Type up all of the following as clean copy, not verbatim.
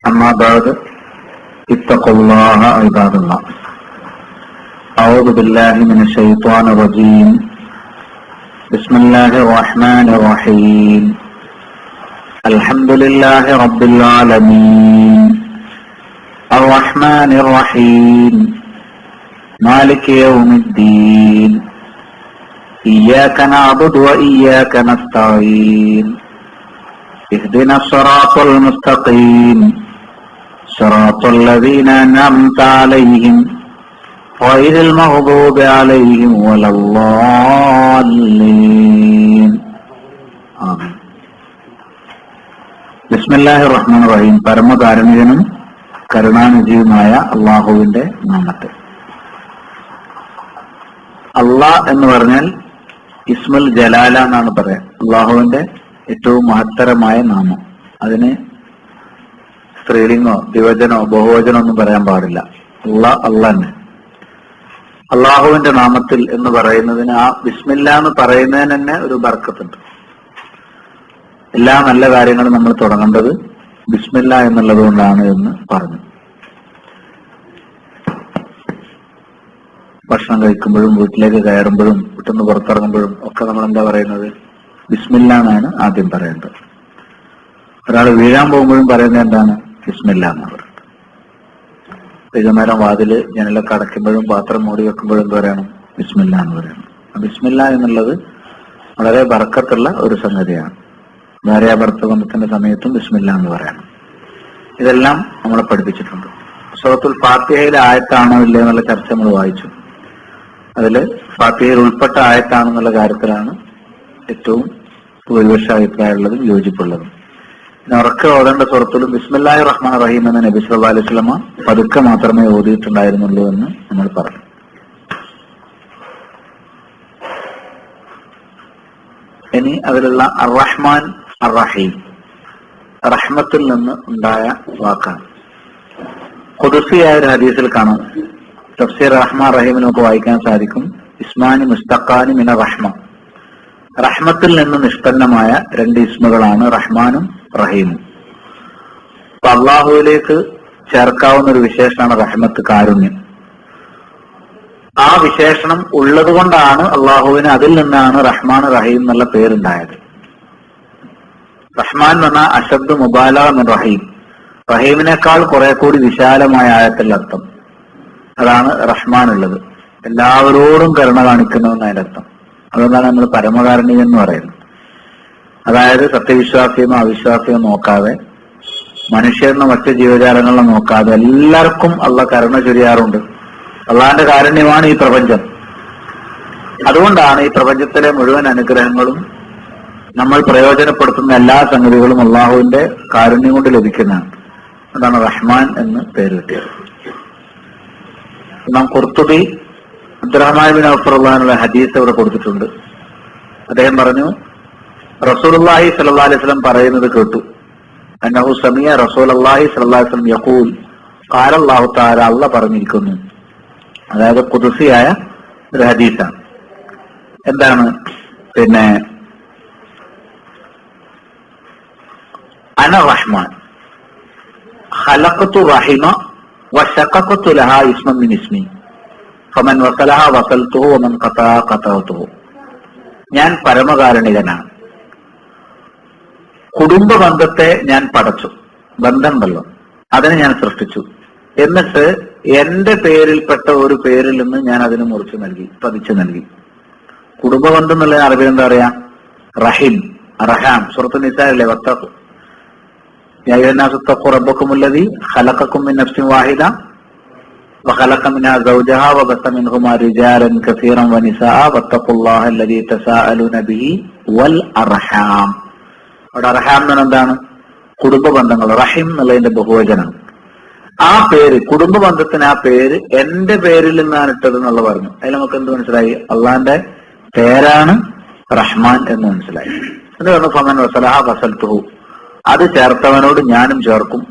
أما بعد اتقوا الله عباد الله. أعوذ بالله من الشيطان الرجيم. بسم الله الرحمن الرحيم. الحمد لله رب العالمين الرحمن الرحيم مالك يوم الدين إياك نعبد وإياك نستعين اهدنا الصراط المستقيم صراط الذين أنعمت عليهم غير المغضوب عليهم ولا الضالين ആമീൻ. ബിസ്മില്ലാഹിർ റഹ്മാനിർ റഹീം. പരമകാരുണികനും കരുണാനിധിയുമായ അള്ളാഹുവിന്റെ നാമത്തിൽ. അള്ളാഹ് എന്ന് പറഞ്ഞാൽ ഇസ്മുൽ ജലാല എന്നാണ് പറയാ. അള്ളാഹുവിന്റെ ഏറ്റവും മഹത്തരമായ നാമം. അതിന് സ്ത്രീലിംഗോ ദ്വിവചനോ ബഹുവചനോ ഒന്നും പറയാൻ പാടില്ല. അള്ളാഹ് തന്നെ. അള്ളാഹുവിന്റെ നാമത്തിൽ എന്ന് പറയുന്നതിന് ആ ബിസ്മില്ല എന്ന് പറയുന്നതിന് തന്നെ ഒരു ബർക്കത്തുണ്ട്. എല്ലാ നല്ല കാര്യങ്ങളും നമ്മൾ തുടങ്ങേണ്ടത് ബിസ്മില്ല എന്നുള്ളത് കൊണ്ടാണ് എന്ന് പറഞ്ഞു. ഭക്ഷണം കഴിക്കുമ്പോഴും വീട്ടിലേക്ക് കയറുമ്പോഴും വീട്ടിൽ പുറത്തിറങ്ങുമ്പോഴും ഒക്കെ നമ്മൾ എന്താ പറയുന്നത്? ബിസ്മില്ല എന്നാണ് ആദ്യം പറയേണ്ടത്. ഒരാൾ വീഴാൻ പോകുമ്പോഴും പറയുന്നത് എന്താണ്? ബിസ്മില്ല എന്നാണ് പറയുന്നത്. വൈകുന്നേരം വാതില് ജനലൊക്കെ അടയ്ക്കുമ്പോഴും പാത്രം മൂടി വെക്കുമ്പോഴും എന്ത് പറയണം? ബിസ്മില്ല എന്ന് പറയണം. ബിസ്മില്ല എന്നുള്ളത് വളരെ ബർക്കത്തുള്ള ഒരു സംഗതിയാണ്. ഭാര്യാഭർത്തൃ ബന്ധത്തിന്റെ സമയത്തും ബിസ്മില്ല എന്ന് പറയണം. ഇതെല്ലാം നമ്മളെ പഠിപ്പിച്ചിട്ടുണ്ട്. സൂറത്തുൽ ഫാത്തിഹയിലെ ആയത്താണോ ഇല്ലേ എന്നുള്ള ചർച്ച നമ്മൾ വായിച്ചു. അതില് ഫാത്തിഹയിൽ ഉൾപ്പെട്ട ആയത്താണെന്നുള്ള കാര്യത്തിലാണ് ഏറ്റവും ഭൂരിപക്ഷ അഭിപ്രായമുള്ളതും യോജിപ്പുള്ളതും. പിന്നെ ഉറക്കെ ഓതേണ്ട സൂറത്തുലും ബിസ്മില്ലാഹിർ റഹ്മാനിർ റഹീം എന്ന നബി സല്ലല്ലാഹു അലൈഹി വസല്ലമ പതുക്കെ മാത്രമേ ഓതിയിട്ടുണ്ടായിരുന്നുള്ളൂ എന്ന് നമ്മൾ പറഞ്ഞു. ഇനി അതിലുള്ള അർ-റഹ്മാൻ അർ-റഹീം, റഹ്മത്തിൽ നിന്ന് ഉണ്ടായ വാക്കാണ്. ഖുദ്സിയായ ഒരു ഹദീസിൽ കാണാം. തഫ്സീർ റഹ്മാൻ റഹീം നമുക്ക് വായിക്കാൻ സാധിക്കും. ഇസ്മാനി മുസ്തഖാനി മിന റഹ്മ, റഹ്മത്തിൽ നിന്ന് നിഷ്പന്നമായ രണ്ട് ഇസ്മുകളാണ് റഹ്മാനും റഹീമും. അപ്പൊ അള്ളാഹുവിലേക്ക് ചേർക്കാവുന്ന ഒരു വിശേഷണമാണ് റഹ്മത്ത്, കാരുണ്യം. ആ വിശേഷണം ഉള്ളത് കൊണ്ടാണ് അള്ളാഹുവിന് അതിൽ നിന്നാണ് റഹ്മാൻ റഹീം എന്നുള്ള പേരുണ്ടായത്. റഹ്മാൻ എന്ന് പറഞ്ഞാൽ അശബ്ദ് മുബാലഗ മിൻ റഹീം, റഹീമിനേക്കാൾ കുറെ കൂടി വിശാലമായ ആയത്തിൽ അർത്ഥം. അതാണ് റഹ്മാൻ ഉള്ളത്. എല്ലാവരോടും കരുണ കാണിക്കുന്നതെന്ന് അതിന്റെ അർത്ഥം. അതുകൊണ്ടാണ് നമ്മൾ പരമകാരുണികൻ എന്ന് പറയുന്നത്. അതായത് സത്യവിശ്വാസിയോ അവിശ്വാസിയോ നോക്കാതെ, മനുഷ്യരെന്നോ മറ്റ് ജീവജാലങ്ങളെ നോക്കാതെ എല്ലാവർക്കും അള്ളാഹ് കരുണ ചൊരിയാറുണ്ട്. അള്ളാഹിന്റെ കാരുണ്യമാണ് ഈ പ്രപഞ്ചം. അതുകൊണ്ടാണ് ഈ പ്രപഞ്ചത്തിലെ മുഴുവൻ അനുഗ്രഹങ്ങളും നമ്മൾ പ്രയോജനപ്പെടുത്തുന്ന എല്ലാ സംഗതികളും അള്ളാഹുവിന്റെ കാരുണ്യം കൊണ്ട് ലഭിക്കുന്നതാണ്. അതാണ് റഹ്മാൻ എന്ന് പേര് കിട്ടിയത്. നാം ഖുർത്തുബി അബ്ദുറഹ്മാൻ ബിൻ ഔഫ് റളിയല്ലാഹു ഹദീസ് ഇവിടെ കൊടുത്തിട്ടുണ്ട്. അദ്ദേഹം പറഞ്ഞു, റസൂലുള്ളാഹി സ്വല്ലല്ലാഹു അലൈഹി വസല്ലം പറയുന്നത് കേട്ടു. അന്നഹു സമിഅ റസൂലുള്ളാഹി സ്വല്ലല്ലാഹു അലൈഹി വസല്ലം യഖൂൽ, ഖാല അല്ലാഹു തആല, അല്ലാഹ് പറഞ്ഞിരിക്കുന്നു. അതായത് ഖുദ്സിയായ ഒരു ഹദീസാണ്. എന്താണ്? പിന്നെ അന റഹ്മാൻ ഖലഖതു റഹിമ വശഖഖതു ലഹാ ഇസ്മൻ മിൻ ഇസ്മി ഫമൻ വസലഹ വസൽതുഹു വമൻ ഖതഅ ഖതഅതുഹു. ഞാൻ പരമകാരുണികനാണ്. കുടുംബ ബന്ധത്തെ ഞാൻ പടച്ചു. ബന്ധമുണ്ടല്ലോ, അതിനെ ഞാൻ സൃഷ്ടിച്ചു. എന്നിട്ട് എന്റെ പേരിൽപ്പെട്ട ഒരു പേരിൽ നിന്ന് ഞാൻ അതിന് മുറിച്ചു നൽകി, പതിച്ചു നൽകി. കുടുംബ ബന്ധം എന്നുള്ള അറബി എന്താ പറയാ? റഹിം, റഹാം. സൂറത്തുൻ നിസായിലെ വത്തഖു യാ അയ്യുഹന്നാസു തഖൂ റബ്ബക്കുമുല്ലദീ ഖലഖക്കും മിൻ നഫ്സിൻ വാഹിദ വഖലഖ മിൻഹാ സൗജഹാ വബസ്സ മിൻഹുമാ റിജാലൻ കസീറൻ വനിസാഅ വത്തഖുല്ലാഹ അല്ലദീ തസാഅലൂന ബിഹി വൽ അർഹാം. അവിടെ അർഹാം എന്ന് എന്താണ്? കുടുംബ ബന്ധങ്ങൾ. റഹിം എന്നുള്ളതിന്റെ ബഹുവചനം. ആ പേര്, കുടുംബ ബന്ധത്തിന് ആ പേര് എന്റെ പേരിൽ നിന്നാണ് ഇട്ടത് എന്നുള്ള പറഞ്ഞു. അതിൽ നമുക്ക് എന്ത് മനസ്സിലായി? അള്ളാന്റെ പേരാണ് റഹ്മാൻ എന്ന് മനസ്സിലായി. എന്ന് പറഞ്ഞു ഫമൻ വസലഹ വസൽതുഹു, അത് ചേർത്തവനോട് ഞാനും ചേർക്കും.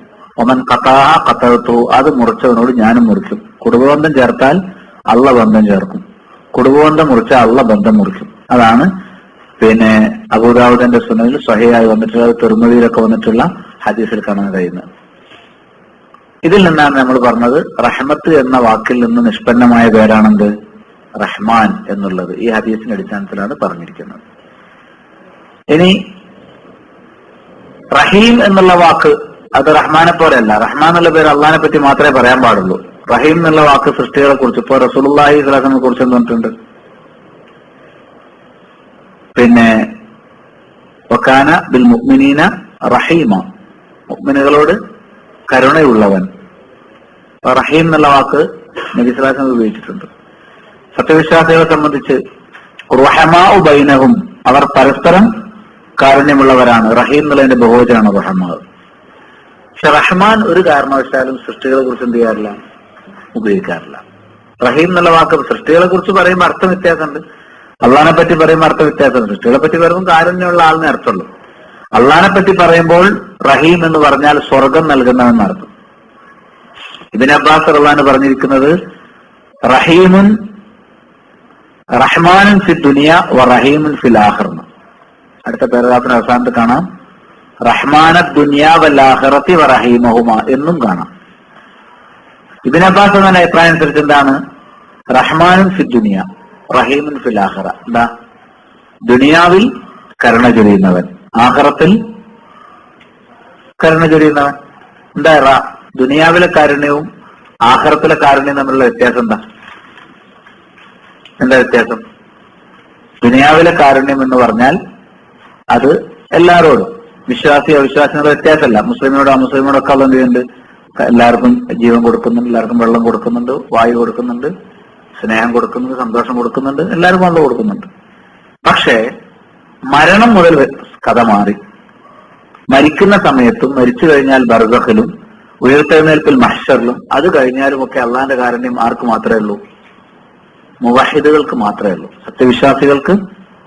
ഒമൻ ഖതഅ ഖതഅതുഹു, അത് മുറിച്ചവനോട് ഞാനും മുറിക്കും. കുടുംബബന്ധം ചേർത്താൽ അള്ള ബന്ധം ചേർക്കും, കുടുംബബന്ധം മുറിച്ചാൽ അള്ള ബന്ധം മുറിക്കും. അതാണ് പിന്നെ അബൂദാവൂദിന്റെ സുനനിൽ സ്വഹീഹായി വന്നിട്ടുള്ള, തിർമിദിയിലൊക്കെ വന്നിട്ടുള്ള ഹദീസിൽ കാണാൻ കഴിയുന്നത്. ഇതിൽ നിന്നാണ് നമ്മൾ പറഞ്ഞത് റഹ്മത്ത് എന്ന വാക്കിൽ നിന്ന് നിഷ്പന്നമായ പേരാണെന്ത്? റഹ്മാൻ എന്നുള്ളത്. ഈ ഹദീസിന്റെ അടിസ്ഥാനത്തിലാണ് പറഞ്ഞിരിക്കുന്നത്. ഇനി റഹീം എന്നുള്ള വാക്ക് അത് റഹ്മാനെ പോലെയല്ല. റഹ്മാൻ എന്നുള്ള പേര് അള്ളാഹിനെ പറ്റി മാത്രമേ പറയാൻ പാടുള്ളൂ. റഹീം എന്നുള്ള വാക്ക് സൃഷ്ടികളെ കുറിച്ച്, ഇപ്പൊ റസൂലുള്ളാഹി സ്വല്ലല്ലാഹു അലൈഹി വസല്ലമയെ കുറിച്ച് എന്ത് പറഞ്ഞിട്ടുണ്ട്? പിന്നെ വകാന ബിൽ മുഅ്മിനീന റഹീമ, മുഅ്മിനുകളോട് കരുണയുള്ളവൻ. റഹീം എന്നുള്ള വാക്ക് നബി സ്വല്ലല്ലാഹു അലൈഹി വസല്ലം ഉപയോഗിച്ചിട്ടുണ്ട്. സത്യവിശ്വാസികളെ സംബന്ധിച്ച് റഹമാഉ ബൈനഹും, അവർ പരസ്പരം കാരുണ്യമുള്ളവരാണ്. റഹീം എന്നുള്ളതിന്റെ ബഹുവചനാണ് റഹമാ. പക്ഷെ റഹ്മാൻ ഒരു കാരണവശാലും സൃഷ്ടികളെ കുറിച്ച് എന്ത് ചെയ്യാറില്ല, ഉപയോഗിക്കാറില്ല. റഹീം എന്നുള്ള വാക്ക് സൃഷ്ടികളെ കുറിച്ച് പറയുമ്പോൾ അർത്ഥം വ്യത്യാസമുണ്ട്, അള്ളാഹിനെ പറ്റി പറയുമ്പോൾ അർത്ഥം വ്യത്യാസമുണ്ട്. സൃഷ്ടികളെ പറ്റി പറയുമ്പോൾ കാരുണ്യമുള്ള ആളിനെ അർത്ഥമുള്ളൂ. അള്ളാഹിനെ പറ്റി പറയുമ്പോൾ റഹീം എന്ന് പറഞ്ഞാൽ സ്വർഗം നൽകുന്നവെന്ന് അർത്ഥം. ഇബ്നു അബ്ബാസ് റളിയല്ലാഹു അൻഹു പറഞ്ഞിരിക്കുന്നത് റഹീമുൻ റഹ്മാനുൻ ഫി ദുനിയ വ റഹീമുൻ ഫിൽ ആഖിറ. അടുത്ത പാരഗ്രാഫിന് അവസാനത്ത് കാണാം റഹ്മാന ദുനിയാ വൽ ആഖിറതി വ റഹീമഹുമ എന്നും കാണാം. ഇബ്നു അബ്ബാസ് എന്ന അഭിപ്രായം അനുസരിച്ച് എന്താണ്? റഹ്മാനുൻ ഫി ദുനിയ റഹീമുൻ ഫിൽ ആഖിറ. എന്താ? ദുനിയാവിൽ കരുണ ചൊരിയുന്നവൻ, ആഖിറത്തിൽ കരുണ ചൊരിയുന്നവൻ. എന്താ ദുനിയാവിലെ കാരുണ്യവും ആഖിറത്തിലെ കാരുണ്യവും തമ്മിലുള്ള വ്യത്യാസം എന്താ? എന്താ വ്യത്യാസം? ദുനിയാവിലെ കാരുണ്യം എന്ന് പറഞ്ഞാൽ അത് എല്ലാവരോടും, വിശ്വാസി അവിശ്വാസികളുടെ വ്യത്യാസമല്ല. മുസ്ലിമിനോടും അമുസ്ലിമിനോടൊക്കെ അള്ള എന്ത് ചെയ്യുന്നുണ്ട്? എല്ലാവർക്കും ജീവൻ കൊടുക്കുന്നുണ്ട്, എല്ലാവർക്കും വെള്ളം കൊടുക്കുന്നുണ്ട്, വായു കൊടുക്കുന്നുണ്ട്, സ്നേഹം കൊടുക്കുന്നുണ്ട്, സന്തോഷം കൊടുക്കുന്നുണ്ട്, എല്ലാവർക്കും അള്ള കൊടുക്കുന്നുണ്ട്. പക്ഷേ മരണം മുതൽ കഥ മാറി. മരിക്കുന്ന സമയത്തും മരിച്ചു കഴിഞ്ഞാൽ ബർസഖിലും ഉയർത്തെഴുന്നേൽപ്പിൽ മഹ്ശറിലും അത് കഴിഞ്ഞാലും ഒക്കെ അള്ളാന്റെ കാരുണ്യം ആർക്ക് മാത്രമേ ഉള്ളൂ? മുവഹിദുകൾക്ക് മാത്രമേ ഉള്ളൂ, സത്യവിശ്വാസികൾക്ക്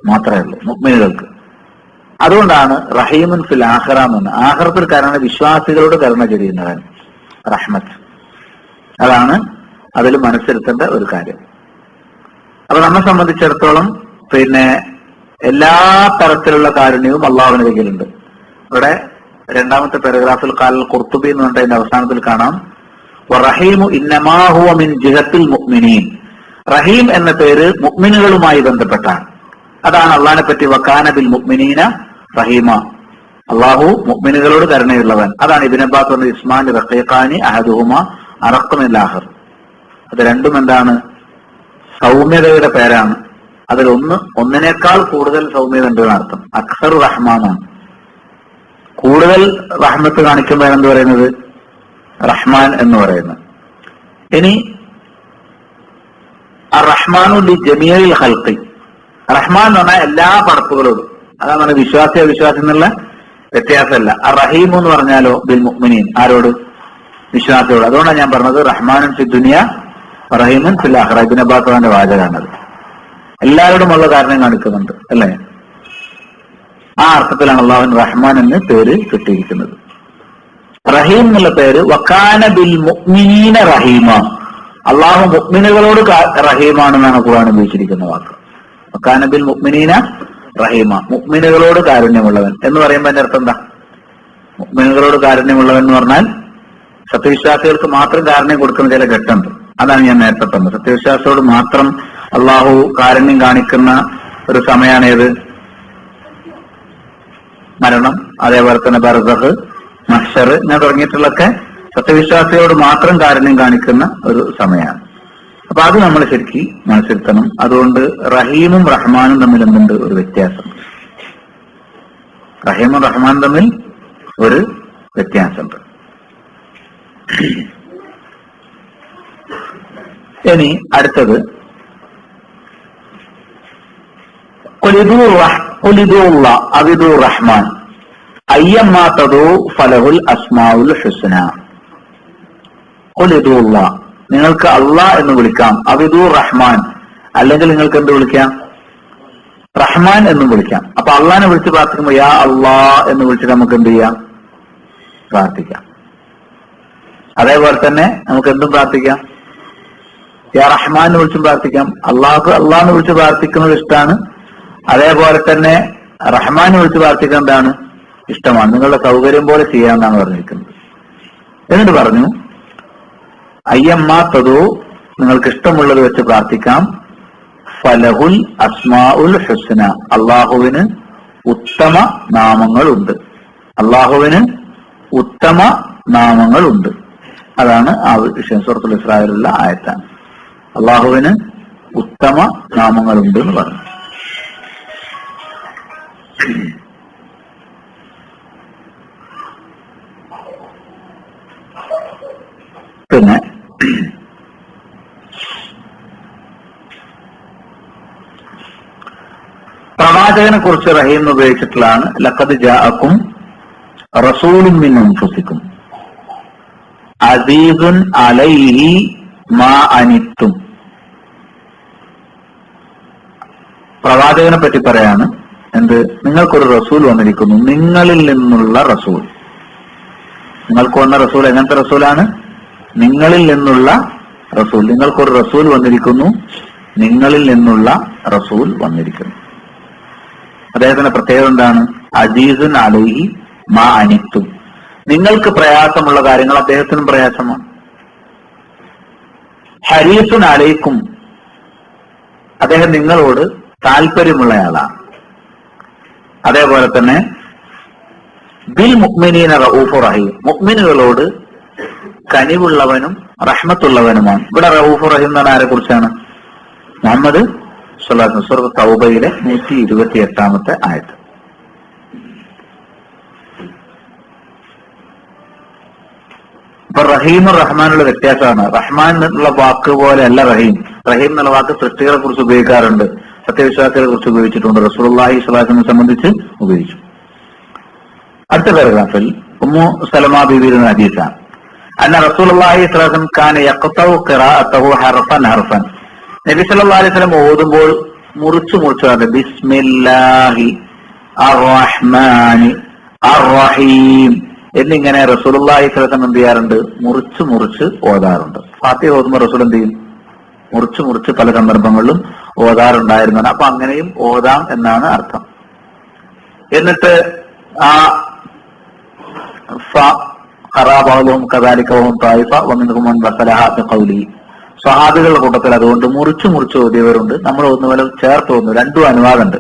മാത്രമേ ഉള്ളൂ, മുഅ്മിനുകൾക്ക്. അതുകൊണ്ടാണ് റഹീമുൻ ഫിൽ ആഖിറ എന്ന്. ആഖിറത്തിൽ കരുണ, വിശ്വാസികളോട് കരുണ ചൊരിയുന്നവൻ റഹ്മത്ത്. അതാണ് അതിൽ മനസ്സിരുത്തേണ്ട ഒരു കാര്യം. അപ്പൊ നമ്മെ സംബന്ധിച്ചിടത്തോളം പിന്നെ എല്ലാ തരത്തിലുള്ള കാരുണ്യവും അള്ളാഹുവിന്റെ കയ്യിലുണ്ട്. ഇവിടെ രണ്ടാമത്തെ പാരഗ്രാഫിൽ ഖാലൽ ഖുർത്തുബി എന്ന് പറഞ്ഞതിന്റെ അവസാനത്തിൽ കാണാം റഹീമു ഇന്നമാ ഹുവ മിൻ ജിഹത്തിൽ മുഅ്മിനീൻ. റഹീം എന്ന പേര് മുഅ്മിനുകളുമായി ബന്ധപ്പെട്ടാണ്. അതാണ് അള്ളാഹിനെ പറ്റി വകാന ബിൽ മുഅ്മിനീന റഹീമ, അള്ളാഹു മുഅ്മിനുകളോട് കരുണയുള്ളവൻ. അതാണ് ഇബ്നു അബ്ബാസ് പറഞ്ഞ ഇസ്മാൻ റഖീഖാനി അഹദുഹുമ അറഖ് മിനൽ ആഖിർ. അത് രണ്ടും എന്താണ്? സൗമ്യതയുടെ പേരാണ്. അതിൽ ഒന്നിനേക്കാൾ കൂടുതൽ സൗമ്യത ഉണ്ട് എന്നർത്ഥം. അക്സർ റഹ്മാനാണ്. കൂടുതൽ റഹ്മത്ത് കാണിക്കുമ്പോൾ എന്ത് പറയുന്നത്? റഹ്മാൻ എന്ന് പറയുന്നത്. ഇനി റഹ്മാനു ലി ജമീഇൽ ഖൽഖി, റഹ്മാൻ എന്ന് പറഞ്ഞാൽ എല്ലാ പടപ്പുകളോടും. അതാണ് വിശ്വാസി അവിശ്വാസി എന്നുള്ള വ്യത്യാസമല്ല. റഹീം എന്ന് പറഞ്ഞാലോ ബിൽ മുഅ്മിനീൻ, ആരോട്? വിശ്വാസിയോട്. അതുകൊണ്ടാണ് ഞാൻ പറഞ്ഞത് റഹ്മാനുൻ ഫി ദുനിയ റഹീമുൻ ഫിൽ ആഖിറ. Ibn Abbas വാചകമാണത്. എല്ലാവരോടും ഉള്ള കാരണം കാണിക്കുന്നുണ്ട് അല്ലേ? ആ അർത്ഥത്തിലാണ് അള്ളാഹുവിന് റഹ്മാൻ എന്ന് പേര് കിട്ടിയിരിക്കുന്നത്. റഹീം എന്നുള്ള പേര് വകാന ബിൽ മുഅ്മിനീന റഹീമ, അള്ളാഹു മുഅ്മിനുകളോട് റഹീമാണെന്നാണ് ഖുർആൻ ഉപയോഗിച്ചിരിക്കുന്ന വാക്ക്. വകാന ബിൽ മുഅ്മിനീന റഹീമ, മുഅ്മിനുകളോട് കാരുണ്യമുള്ളവൻ എന്ന് പറയുമ്പോൾ അതിന്റെ അർത്ഥം എന്താ? മുഅ്മിനുകളോട് കാരുണ്യമുള്ളവൻ എന്ന് പറഞ്ഞാൽ സത്യവിശ്വാസികൾക്ക് മാത്രം കാരുണ്യം കൊടുക്കുന്ന ചില ഘട്ടമുണ്ട്. അതാണ് ഞാൻ നേരത്തെ പറഞ്ഞത്. സത്യവിശ്വാസിയോട് മാത്രം അള്ളാഹു കാരുണ്യം കാണിക്കുന്ന ഒരു സമയമാണേത്? മരണം, അതേപോലെ തന്നെ ബർസഖ്, മഹ്ശർ ഇങ്ങനെ തുടങ്ങിയിട്ടുള്ളൊക്കെ സത്യവിശ്വാസിയോട് മാത്രം കാരുണ്യം കാണിക്കുന്ന ഒരു സമയമാണ്. അപ്പൊ അത് നമ്മൾ ശരിക്കും മനസ്സിരുത്തണം. അതുകൊണ്ട് റഹീമും റഹ്മാനും തമ്മിൽ എന്തുണ്ട്? ഒരു വ്യത്യാസം. റഹീമും റഹ്മാനും തമ്മിൽ ഒരു വ്യത്യാസമുണ്ട്. ഇനി അടുത്തത് റഹ്മാൻ അയ്യമ്മാ തദൂ ഫലഹുൽ അസ്മാഉൽ ഹുസ്ന. നിങ്ങൾക്ക് അള്ളാഹ് എന്ന് വിളിക്കാം, അവിദൂർ റഹ്മാൻ, അല്ലെങ്കിൽ നിങ്ങൾക്ക് എന്ത് വിളിക്കാം? റഹ്മാൻ എന്നും വിളിക്കാം. അപ്പൊ അള്ളാഹിനെ വിളിച്ച് പ്രാർത്ഥിക്കുമ്പോൾ യാ അള്ളാഹ് എന്ന് വിളിച്ചിട്ട് നമുക്ക് എന്ത് ചെയ്യാം? പ്രാർത്ഥിക്കാം. അതേപോലെ തന്നെ നമുക്ക് എന്തും പ്രാർത്ഥിക്കാം. യാ റഹ്മാൻ എന്ന് വിളിച്ചും പ്രാർത്ഥിക്കാം. അള്ളാഹിനെ വിളിച്ച് പ്രാർത്ഥിക്കുന്നത് ഇഷ്ടമാണ്. അതേപോലെ തന്നെ റഹ്മാൻ വിളിച്ച് പ്രാർത്ഥിക്കാൻ എന്താണ്? ഇഷ്ടമാണ്. നിങ്ങളുടെ സൗകര്യം പോലെ ചെയ്യാമെന്നാണ് പറഞ്ഞിരിക്കുന്നത്. എന്നിട്ട് പറഞ്ഞു അയ്യമ്മ തദു, നിങ്ങൾക്ക് ഇഷ്ടമുള്ളത് വെച്ച് പ്രാർത്ഥിക്കാം. ഫലഹുൽ അസ്മാഉൽ ഹുസ്ന, അള്ളാഹുവിന് ഉത്തമ നാമങ്ങളുണ്ട്. അള്ളാഹുവിന് ഉത്തമ നാമങ്ങളുണ്ട്. അതാണ് ആ വിഷയം. സൂറത്തുൽ ഇസ്രായിലുള്ള ആയത്താണ്. അള്ളാഹുവിന് ഉത്തമ നാമങ്ങളുണ്ട് എന്ന് പറഞ്ഞു. പിന്നെ പ്രവാചകനെ കുറിച്ച് റഹീം ഉപയോഗിച്ചിട്ടുള്ളതാണ് ലഖദ് ജാഅക്കും റസൂലുൻ മിൻ അൻഫുസിക്കും അസീസുൻ അലൈഹി മാ അനിത്തും. പ്രവാചകനെ പറ്റി പറയാണ് എന്ത്? നിങ്ങൾക്കൊരു റസൂൽ വന്നിരിക്കുന്നു, നിങ്ങളിൽ നിന്നുള്ള റസൂൽ. നിങ്ങൾക്ക് വന്ന റസൂൽ എങ്ങനത്തെ റസൂലാണ്? നിങ്ങളിൽ നിന്നുള്ള റസൂൽ. നിങ്ങൾക്കൊരു റസൂൽ വന്നിരിക്കുന്നു, നിങ്ങളിൽ നിന്നുള്ള റസൂൽ വന്നിരിക്കുന്നു. അദ്ദേഹത്തിന്റെ പ്രത്യേകത എന്താണ്? അസീസുൻ അലൈഹി മാ അനിത്തും. നിങ്ങൾക്ക് പ്രയാസമുള്ള കാര്യങ്ങൾ അദ്ദേഹത്തിനും പ്രയാസമാണ്. ഹരീസുൻ അലൈക്കും, അദ്ദേഹം നിങ്ങളോട് താല്പര്യമുള്ളയാളാണ്. അതേപോലെ തന്നെ ബിൽ മുഅ്മിനീന റഊഫുർ റഹീം, മുഅ്മിനുകളോട് കനിവുള്ളവനും റഹ്മത്തുള്ളവനുമാണ്. ഇവിടെ റഊഫുർ റഹീം എന്ന് പറഞ്ഞാൽ ആരെ കുറിച്ചാണ്? മുഹമ്മദ് സ്വല്ലല്ലാഹു അലൈഹി വസല്ലം. സൂറത്ത് തൗബയിലെ 128-ാമത്തെ ആയത്ത്. അപ്പൊ റഹീമും റഹ്മാനുള്ള വ്യത്യാസമാണ്. റഹ്മാൻ എന്നുള്ള വാക്ക് പോലെ അല്ല റഹീം. റഹീം എന്നുള്ള വാക്ക് സൃഷ്ടികളെ കുറിച്ച് ഉപയോഗിക്കാറുണ്ട്, സത്യവിശ്വാസികളെ കുറിച്ച് ഉപയോഗിച്ചിട്ടുണ്ട്, റസൂലുള്ളാഹി സ്വല്ലല്ലാഹു അലൈഹി വസല്ലമയെ സംബന്ധിച്ച് ഉപയോഗിച്ചു. അടുത്ത പാരഗ്രാഫിൽ ഉമ്മു സലമ ബീവിയുടെ ഹദീസാണ്. അന്ന റസൂലുള്ളാഹി സ്വല്ലല്ലാഹു അലൈഹി വസല്ലം കാന യഖ്തഉ ഖിറാഅതഹു ഹർഫൻ ഹർഫൻ. നബി സല്ലല്ലാഹു അലൈഹി വസല്ലം ഓതുമ്പോൾ മുറിച്ചു മുറിച്ചാണ് ബിസ്മില്ലാഹി അർറഹ്മാനി അർറഹീം എന്നിങ്ങനെ റസൂലുള്ളാഹി സ്വല്ലല്ലാഹു അലൈഹി വസല്ലം എന്ത് ചെയ്യാറുണ്ട്? മുറിച്ച് മുറിച്ച് ഓതാറുണ്ട്. ഫാത്തിഹ ഓതുമ്പോൾ റസൂൽ എന്ത് ചെയ്യും? മുറിച്ച് മുറിച്ച് പല സന്ദർഭങ്ങളിലും ഓതാറുണ്ടായിരുന്നാണ്. അപ്പൊ അങ്ങനെയും ഓതാം എന്നാണ് അർത്ഥം. എന്നിട്ട് ആ സ്വഹാബികളുടെ കൂട്ടത്തിൽ അതുകൊണ്ട് മുറിച്ചു മുറിച്ച് ഓതിയവരുണ്ട്, നമ്മൾ ഓതുന്ന പോലെ ചേർത്ത് ഓതുന്നു. രണ്ടും അനുവാദമുണ്ട്.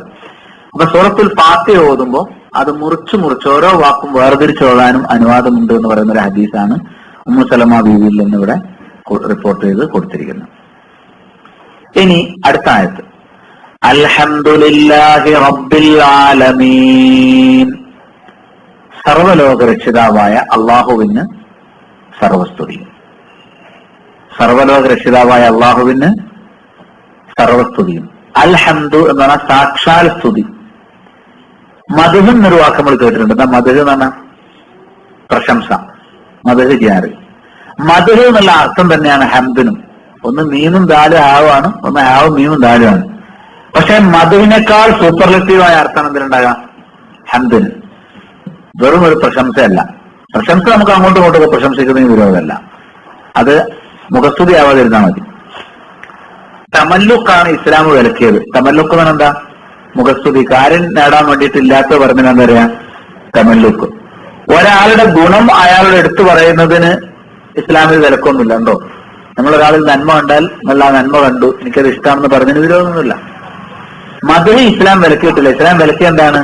അപ്പൊ സൂറത്തുൽ ഫാത്തിഹ ഓതുമ്പോൾ അത് മുറിച്ചു മുറിച്ച് ഓരോ വാക്കും വേർതിരിച്ച് ഓതാനും അനുവാദമുണ്ട് എന്ന് പറയുന്ന ഒരു ഹദീസാണ് ഉമ്മു സലമ ബീവിയിൽ നിന്ന് ഇവിടെ റിപ്പോർട്ട് ചെയ്ത് കൊടുത്തിരിക്കുന്നത്. ഇനി അടുത്ത ആയത്ത്, അൽഹംദുലില്ലാഹി റബ്ബിൽ ആലമീൻ. സർവലോക രക്ഷിതാവായ അള്ളാഹുവിന് സർവസ്തുതി. സർവലോക രക്ഷിതാവായ അള്ളാഹുവിന് സർവസ്തുതിയും. അൽഹംദു എന്ന് പറഞ്ഞാൽ സാക്ഷാൽ സ്തുതി. മദ്ഹ് എന്നൊരു വാക്ക് നമ്മൾ കേട്ടിട്ടുണ്ട്. എന്താ മദ്ഹ് എന്ന് പറഞ്ഞാൽ? പ്രശംസ, മദ്ഹ് ചെയ്യാറ്. മദ്ഹ് എന്നുള്ള അർത്ഥം തന്നെയാണ് ഹംദിനും. ഒന്ന് മീനും ദാലും ആവാണ്, ഒന്ന് ആവും മീനും ദാലുമാണ്. പക്ഷെ മദ്ഹിനേക്കാൾ സൂപ്പർലറ്റീവായ അർത്ഥം എന്തിനുണ്ടാകാം? ഹംദിന്. വെറും ഒരു പ്രശംസയല്ല. പ്രശംസ നമുക്ക് അങ്ങോട്ടും ഇങ്ങോട്ടൊക്കെ പ്രശംസിക്കുന്നതിന് വിരോധമല്ല, അത് മുഖസ്തുതി ആവാതിരുന്നാൽ മതി. തമല്ലുക്കാണ് ഇസ്ലാം വിലക്കിയത്. തമല്ലുക്ക് എന്ന് പറഞ്ഞാൽ എന്താ? മുഖസ്തുതി. കാര്യം നേടാൻ വേണ്ടിയിട്ട് ഇല്ലാത്ത പറഞ്ഞാൽ എന്താ പറയാ? തമല്ലുക്ക്. ഒരാളുടെ ഗുണം അയാളുടെ എടുത്തു പറയുന്നതിന് ഇസ്ലാമിൽ വിലക്കൊന്നുമില്ല. ഉണ്ടോ? നമ്മളൊരാളിൽ നന്മ കണ്ടാൽ നല്ല നന്മ കണ്ടു, എനിക്കത് ഇഷ്ടമാണെന്ന് പറഞ്ഞതിന് വിരോധമൊന്നുമില്ല. മദ്ഹ് ഇസ്ലാം വിലക്കിയിട്ടില്ല. ഇസ്ലാം വിലക്കി എന്താണ്?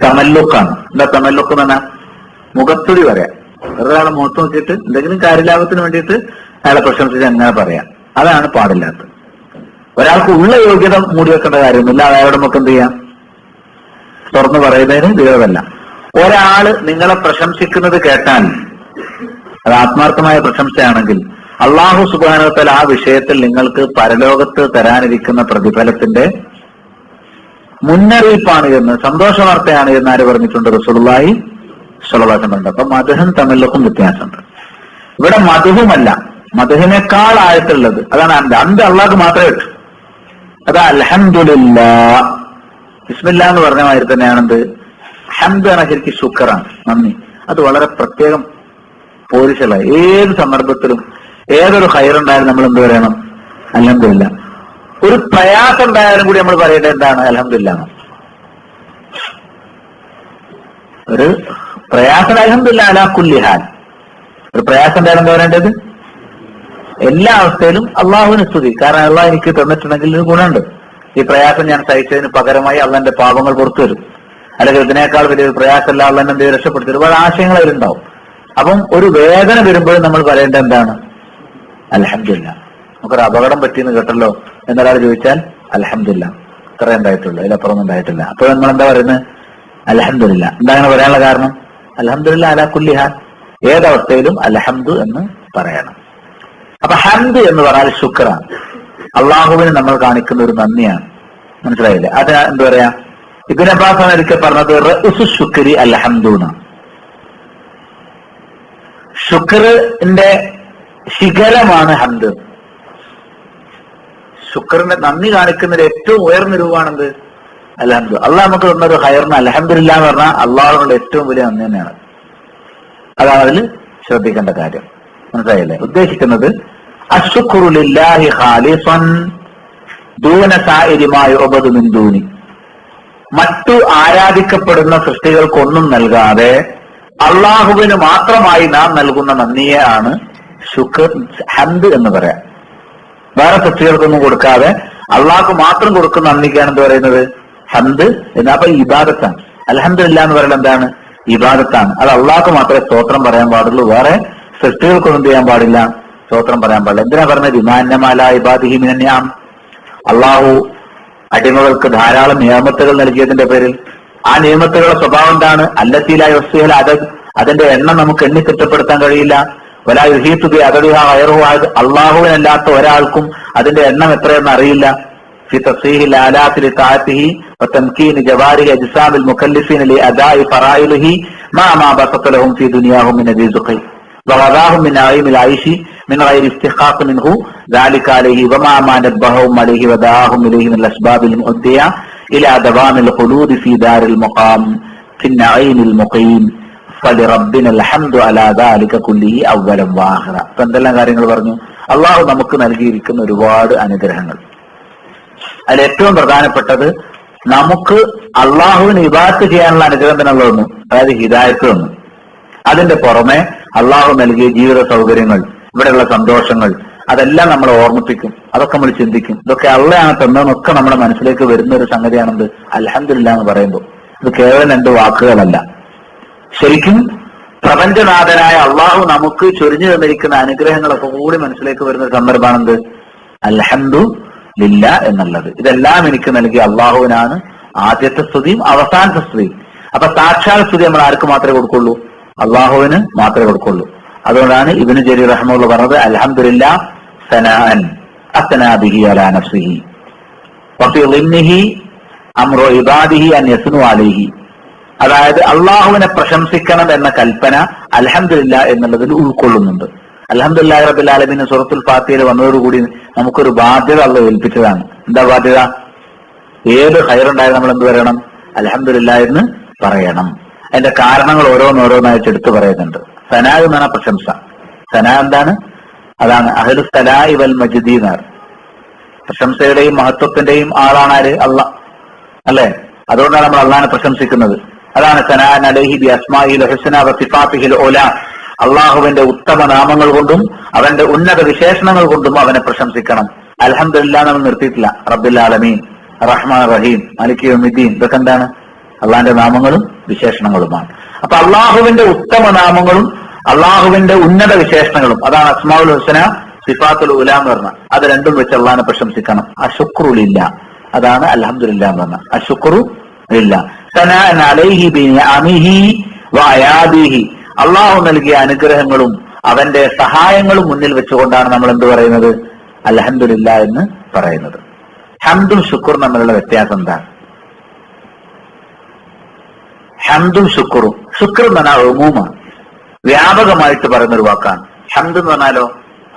തമല്ലുക്കാണ്. എന്താ തമല്ലുക്ക് എന്ന് പറഞ്ഞാൽ? മുഖസ്തുതി പറയാം. ഒരാളെ മുഖത്ത് നോക്കിയിട്ട് എന്തെങ്കിലും കാര്യലാഭത്തിന് വേണ്ടിയിട്ട് അയാളെ പ്രശംസിച്ച് അങ്ങനെ പറയാം. അതാണ് പാടില്ലാത്തത്. ഒരാൾക്ക് ഉള്ള യോഗ്യത മൂടി വെക്കേണ്ട കാര്യമൊന്നുമില്ല. അയാളുടെ നമുക്ക് എന്ത് ചെയ്യാം? തുറന്നു പറയുന്നതിന് വിരോധമല്ല. ഒരാള് നിങ്ങളെ പ്രശംസിക്കുന്നത് കേട്ടാൽ അത് ആത്മാർത്ഥമായ പ്രശംസയാണെങ്കിൽ അള്ളാഹു സുബ്ഹാനഹു വ തആല ആ വിഷയത്തിൽ നിങ്ങൾക്ക് പരലോകത്ത് തരാനിരിക്കുന്ന പ്രതിഫലത്തിന്റെ മുന്നറിയിപ്പാണ് എന്ന്, സന്തോഷ വാർത്തയാണ് എന്ന് ആര് പറഞ്ഞിട്ടുണ്ട്? റസൂലുള്ളാഹി സ്വല്ലല്ലാഹു അലൈഹി വസല്ലം. അപ്പൊ മദ്ഹും തമല്ലുക്കും വ്യത്യാസമുണ്ട്. ഇവിടെ മദ്ഹുമല്ല, മദ്ഹിനേക്കാൾ ആയത്തുള്ളത് അതാണ് അന്ത്. അന്ത് അള്ളാഹ്ക്ക് മാത്രമേ കിട്ടൂ. അത് അൽഹംദുലില്ലാഹ് ബിസ്മില്ലാ എന്ന് പറഞ്ഞ മാതിരി തന്നെയാണെന്ത്? ഹംദ് ആണ് ശരിക്കും ശുക്റാണ്, നന്ദി. അത് വളരെ പ്രത്യേകം പോരിശല. ഏത് സന്ദർഭത്തിലും ഏതൊരു ഖൈറുണ്ടായാലും നമ്മൾ എന്ത് പറയണം? അൽഹംദുലില്ലാ. ഒരു പ്രയാസം ഉണ്ടായാലും കൂടി നമ്മൾ പറയേണ്ടത് എന്താണ്? അൽഹംദുലില്ലാ. ഒരു പ്രയാസം അൽഹംദുലില്ലാ അലാ കുല്ലി ഹാൽ. ഒരു പ്രയാസം ഉണ്ടായാലും എന്താ പറയേണ്ടത്? എല്ലാ അവസ്ഥയിലും അള്ളാഹുവിന് സ്തുതി. കാരണം അള്ളാഹ് എനിക്ക് തന്നിട്ടുണ്ടെങ്കിൽ ഒരു ഗുണമുണ്ട്. ഈ പ്രയാസം ഞാൻ സഹിച്ചതിന് പകരമായി അള്ളാന്റെ പാപങ്ങൾ പുറത്തു വരും, അല്ലെങ്കിൽ ഇതിനേക്കാൾ വലിയൊരു പ്രയാസമല്ല അള്ളാൻ എന്തെങ്കിലും രക്ഷപ്പെടുത്തി. ഒരുപാട് ആശയങ്ങൾ അതിലുണ്ടാവും. അപ്പം ഒരു വേദന വരുമ്പോഴും നമ്മൾ പറയേണ്ടത് എന്താണ്? അൽഹംദുലില്ലാ. നമുക്കൊരു അപകടം പറ്റിയെന്ന് കേട്ടല്ലോ എന്നൊരാൾ ചോദിച്ചാൽ അൽഹംദുലില്ലാ, ഇത്ര ഉണ്ടായിട്ടുള്ളൂ, അതിലപ്പുറം ഉണ്ടായിട്ടില്ല. അപ്പോൾ നമ്മൾ എന്താ പറയുന്നത്? അൽഹംദുലില്ലാ. എന്താ അങ്ങനെ പറയാനുള്ള കാരണം? അൽഹംദുലില്ലാ അലാ കുല്ലി ഹാൽ, ഏതവസ്ഥയിലും അൽഹംദു എന്ന് പറയണം. അപ്പൊ ഹംദ് എന്ന് പറഞ്ഞാൽ ശുക്റാണ്, അള്ളാഹുവിന് നമ്മൾ കാണിക്കുന്ന ഒരു നന്ദിയാണ്. മനസ്സിലായില്ലേ? അത് എന്താ പറയാ? ഇബ്നു അബ്ബാസ് ഒരിക്കൽ പറഞ്ഞത് റഅ്സു ശുക്രി അൽഹംദുന, ശുക്റിന്റെ ശിഖരമാണ് ഹംദ്. ശുക്റിന്റെ നന്ദി കാണിക്കുന്നതിൽ ഏറ്റവും ഉയർന്ന രൂപമാണെന്ത്? അൽഹംദു. അള്ളാഹ് നമുക്ക് തന്നൊരു ഹൈറിന് അൽഹംദുലില്ലാ എന്ന് പറഞ്ഞാൽ അള്ളാഹുവിന്റെ ഏറ്റവും വലിയ നന്ദി തന്നെയാണ്. അതാണ് അതിൽ ശ്രദ്ധിക്കേണ്ട കാര്യം. മനസ്സിലായില്ലേ? ഉദ്ദേശിക്കുന്നത് അശ്ശുക്റു ലില്ലാഹി ഖാലിസൻ ദൂന സായിരി മാ യുഅബദു മിൻ ദൂനി, മറ്റു ആരാധിക്കപ്പെടുന്ന സൃഷ്ടികൾക്കൊന്നും നൽകാതെ അള്ളാഹുവിന് മാത്രമായി നാം നൽകുന്ന നന്ദിയെയാണ് ശുക്ർ, ഹംദ് എന്ന് പറയാം. വേറെ സൃഷ്ടികൾക്കൊന്നും കൊടുക്കാതെ അള്ളാഹ്ക്ക് മാത്രം കൊടുക്കുന്ന നന്ദിക്കാണ് എന്ത് പറയുന്നത്? ഹംദ് എന്ന്. അപ്പൊ ഇബാദത്താണ്. അൽഹംദുലില്ലാ എന്ന് പറയുന്നത് എന്താണ്? ഇബാദത്താണ്. അത് അള്ളാഹ്ക്ക് മാത്രമേ സ്തോത്രം പറയാൻ പാടുള്ളൂ, വേറെ സൃഷ്ടികൾക്കൊന്നും ചെയ്യാൻ പാടില്ല, സ്തോത്രം പറയാൻ പാടില്ല. എന്തിനാ പറഞ്ഞത്? ഇമാന്നമാല ഇബാദിഹി മിനൻ നിഅം, അള്ളാഹു അടിമകൾക്ക് ധാരാളം നിയമത്തുകൾ നൽകിയതിന്റെ പേരിൽ ആ നിയമത്തുകളുടെ സ്വഭാവം എന്താണ്? അല്ലത്തീല യുഹ്സിഹൽ അദദ്, അതിന്റെ എണ്ണം നമുക്ക് എണ്ണി തിട്ടപ്പെടുത്താൻ കഴിയില്ല. വലാ യുഹീതു ബി അദദിഹാ ഗൈറുഹു അഹദ്, അള്ളാഹുവിനല്ലാത്ത ഒരാൾക്കും അതിന്റെ എണ്ണം എത്രയെന്ന് അറിയില്ല. ഫി തസ്ഹീഹിൽ ആലാത്തി ലിതാഅത്തിഹി വതംകീനി ജവാരിഹി അജ്സാമിൽ മുകല്ലിഫീന ലിഅദാഇ ഫറായിലിഹി മാ ബസത ലഹും ഫി ദുനിയാഹും മിൻ റിസ്ഖി വഗദാഹും മിൻ നഈമിൽ ഐശി من غير استحقاق منه ذلك عليه وما ما نبههم عليه ودعاهم إليه من الأسباب المؤدية إلى دوام الخلود في دار المقام في النعيم المقيم فلربنا الحمد على ذلك كله أولا وآخرا. എന്തെല്ലാം കാര്യങ്ങൾ പറഞ്ഞു? അള്ളാഹു നമുക്ക് നൽകിയിരിക്കുന്ന ഒരുപാട് അനുഗ്രഹങ്ങൾ. അതിൽ ഏറ്റവും പ്രധാനപ്പെട്ടത് നമുക്ക് അള്ളാഹുവിന് ഇബാദത്ത് ചെയ്യാനുള്ള അനുഗ്രഹം തന്നെ ഉള്ളതൊന്നും, അതായത് ഹിദായത്ത് ഒന്നും. അതിന്റെ പുറമെ അള്ളാഹു നൽകിയ ജീവിത സൗകര്യങ്ങൾ, ഇവിടെയുള്ള സന്തോഷങ്ങൾ, അതെല്ലാം നമ്മളെ ഓർമ്മിപ്പിക്കും. അതൊക്കെ നമ്മൾ ചിന്തിക്കും. ഇതൊക്കെ അള്ളയാണ് തന്നതെന്നൊക്കെ നമ്മുടെ മനസ്സിലേക്ക് വരുന്ന ഒരു സംഗതിയാണെന്ത്? അൽഹംദുലില്ലാ എന്ന് പറയുമ്പോൾ ഇത് കേവലം രണ്ട് വാക്കുകളല്ല. ശരിക്കും പ്രപഞ്ചനാഥനായ അള്ളാഹു നമുക്ക് ചൊരിഞ്ഞു തന്നിരിക്കുന്ന അനുഗ്രഹങ്ങളൊക്കെ കൂടി മനസ്സിലേക്ക് വരുന്ന സന്ദർഭമാണെന്ത്? അൽഹംദുലില്ലാ എന്നുള്ളത്. ഇതെല്ലാം എനിക്ക് നൽകിയ അള്ളാഹുവിനാണ് ആദ്യത്തെ സ്തുതിയും അവസാനത്തെ സ്തുതിയും. അപ്പൊ സാക്ഷാൽ സ്തുതി നമ്മൾ ആർക്ക് മാത്രമേ കൊടുക്കുള്ളൂ? അള്ളാഹുവിന് മാത്രമേ കൊടുക്കുള്ളൂ. അതുകൊണ്ടാണ് ഇബ്നു ജരീർ റഹിമഹുല്ലാഹ് പറഞ്ഞത് അൽഹംദുലില്ലാ സനാഅൻ അസ്നാ ബിഹി അലാ നഫ്സിഹി വഫി ളിന്നിഹി അംറു ഇബാദിഹി അൻ യസ്നു അലൈഹി. അതായത് അള്ളാഹുവിനെ പ്രശംസിക്കണം എന്ന കൽപ്പന അൽഹംദുലില്ലാ എന്നുള്ളതിൽ ഉൾക്കൊള്ളുന്നുണ്ട്. അൽഹംദുലില്ലാഹി റബ്ബിൽ ആലമീൻ സൂറത്തുൽ ഫാത്തിഹയിൽ വന്നതോടുകൂടി നമുക്കൊരു ബാധ്യത അള്ളാഹു ഏൽപ്പിച്ചതാണ്. എന്താ ബാധ്യത? ഏത് ഖൈറുണ്ടായാലും നമ്മൾ എന്ത് പറയണം? അൽഹംദുലില്ലാ എന്ന് പറയണം. അതിന്റെ കാരണങ്ങൾ ഓരോന്നോരോന്നായിട്ട് എടുത്തു പറയുന്നുണ്ട്. സനാ എന്ന് പറഞ്ഞ പ്രശംസ. സനാ എന്താണ്? അതാണ് അഹ്ലു സലാഇ വൽ മജ്ദി എന്നാണ്. പ്രശംസയുടെയും മഹത്വത്തിന്റെയും ആളാണ് ആര്? അള്ളാഹ് അല്ലെ? അതുകൊണ്ടാണ് നമ്മൾ അള്ളാഹിനെ പ്രശംസിക്കുന്നത്. അതാണ് സനാഅൻ അലൈഹി ബി അസ്മാഇഹിൽ ഹുസ്ന വ സിഫാത്തിഹിൽ ഉലാ, അള്ളാഹുവിന്റെ ഉത്തമ നാമങ്ങൾ കൊണ്ടും അവന്റെ ഉന്നത വിശേഷണങ്ങൾ കൊണ്ടും അവനെ പ്രശംസിക്കണം. അൽഹംദുലില്ലാ നമ്മൾ നിർത്തിയിട്ടില്ല. റബ്ബിൽ ആലമീൻ, റഹ്മാൻ റഹീം, മാലിക് യൗമിദ്ദീൻ, ഇതൊക്കെ എന്താണ്? അള്ളാഹിന്റെ നാമങ്ങളും വിശേഷണങ്ങളുമാണ്. അപ്പൊ അള്ളാഹുവിന്റെ ഉത്തമ നാമങ്ങളും അള്ളാഹുവിന്റെ ഉന്നത വിശേഷണങ്ങളും, അതാണ് അസ്മാഉൽ ഹുസ്ന സിഫാത്തുൽ ഉലാ എന്ന് പറഞ്ഞ, അത് രണ്ടും വെച്ച് അള്ളാഹിനെ പ്രശംസിക്കണം. അശുക്റു ലില്ലാ, അതാണ് അൽഹംദുലില്ലാ എന്ന് പറഞ്ഞ. അശുക്റു ലില്ലാ സനാഅൻ അലൈഹി ബിനിഅമിഹി വഅയാദിഹി, അള്ളാഹു നൽകിയ അനുഗ്രഹങ്ങളും അവന്റെ സഹായങ്ങളും മുന്നിൽ വെച്ചുകൊണ്ടാണ് നമ്മൾ എന്ത് പറയുന്നത്? അൽഹംദുലില്ലാ എന്ന് പറയുന്നത്. ഹംദും ശുക്റും തമ്മിലുള്ള വ്യത്യാസം എന്താണ്? ഹംദും ശുക്റും, ശുക്ർ എന്ന് പറഞ്ഞാൽ ഉമൂമാണ്, വ്യാപകമായിട്ട് പറയുന്ന ഒരു വാക്കാണ്. ഹംദ് എന്ന് പറഞ്ഞാലോ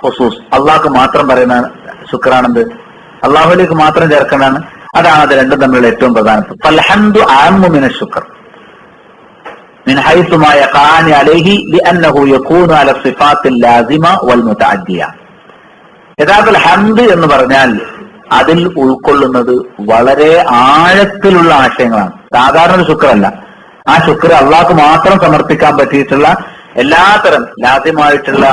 ഖുസൂസ്, അള്ളാഹ്ക്ക് മാത്രം പറയുന്ന ശുക്രാണെന്ത്? അള്ളാഹുലേക്ക് മാത്രം ചേർക്കുന്നതാണ്. അതാണ് അത് രണ്ടും തമ്മിലുള്ള ഏറ്റവും പ്രധാനപ്പെട്ട. ഫൽഹംദു അഅമ്മു മിന ശുക്ർ മിൻ ഹൈസു മാ യഖാനി അലൈഹി ലിഅന്നഹു യകൂനു അല സിഫാത്തിൽ ലാസിമ വൽ മുതഅദ്ദിയ. യഥാർത്ഥത്തിൽ ഹംദ് എന്ന് പറഞ്ഞാൽ അതിൽ ഉൾക്കൊള്ളുന്നത് വളരെ ആഴത്തിലുള്ള ആശയങ്ങളാണ്. സാധാരണ ശുക്രല്ല. ആ ശുക്ർ അള്ളാഹ്ക്ക് മാത്രം സമർപ്പിക്കാൻ പറ്റിയിട്ടുള്ള എല്ലാത്തരം ലാസിമായിട്ടുള്ള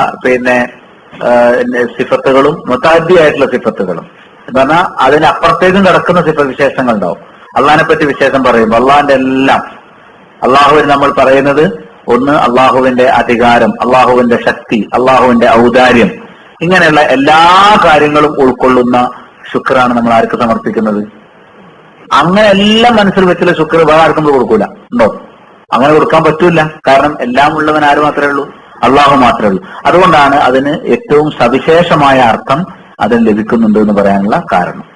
സിഫത്തുകളും മുതഅദ്ദിയായിട്ടുള്ള സിഫത്തുകളും എന്ന് പറഞ്ഞാൽ അതിനപ്പുറത്തേക്കും കിടക്കുന്ന വിശേഷങ്ങൾ ഉണ്ടാവും. അള്ളാഹിനെ പറ്റി വിശേഷം പറയുമ്പോൾ അള്ളാഹിന്റെ എല്ലാം, അള്ളാഹുവിന് നമ്മൾ പറയുന്നത് ഒന്ന് അള്ളാഹുവിന്റെ അധികാരം, അള്ളാഹുവിന്റെ ശക്തി, അള്ളാഹുവിന്റെ ഔദാര്യം, ഇങ്ങനെയുള്ള എല്ലാ കാര്യങ്ങളും ഉൾക്കൊള്ളുന്ന ശുക്രാണ് നമ്മൾ ആർക്ക് സമർപ്പിക്കുന്നത്. അങ്ങനെ എല്ലാം മനസ്സിൽ വെച്ചുള്ള ശുക്ർ വേറെ ആർക്കും കൊടുക്കൂല. ഉണ്ടോ? അങ്ങനെ കൊടുക്കാൻ പറ്റൂല. കാരണം എല്ലാം ഉള്ളവൻ ആര് മാത്രമേ ഉള്ളൂ? അള്ളാഹു മാത്രമേ ഉള്ളൂ. അതുകൊണ്ടാണ് അതിന് ഏറ്റവും സവിശേഷമായ അർത്ഥം അതിന് ലഭിക്കുന്നുണ്ട് എന്ന് പറയാനുള്ള കാരണം.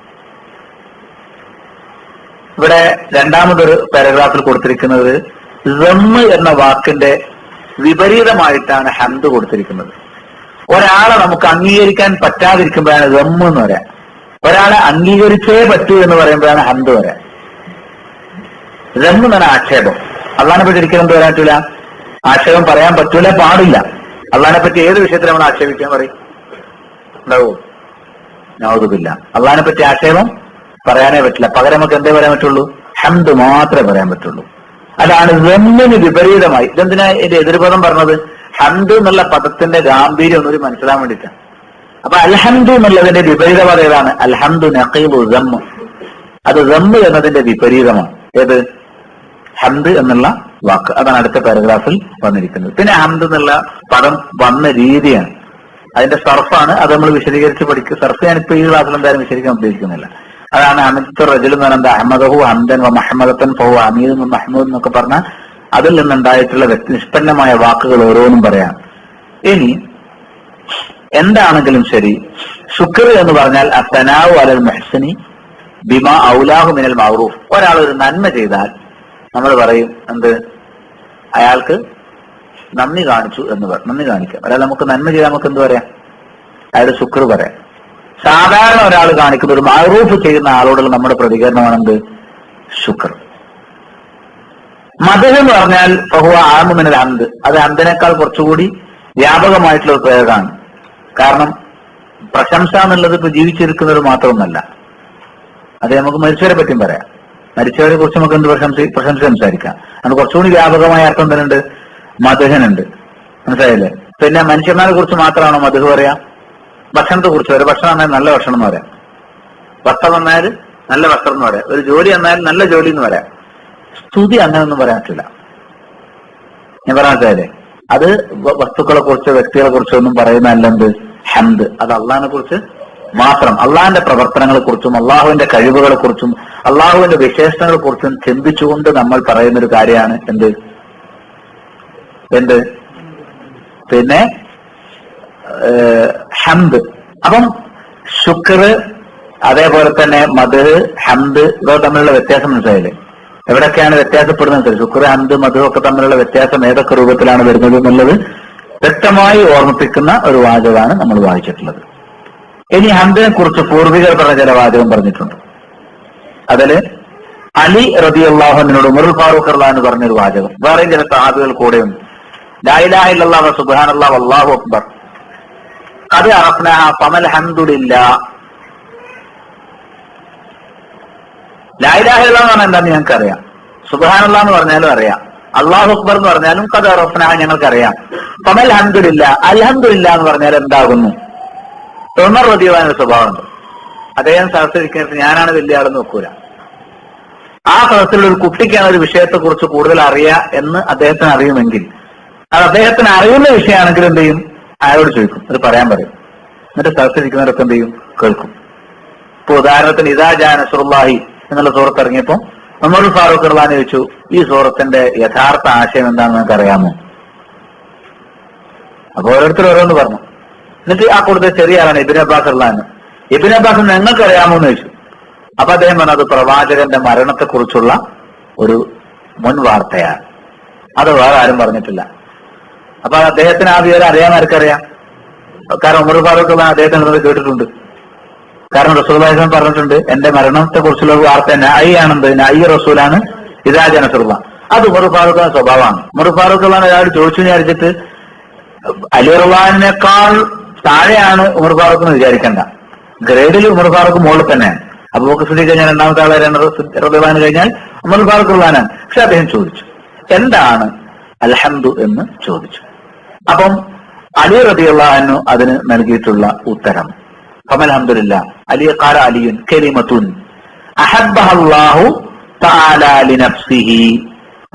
ഇവിടെ രണ്ടാമതൊരു പാരഗ്രാഫിൽ കൊടുത്തിരിക്കുന്നത് റമ്മ് എന്ന വാക്കിന്റെ വിപരീതമായിട്ടാണ് ഹംദ് കൊടുത്തിരിക്കുന്നത്. ഒരാളെ നമുക്ക് അംഗീകരിക്കാൻ പറ്റാതിരിക്കുമ്പോഴാണ് റമ്മ് എന്ന് പറയാം. ഒരാളെ അംഗീകരിച്ചേ പറ്റൂ എന്ന് പറയുമ്പോഴാണ് ഹംദ് പറയാം. റമ്മ് എന്ന് പറഞ്ഞാൽ ആക്ഷേപം. അള്ളാഹിനെ പറ്റി ഒരിക്കലും എന്ത് പറയാൻ പറ്റൂല? ആക്ഷേപം പറയാൻ പറ്റൂല, പാടില്ല. അള്ളാഹിനെ പറ്റി ഏത് വിഷയത്തിൽ നമ്മൾ ആക്ഷേപിക്കാൻ പറയും? ഉണ്ടാവോ? നൗദുബില്ല. അള്ളാഹിനെ പറ്റി ആക്ഷേപം പറയാനേ പറ്റില്ല. പകരം നമുക്ക് എന്തേ പറയാൻ പറ്റുള്ളൂ? ഹംദ് മാത്രമേ പറയാൻ പറ്റുള്ളൂ. അതാണ് റമ്മിന് വിപരീതമായി. ഇതെന്തിനാ എന്റെ എതിർപദം പറഞ്ഞത്? ഹംദ് എന്നുള്ള പദത്തിന്റെ ഗാംഭീര്യം ഒന്നൊരു മനസ്സിലാൻ വേണ്ടിയിട്ടാണ്. അപ്പൊ അൽഹംദു എന്നുള്ളതിന്റെ വിപരീത പദം ഏതാണ്? അൽഹംദു നഖീബു റമ്മ്. അത് റമ്മ് എന്നതിന്റെ വിപരീതമാണ്. ഏത്? ഹംദ് എന്നുള്ള വാക്ക്. അതാണ് അടുത്ത പാരഗ്രാഫിൽ വന്നിരിക്കുന്നത്. പിന്നെ ഹംദ് എന്നുള്ള പദം വന്ന രീതിയാണ്, അതിന്റെ സർഫാണ്. അത് നമ്മൾ വിശദീകരിച്ച് പഠിക്കും. സർഫ് ഞാനിപ്പോ ഈ ക്ലാസ്സിൽ എന്തായാലും വിശദീകരിക്കാൻ ഉദ്ദേശിക്കുന്നില്ല. അതാണ് ഹമിദ് റജുൽ എന്ന് പറയുന്നത് അഹമ്മദഹു ഹംദൻ വ മഹമ്മദത്തൻ ഫഹു ഹമീദ് മഹ്മൂദ് എന്നൊക്കെ പറഞ്ഞാൽ അതിൽ നിന്നുണ്ടായിട്ടുള്ള നിഷ്പന്നമായ വാക്കുകൾ ഓരോന്നും പറയാം. ഇനി എന്താണെങ്കിലും ശരി, ശുക്ർ എന്ന് പറഞ്ഞാൽ അസ്സനാഉ അലൽ മുഹ്സിനി ബിമാ ഔലാഹു മിനൽ മഅറൂഫ്. ഒരാൾ ഒരു നന്മ ചെയ്താൽ നമ്മൾ പറയും എന്ത്? അയാൾക്ക് നന്ദി കാണിച്ചു എന്ന് പറയും. നന്ദി കാണിക്കാം. ഒരാൾ നമുക്ക് നന്മ ചെയ്താൽ നമുക്ക് എന്ത് പറയാം? അയാൾ ശുക്ർ പറയാം. സാധാരണ ഒരാൾ കാണിക്കുന്ന ഒരു മഅറൂഫ് ചെയ്യുന്ന ആളോടുള്ള നമ്മുടെ പ്രതികരണമാണ് എന്ത്? ശുക്ർ. മദ്ഹ് എന്ന് പറഞ്ഞാൽ ഫഹുവ ആമു മിനൽ ഹംദ്. അത് ഹംദിനേക്കാൾ കുറച്ചുകൂടി വ്യാപകമായിട്ടുള്ള ഒരു പ്രയോഗമാണ്. കാരണം പ്രശംസ എന്നുള്ളത് ഇപ്പൊ ജീവിച്ചിരിക്കുന്നവർ മാത്രമൊന്നല്ല, അത് നമുക്ക് മരിച്ചവരെ പറ്റിയും പറയാം. മരിച്ചവരെ കുറിച്ച് നമുക്ക് എന്ത് പ്രശംസ സംസാരിക്കാം. അത് കുറച്ചുകൂടി വ്യാപകമായ അർത്ഥം തന്നെയുണ്ട്, മദ്ഹനുണ്ട്. മനസ്സിലായില്ലേ? പിന്നെ മനുഷ്യന്മാരെ കുറിച്ച് മാത്രമാണോ മദ്ഹ് പറയാം? ഭക്ഷണത്തെ കുറിച്ച് പറയാം. ഭക്ഷണം എന്നാൽ നല്ല ഭക്ഷണം എന്ന് പറയാം. വസ്ത്രം എന്നാൽ നല്ല വസ്ത്രം എന്ന് പറയാം. ഒരു ജോലി എന്നാൽ നല്ല ജോലി എന്ന് പറയാം. സ്തുതി അങ്ങനെയൊന്നും പറയാൻ പറ്റില്ല. ഞാൻ പറയാൻ അത് വസ്തുക്കളെ കുറിച്ച് വ്യക്തികളെ കുറിച്ചൊന്നും പറയുന്നതല്ല എന്ത്? ഹംദ്. അത് അള്ളാഹിനെ കുറിച്ച് മാത്രം, അള്ളാഹിന്റെ പ്രവർത്തനങ്ങളെ കുറിച്ചും അള്ളാഹുവിന്റെ കഴിവുകളെ കുറിച്ചും അള്ളാഹുവിന്റെ വിശേഷണങ്ങളെ കുറിച്ചും ചിന്തിച്ചുകൊണ്ട് നമ്മൾ പറയുന്ന ഒരു കാര്യമാണ് എന്ത്? പിന്നെ ഹംദ്. അപ്പം ശുക്ർ, അതേപോലെ തന്നെ മദ്ഹ്, ഹംദ്, ഇവ തമ്മിലുള്ള വ്യത്യാസം മനസ്സിലായില്ലേ? എവിടെയൊക്കെയാണ് വ്യത്യാസപ്പെടുന്നത്? ശുക്ർ, ഹംദ്, മദ്ഹ് ഒക്കെ തമ്മിലുള്ള വ്യത്യാസം ഏതൊക്കെ രൂപത്തിലാണ് വരുന്നത് എന്നുള്ളത് വ്യക്തമായി ഓർമ്മിപ്പിക്കുന്ന ഒരു വാചകമാണ് നമ്മൾ വായിച്ചിട്ടുള്ളത്. ഇനി ഹംദിനെ കുറിച്ച് പൂർവികർ പറഞ്ഞ ചില വാചകം പറഞ്ഞിട്ടുണ്ട്. അതില് അലി റളിയല്ലാഹു അൻഹുവിനോട് ഉമറുൽ ഫാറൂഖ് റളിയല്ലാഹു അൻഹു പറഞ്ഞൊരു വാചകം വേറെയും ചില സഹാബികൾ കൂടെയുണ്ട്. ലാ ഇലാഹ ഇല്ലല്ലാഹു വ സുബ്ഹാനല്ലാഹു വല്ലാഹു അക്ബർ ഖദ് അറഫ്നാഹ ഫമൽ ഹംദുലില്ലാഹ്. ലാ ഇലാഹ ഇല്ലല്ലാഹു എന്ന് പറഞ്ഞാൽ എന്താണെന്ന് ഞങ്ങൾക്ക് അറിയാം, സുബ്ഹാനല്ലാഹ് എന്ന് പറഞ്ഞാലും അറിയാം, അല്ലാഹു അക്ബർ എന്ന് പറഞ്ഞാലും ഖദ് അറഫ്നാഹ ഞങ്ങൾക്കറിയാം. ഫമൽ ഹംദുലില്ലാഹ്, അൽഹംദുലില്ലാഹ് എന്ന് പറഞ്ഞാൽ എന്താകുന്നു? ഉമർ റളിയല്ലാഹു അൻഹു സ്വഭാവമുണ്ട്. അദ്ദേഹം സദസ്സിരിക്കുന്നത് ഞാനാണ് വലിയ ആളെന്ന് നോക്കൂല. ആ സദസ്സിലുള്ള ഒരു കുട്ടിക്കാണ് ഒരു വിഷയത്തെ കുറിച്ച് കൂടുതൽ അറിയാം എന്ന് അദ്ദേഹത്തിന് അറിയുമെങ്കിൽ, അത് അദ്ദേഹത്തിന് അറിയുന്ന വിഷയമാണെങ്കിൽ എന്ത് ചെയ്യും? അയാളോട് ചോദിക്കും, അത് പറയാൻ പറയും. എന്നിട്ട് സദസ്സിരിക്കുന്നവരൊക്കെ എന്ത് ചെയ്യും? കേൾക്കും. ഇപ്പൊ ഉദാഹരണത്തിന് ഇദാ ജാ നസ്റുല്ലാഹി എന്നുള്ള സൂറത്ത് ഇറങ്ങിയപ്പോ ഉമർ ഫാറൂഖ് റളിയല്ലാഹു അൻഹു ചോദിച്ചു, ഈ സൂറത്തിന്റെ യഥാർത്ഥ ആശയം എന്താണെന്ന് നിങ്ങൾക്ക് അറിയാമോ? അപ്പൊ ഓരോരുത്തർ ഓരോന്ന് പറഞ്ഞു. എന്നിട്ട് ആ കൂടുതൽ ചെറിയ ആളാണ് ഇബ്നു അബ്ബാസ് റളിയല്ലാഹു അൻഹു. ഇബ്നു അബ്ബാസ് നിങ്ങൾക്ക് അറിയാമോ എന്ന് ചോദിച്ചു. അപ്പൊ അദ്ദേഹം പറഞ്ഞു, അത് പ്രവാചകന്റെ മരണത്തെ കുറിച്ചുള്ള ഒരു മുൻ വാർത്തയാണ്, അത് വേറെ ആരും പറഞ്ഞിട്ടില്ല. അപ്പൊ അദ്ദേഹത്തിന് ആ വിവരം അറിയാൻ ആർക്കറിയാം? കാരണം ഉമർ ഫാറൂഖ് റളിയല്ലാഹു അൻഹു അദ്ദേഹത്തിന് കേട്ടിട്ടുണ്ട്. കാരണം റസൂലുള്ളാഹി സ്വല്ലല്ലാഹു അലൈഹി വസല്ലം പറഞ്ഞിട്ടുണ്ട്, എന്റെ മരണത്തെ കുറിച്ചുള്ള വാർത്ത നഅയി ആണെന്ത്? നഅയി റസൂലാണ് ഇദാ ജാ നസ്റുല്ലാഹ്. അത് ഉമർ ഫാറൂഖിന്റെ സ്വഭാവമാണ്. ഉമർ ഫാറൂഖ് റളിയല്ലാഹു അൻഹു അയാൾ ചോദിച്ചു വിചാരിച്ചിട്ട് അലി റളിയല്ലാഹുവിനേക്കാൾ താഴെയാണ് ഉമർ ഫാറൂഖ് എന്ന് വിചാരിക്കണ്ട. ഗ്രേഡിൽ ഉമർ ഫാറൂഖ് മുകളിൽ തന്നെയാണ്. അബൂബക്കർ സിദ്ദീഖ് കഴിഞ്ഞാൽ രണ്ടാമത്തെ ആളെ റളിയല്ലാഹു അൻഹു കഴിഞ്ഞാൽ ഉമർ ഫാറൂഖ് റളിയല്ലാഹു അൻഹു. പക്ഷെ അദ്ദേഹം ചോദിച്ചു എന്താണ് അൽഹംദു എന്ന് ചോദിച്ചു. അപ്പം അലി റളിയല്ലാഹു അൻഹു അതിന് നൽകിയിട്ടുള്ള ഉത്തരം അൽഹംദുലില്ലാഹ് അലി ഖാല അലിയുൻ കലിമത്തുൻ അഹബ്ബഹല്ലാഹു തആല ലിനഫ്സിഹി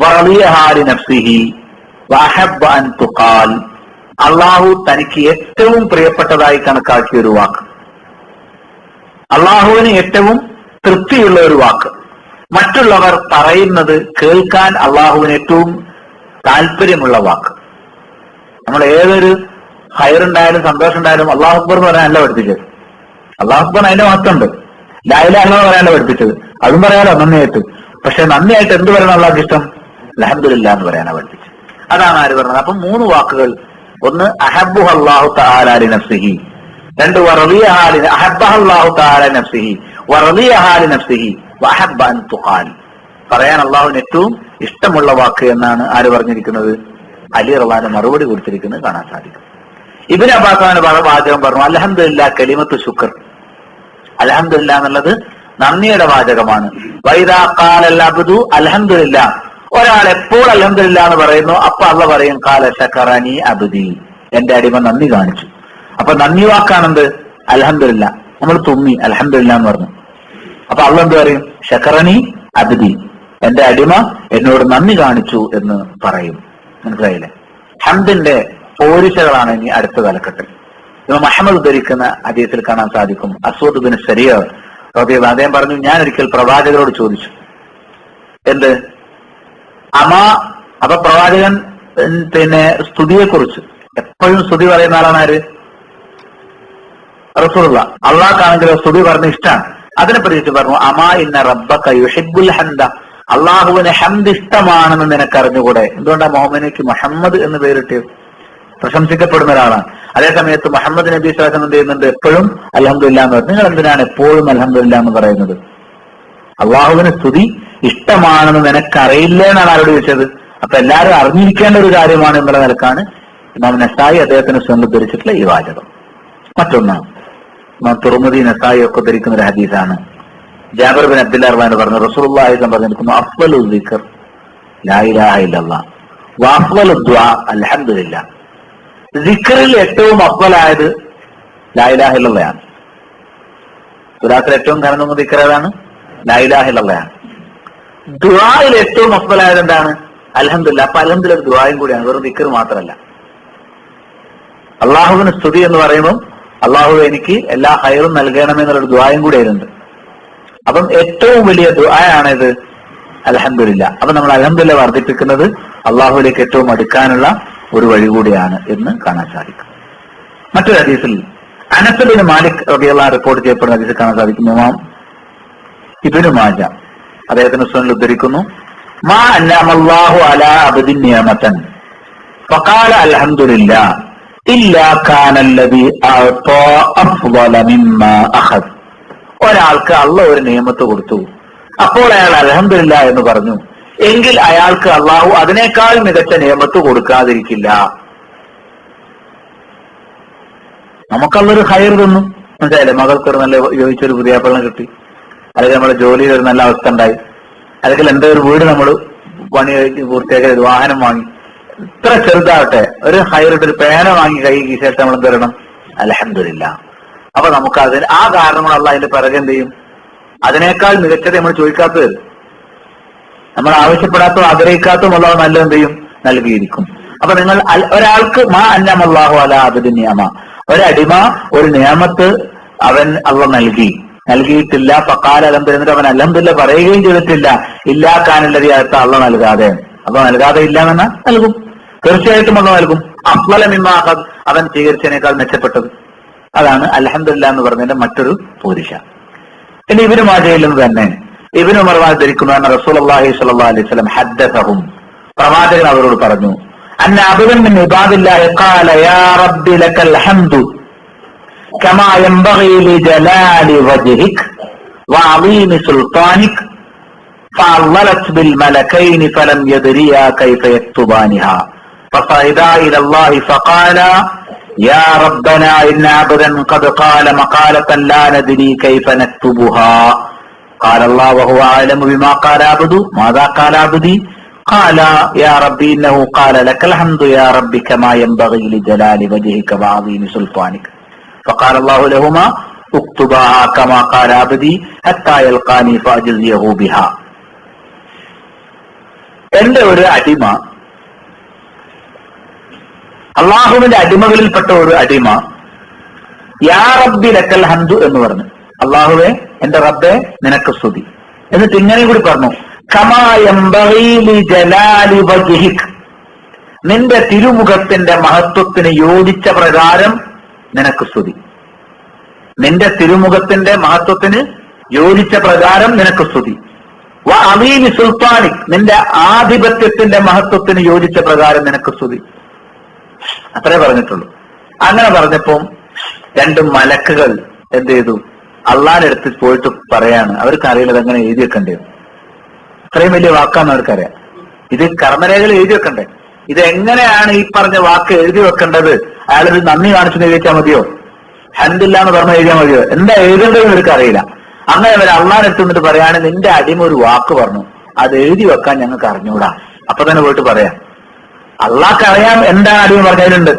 വറളിയഹാ ലിനഫ്സിഹി വഅഹബ്ബ അൻ തുഖാൽ. അള്ളാഹു തനിക്ക് ഏറ്റവും പ്രിയപ്പെട്ടതായി കണക്കാക്കിയ ഒരു വാക്ക്, അള്ളാഹുവിന് ഏറ്റവും തൃപ്തിയുള്ള ഒരു വാക്ക്, മറ്റുള്ളവർ പറയുന്നത് കേൾക്കാൻ അള്ളാഹുവിന് ഏറ്റവും താല്പര്യമുള്ള വാക്ക്. നമ്മൾ ഏതൊരു ഹൈറുണ്ടായാലും സന്തോഷം ഉണ്ടായാലും അള്ളാഹു അക്ബർ എന്ന് പറയാനല്ല പഠിപ്പിച്ചത്. അള്ളാഹു അക്ബർ അതിന്റെ മഹത്വമുണ്ട്. ലാ ഇലാഹ ഇല്ലല്ലാഹ് പറയാനല്ല പഠിപ്പിച്ചത്, അതും പറയാലോ നന്ദിയായിട്ട്. പക്ഷെ നന്ദിയായിട്ട് എന്ത് പറയണം അള്ളാഹ്ക്ക് ഇഷ്ടം? അൽഹംദുലില്ലാഹ് എന്ന് പറയാനാണ് പഠിപ്പിച്ചത്. അതാണ് ആര് പറഞ്ഞത്? അപ്പൊ 3 വാക്കുകൾ. ഒന്ന് അഹബ്ബുഹു അല്ലാഹു തആല ലിനഫ്സിഹി, 2 അഹബ്ബഹു അല്ലാഹു തആല ലിനഫ്സിഹി വറളിയഹാ ലിനഫ്സിഹി വഅഹബ്ബ അൻ തുഖാൽ. പറയാൻ അള്ളാഹുവിന് ഏറ്റവും ഇഷ്ടമുള്ള വാക്ക് എന്നാണ് ആര് പറഞ്ഞിരിക്കുന്നത്? അലി റളിയല്ലാഹു മറുപടി കൊടുത്തിരിക്കുന്നത് കാണാൻ സാധിക്കും. ഇബ്നു അബ്ബാസ് വാചകം പറഞ്ഞു അൽഹംദുലില്ലാഹ് കലിമത്തു ശുക്ർ. അൽഹംദുലില്ലാഹ് എന്നുള്ളത് നന്ദിയുടെ വാചകമാണ്. വൈദാ ഖാലൽ അബ്ദു അൽഹംദുലില്ലാഹ്, ഒരാൾ എപ്പോൾ അൽഹംദുലില്ലാഹ് എന്ന് പറയുന്നു അപ്പൊ അള്ളാഹ് പറയും ഖാല ശകറനി അബ്ദി, എന്റെ അടിമ നന്ദി കാണിച്ചു. അപ്പൊ നന്ദി വാക്കാണെന്ത്? അൽഹംദുലില്ലാഹ്. നമ്മൾ തുമ്മി അൽഹംദുലില്ലാഹ് എന്ന് പറഞ്ഞു, അപ്പൊ അള്ളാഹ് എന്ത് പറയും? ശകറനി അബ്ദി, എന്റെ അടിമ എന്നോട് നന്ദി കാണിച്ചു എന്ന് പറയും. മനസ്സിലായില്ലേ? ഹംദിന്റെ പോരിശകളാണ് ഇനി അടുത്ത തലക്കെട്ടിൽ. ഇമാം അഹ്മദ് ധരിക്കുന്ന ഹദീസിൽ കാണാൻ സാധിക്കും. അസ്വദ് ബിൻ സരിയ റളിയല്ലാഹു, അദ്ദേഹം പറഞ്ഞു, ഞാൻ ഒരിക്കൽ പ്രവാചകരോട് ചോദിച്ചു എന്ത് അപ്പൊ പ്രവാചകൻ പിന്നെ സ്തുതിയെ കുറിച്ച് എപ്പോഴും സ്തുതി പറയുന്ന ആളാണ് ആര്? റസൂലുള്ളാഹ്. അള്ളാഹ്ക്കാണെങ്കിലോ സ്തുതി പറഞ്ഞ ഇഷ്ടമാണ്. അതിനെ പറ്റി പറഞ്ഞു അമാ ഇന്ന റബ്ബക യുഹിബ്ബുൽ ഹംദ, അള്ളാഹുവിന് ഹംദ് ഇഷ്ടമാണെന്ന് നിനക്ക് അറിഞ്ഞുകൂടെ? എന്തുകൊണ്ടാണ് മുഹമ്മദിക്ക് മുഹമ്മദ് എന്ന് പേരിട്ടത്? പ്രശംസിക്കപ്പെടുന്ന ഒരാളാണ്. അതേ സമയത്ത് മുഹമ്മദ് നബി സ്വല്ലല്ലാഹു അലൈഹി വസല്ലം എന്ത് ചെയ്യുന്നുണ്ട്? എപ്പോഴും അൽഹംദുലില്ലാഹ് എന്ന് പറഞ്ഞു. നിങ്ങൾ എന്തിനാണ് എപ്പോഴും അൽഹംദുലില്ലാഹ് എന്ന് പറയുന്നത്? അള്ളാഹുവിന് സ്തുതി ഇഷ്ടമാണെന്ന് നിനക്കറിയില്ല എന്നാണ് ആരോട് ചോദിച്ചത്. അപ്പൊ എല്ലാവരും അറിഞ്ഞിരിക്കേണ്ട ഒരു കാര്യമാണ് എന്നുള്ള നിലക്കാണ് ഇമാം നസായി അദ്ദേഹത്തിന് സ്വന്തം ധരിച്ചിട്ടുള്ള ഈ വാചകം. മറ്റൊന്ന് ഇമാം തുർമുദി നസായി ഒക്കെ ധരിക്കുന്ന ഒരു ഹദീസാണ്. ജാബിർ ബിൻ അബ്ദുല്ലാഹ് റളിയല്ലാഹു പറഞ്ഞു റസൂലുള്ളാഹി സ്വല്ലല്ലാഹു അലൈഹി വസല്ലം പറഞ്ഞു അഫ്ളലു ദിക്ർ ലാ ഇലാഹ ഇല്ലല്ലാഹ് വഅഫ്ളലു ദുആ അൽഹംദുലില്ലാഹ്. ദിക്റിൽ ഏറ്റവും അഫ്ളലായത് ലാ ഇലാഹ ഇല്ലല്ലാഹ്. സുലാത്തിൽ ഏറ്റവും കനന്ന ദിക്ർ ഏതാണ്? ലാ ഇലാഹ ഇല്ലല്ലാഹ്. ദുആയിൽ ഏറ്റവും അഫ്ളലായത് എന്താണ്? അൽഹംദുലില്ലാഹ്. അപ്പൊ അൽഹംദുലില്ലാഹ് ദുആയും കൂടിയാണ്, വെറും ദിക്ർ മാത്രമല്ല. അള്ളാഹുവിന് സ്തുതി എന്ന് പറയുമ്പോൾ അള്ളാഹു എനിക്ക് എല്ലാ ഹൈറും നൽകണമെന്നുള്ളൊരു ദുആയും കൂടി അതിലുണ്ട്. അപ്പം ഏറ്റവും വലിയ ദുആയാണ് ഇത് അൽഹംദുലില്ലാഹ്. അപ്പൊ നമ്മൾ അൽഹംദുലില്ലാഹ് വർദ്ധിപ്പിക്കുന്നത് അള്ളാഹുവിലേക്ക് ഏറ്റവും അടുക്കാനുള്ള ഒരു വഴി കൂടിയാണ് എന്ന് കാണാൻ സാധിക്കും. മറ്റൊരു ഹദീസിൽ അനസ് ബിൻ മാലിക് റളിയല്ലാഹു അൻഹു റിപ്പോർട്ട് ചെയ്യപ്പെടുന്ന ഹദീസിൽ കാണാൻ സാധിക്കും. ഇമാം ഇബ്നു മാജ അദ്ദേഹത്തിന്റെ സുനനിൽ ഉദ്ധരിക്കുന്നു മാ അൻഅമല്ലാഹു അലാ അബ്ദിൻ നിഅമതൻ ഫഖാല അൽഹംദുലില്ലാഹ് ഇല്ലാ കാന അല്ലദീ അഅതാ അഫ്ളല മിമ്മാ അഖദ്. ഒരാൾക്ക് അള്ളാഹു ഒരു നിയമത്ത് കൊടുത്തു, അപ്പോൾ അയാൾ അൽഹംദുലില്ലാഹ് എന്ന് പറഞ്ഞു, എങ്കിൽ അയാൾക്ക് അള്ളാഹു അതിനേക്കാൾ മികച്ച നിയമത്ത് കൊടുക്കാതിരിക്കില്ല. നമുക്കള്ളൊരു ഹൈർ തന്നു, മനസ്സിലായില്ലേ? മകൾക്കൊരു നല്ല യോജിച്ചൊരു പുതിയാപ്പള്ളം കിട്ടി, അല്ലെങ്കിൽ നമ്മുടെ ജോലിയിൽ ഒരു നല്ല അവസ്ഥ ഉണ്ടായി, അല്ലെങ്കിൽ എന്റെ ഒരു വീട് നമ്മൾ പണി പൂർത്തിയാക്കി ഒരു വാഹനം വാങ്ങി, ഇത്ര ചെറുതാവട്ടെ ഒരു ഹൈറിട്ട് ഒരു പേന വാങ്ങി കൈ കീശിട്ട് നമ്മൾ എന്ത് പറയണം? അൽഹംദുലില്ലാഹ്. അപ്പൊ നമുക്ക് അതിന് ആ കാരണം അള്ളാഹ് അതിന്റെ പിറകെ എന്ത് ചെയ്യും? അതിനേക്കാൾ മികച്ചത് നമ്മൾ ചോദിക്കാത്തത്, നമ്മൾ ആവശ്യപ്പെടാത്തോ ആഗ്രഹിക്കാത്തോ അള്ളാഹു നല്ല എന്ത് ചെയ്യും? നൽകിയിരിക്കും. അപ്പൊ നിങ്ങൾ ഒരാൾക്ക് മാ അൻഅമല്ലാഹു അലാ അബ്ദിൻ നിഅമ, ഒരടിമ ഒരു നിയമത്ത് അവൻ അള്ളാഹ് നൽകിയിട്ടില്ല. ഫഖാല അൽഹംദുലില്ലാഹ്, അവൻ അൽഹംദുലില്ലാഹ് പറയുകയും ചെയ്തിട്ടില്ല. ഇല്ലാ കാനല്ലദീ അഅതാ, അള്ളാഹ് നൽകാതെ. അള്ളാഹ് നൽകാതെ ഇല്ല എന്നാ നൽകും, തീർച്ചയായിട്ടും അള്ളാഹ് നൽകും. അഫ്ളല മിമ്മാ അഖദ്, അവൻ സ്വീകരിച്ചതിനേക്കാൾ മെച്ചപ്പെട്ടത്. അതാണ് അൽഹംദുലില്ലാഹ് എന്ന് പറഞ്ഞതിന്റെ മറ്റൊരു പോരിശ. ഇനി ഇബ്നു മാജയിൽ നിന്ന് തന്നെ ഇബ്നു ഉമർ ധരിക്കുന്നതാണ് റസൂലുള്ളാഹി സ്വല്ലല്ലാഹു അലൈഹി വസല്ലം ഹദ്ദസഹും, പ്രവാചകൻ അവരോട് പറഞ്ഞു അന്ന അബ്ദൻ മിൻ ഇബാദില്ലാഹി ഖാല യാ റബ്ബി ലക്കൽ ഹംദു കമാ യൻബഗി ലിജലാലി വജ്ഹിക വഅളീമി സുൽത്താനിക ഫഅളലത് ബിൽ മലക്കൈനി ഫലം യദ്രിയാ കൈഫ യക്തുബാനിഹാ ഫസഇദാ ഇലല്ലാഹി ഫഖാല يا ربنا إن عبدا قد قال مقالة لا ندري كيف نكتبها قال الله وهو أعلم بما قال عبدي ماذا قال عبدي قال يا ربي إنه قال لك الحمد يا ربي كما ينبغي لجلال وجهك وعظيم سلطانك فقال الله لهما اكتبها كما قال عبدي حتى يلقاني فأجزيه بها. എന്റെ ഒരു അടിമ, അള്ളാഹുവിന്റെ അടിമകളിൽപ്പെട്ട ഒരു അടിമ യാ റബ്ബി ലക്കൽ ഹംദു എന്ന് പറഞ്ഞു. അള്ളാഹുവെ, എന്റെ റബ്ബെ, നിനക്ക് സ്തുതി. എന്നിട്ട് ഇങ്ങനെ കൂടി പറഞ്ഞു, കമാ യംബഗീ ലിജലാലി വജ്ഹിക്, നിന്റെ തിരുമുഖത്തിന്റെ മഹത്വത്തിന് യോജിച്ച പ്രകാരം നിനക്ക് സ്തുതി. നിന്റെ തിരുമുഖത്തിന്റെ മഹത്വത്തിന് യോജിച്ച പ്രകാരം നിനക്ക് സ്തുതി. വ അലീമി സുൽത്താനിക്, നിന്റെ ആധിപത്യത്തിന്റെ മഹത്വത്തിന് യോജിച്ച പ്രകാരം നിനക്ക് സ്തുതി. അത്രേ പറഞ്ഞിട്ടുള്ളൂ. അങ്ങനെ പറഞ്ഞപ്പോ രണ്ട് മലക്കുകൾ എന്ത് ചെയ്തു? അള്ളാന്റെ അടുത്ത് പോയിട്ട് പറയാണ്, അവർക്ക് അറിയില്ല അങ്ങനെ എഴുതി വെക്കണ്ടേ. അത്രയും വലിയ വാക്കാന്ന് അവർക്കറിയാം. ഇത് കർമ്മരേഖയിൽ എഴുതി വെക്കണ്ടേ. ഇത് എങ്ങനെയാണ് ഈ പറഞ്ഞ വാക്ക് എഴുതി വെക്കേണ്ടത്? അയാളൊരു നന്ദി കാണിച്ചു എഴുതിച്ചാൽ മതിയോ? ഹംദില്ല എന്ന് പറഞ്ഞ എഴുതിയാൽ മതിയോ? എന്താ എഴുതേണ്ടതെന്ന് അവർക്ക് അറിയില്ല. അങ്ങനെ അവർ അള്ളാന്റെ അടുത്ത് നിന്നിട്ട് പറയാണ്, നിന്റെ അടിമ ഒരു വാക്ക് പറഞ്ഞു, അത് എഴുതി വെക്കാൻ ഞങ്ങൾക്ക് അറിഞ്ഞൂടാ. അപ്പൊ തന്നെ പോയിട്ട് പറയാം, അള്ളാഹ്ക്ക് അറിയാം എന്താണ് അടിമ പറഞ്ഞതിലുണ്ട്.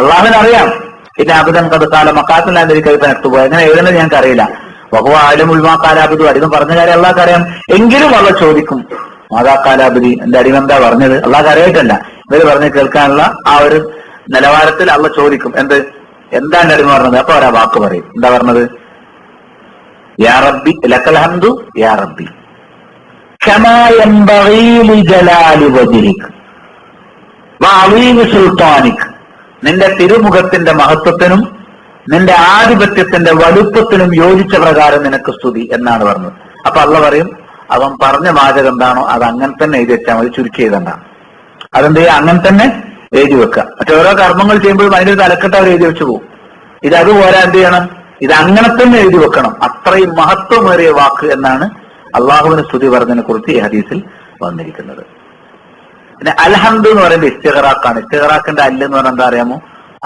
അള്ളാഹിന് അറിയാം. പിന്നെ അബുദൻ കഥക്കാല മക്കാത്തില്ലാതിരിക്കും എങ്ങനെ എഴുതേണ്ടത് ഞങ്ങൾക്ക് അറിയില്ല. വഹുവ ആലും ഉൾമാക്കാലാബുദു, അടിമ പറഞ്ഞ കാര്യം അള്ളാഹ്ക്ക് അറിയാം. എങ്കിലും അള്ള ചോദിക്കും, മാതാക്കാലാബുദി, എന്റെ അടിമ എന്താ പറഞ്ഞത്? അള്ളാഹ്ക്ക് അറിയായിട്ടല്ല, ഇവര് പറഞ്ഞ് കേൾക്കാനുള്ള ആ ഒരു നിലവാരത്തിൽ അള്ള ചോദിക്കും, എന്താ എന്റെ അടിമ പറഞ്ഞത്? അപ്പൊ അവരാ വാക്ക് പറയും. എന്താ പറഞ്ഞത്? യാ റബ്ബി ലക്കൽ ഹംദു യാ റബ്ബി കമാ യംബഗീ ലിജലാലി വജ്ഹിക് വഅലീമി സുൽത്താനിക്, നിന്റെ തിരുമുഖത്തിന്റെ മഹത്വത്തിനും നിന്റെ ആധിപത്യത്തിന്റെ വലുപ്പത്തിനും യോജിച്ച പ്രകാരം നിനക്ക് സ്തുതി എന്നാണ് പറഞ്ഞത്. അപ്പൊ അള്ള പറയും, അവൻ പറഞ്ഞ വാചകം എന്താണോ അത് അങ്ങനെ തന്നെ എഴുതി വെച്ചാൽ മതി, ചുരുക്കി എഴുതണ്ട. അതെന്ത് ചെയ്യുക? അങ്ങനെ തന്നെ എഴുതി വെക്കുക. മറ്റേ ഓരോ കർമ്മങ്ങൾ ചെയ്യുമ്പോഴും അതിന്റെ തലക്കെട്ട് അവർ എഴുതി വെച്ചു പോകും. ഇത് അതുപോലെ എന്ത് ചെയ്യണം? ഇത് അങ്ങനെ തന്നെ എഴുതി വെക്കണം. അത്രയും മഹത്വമേറിയ വാക്ക് എന്നാണ് അള്ളാഹുവിന് സ്തുതി പറഞ്ഞതിനെ കുറിച്ച് ഈ ഹദീസിൽ വന്നിരിക്കുന്നത്. പിന്നെ അൽഹംദു എന്ന് പറയുന്നത് ഇസ്തിഗ്റാഖാണ്. ഇസ്തിഗ്റാഖിന്റെ അല്ല് എന്ന് പറഞ്ഞാൽ എന്താ അറിയാമോ?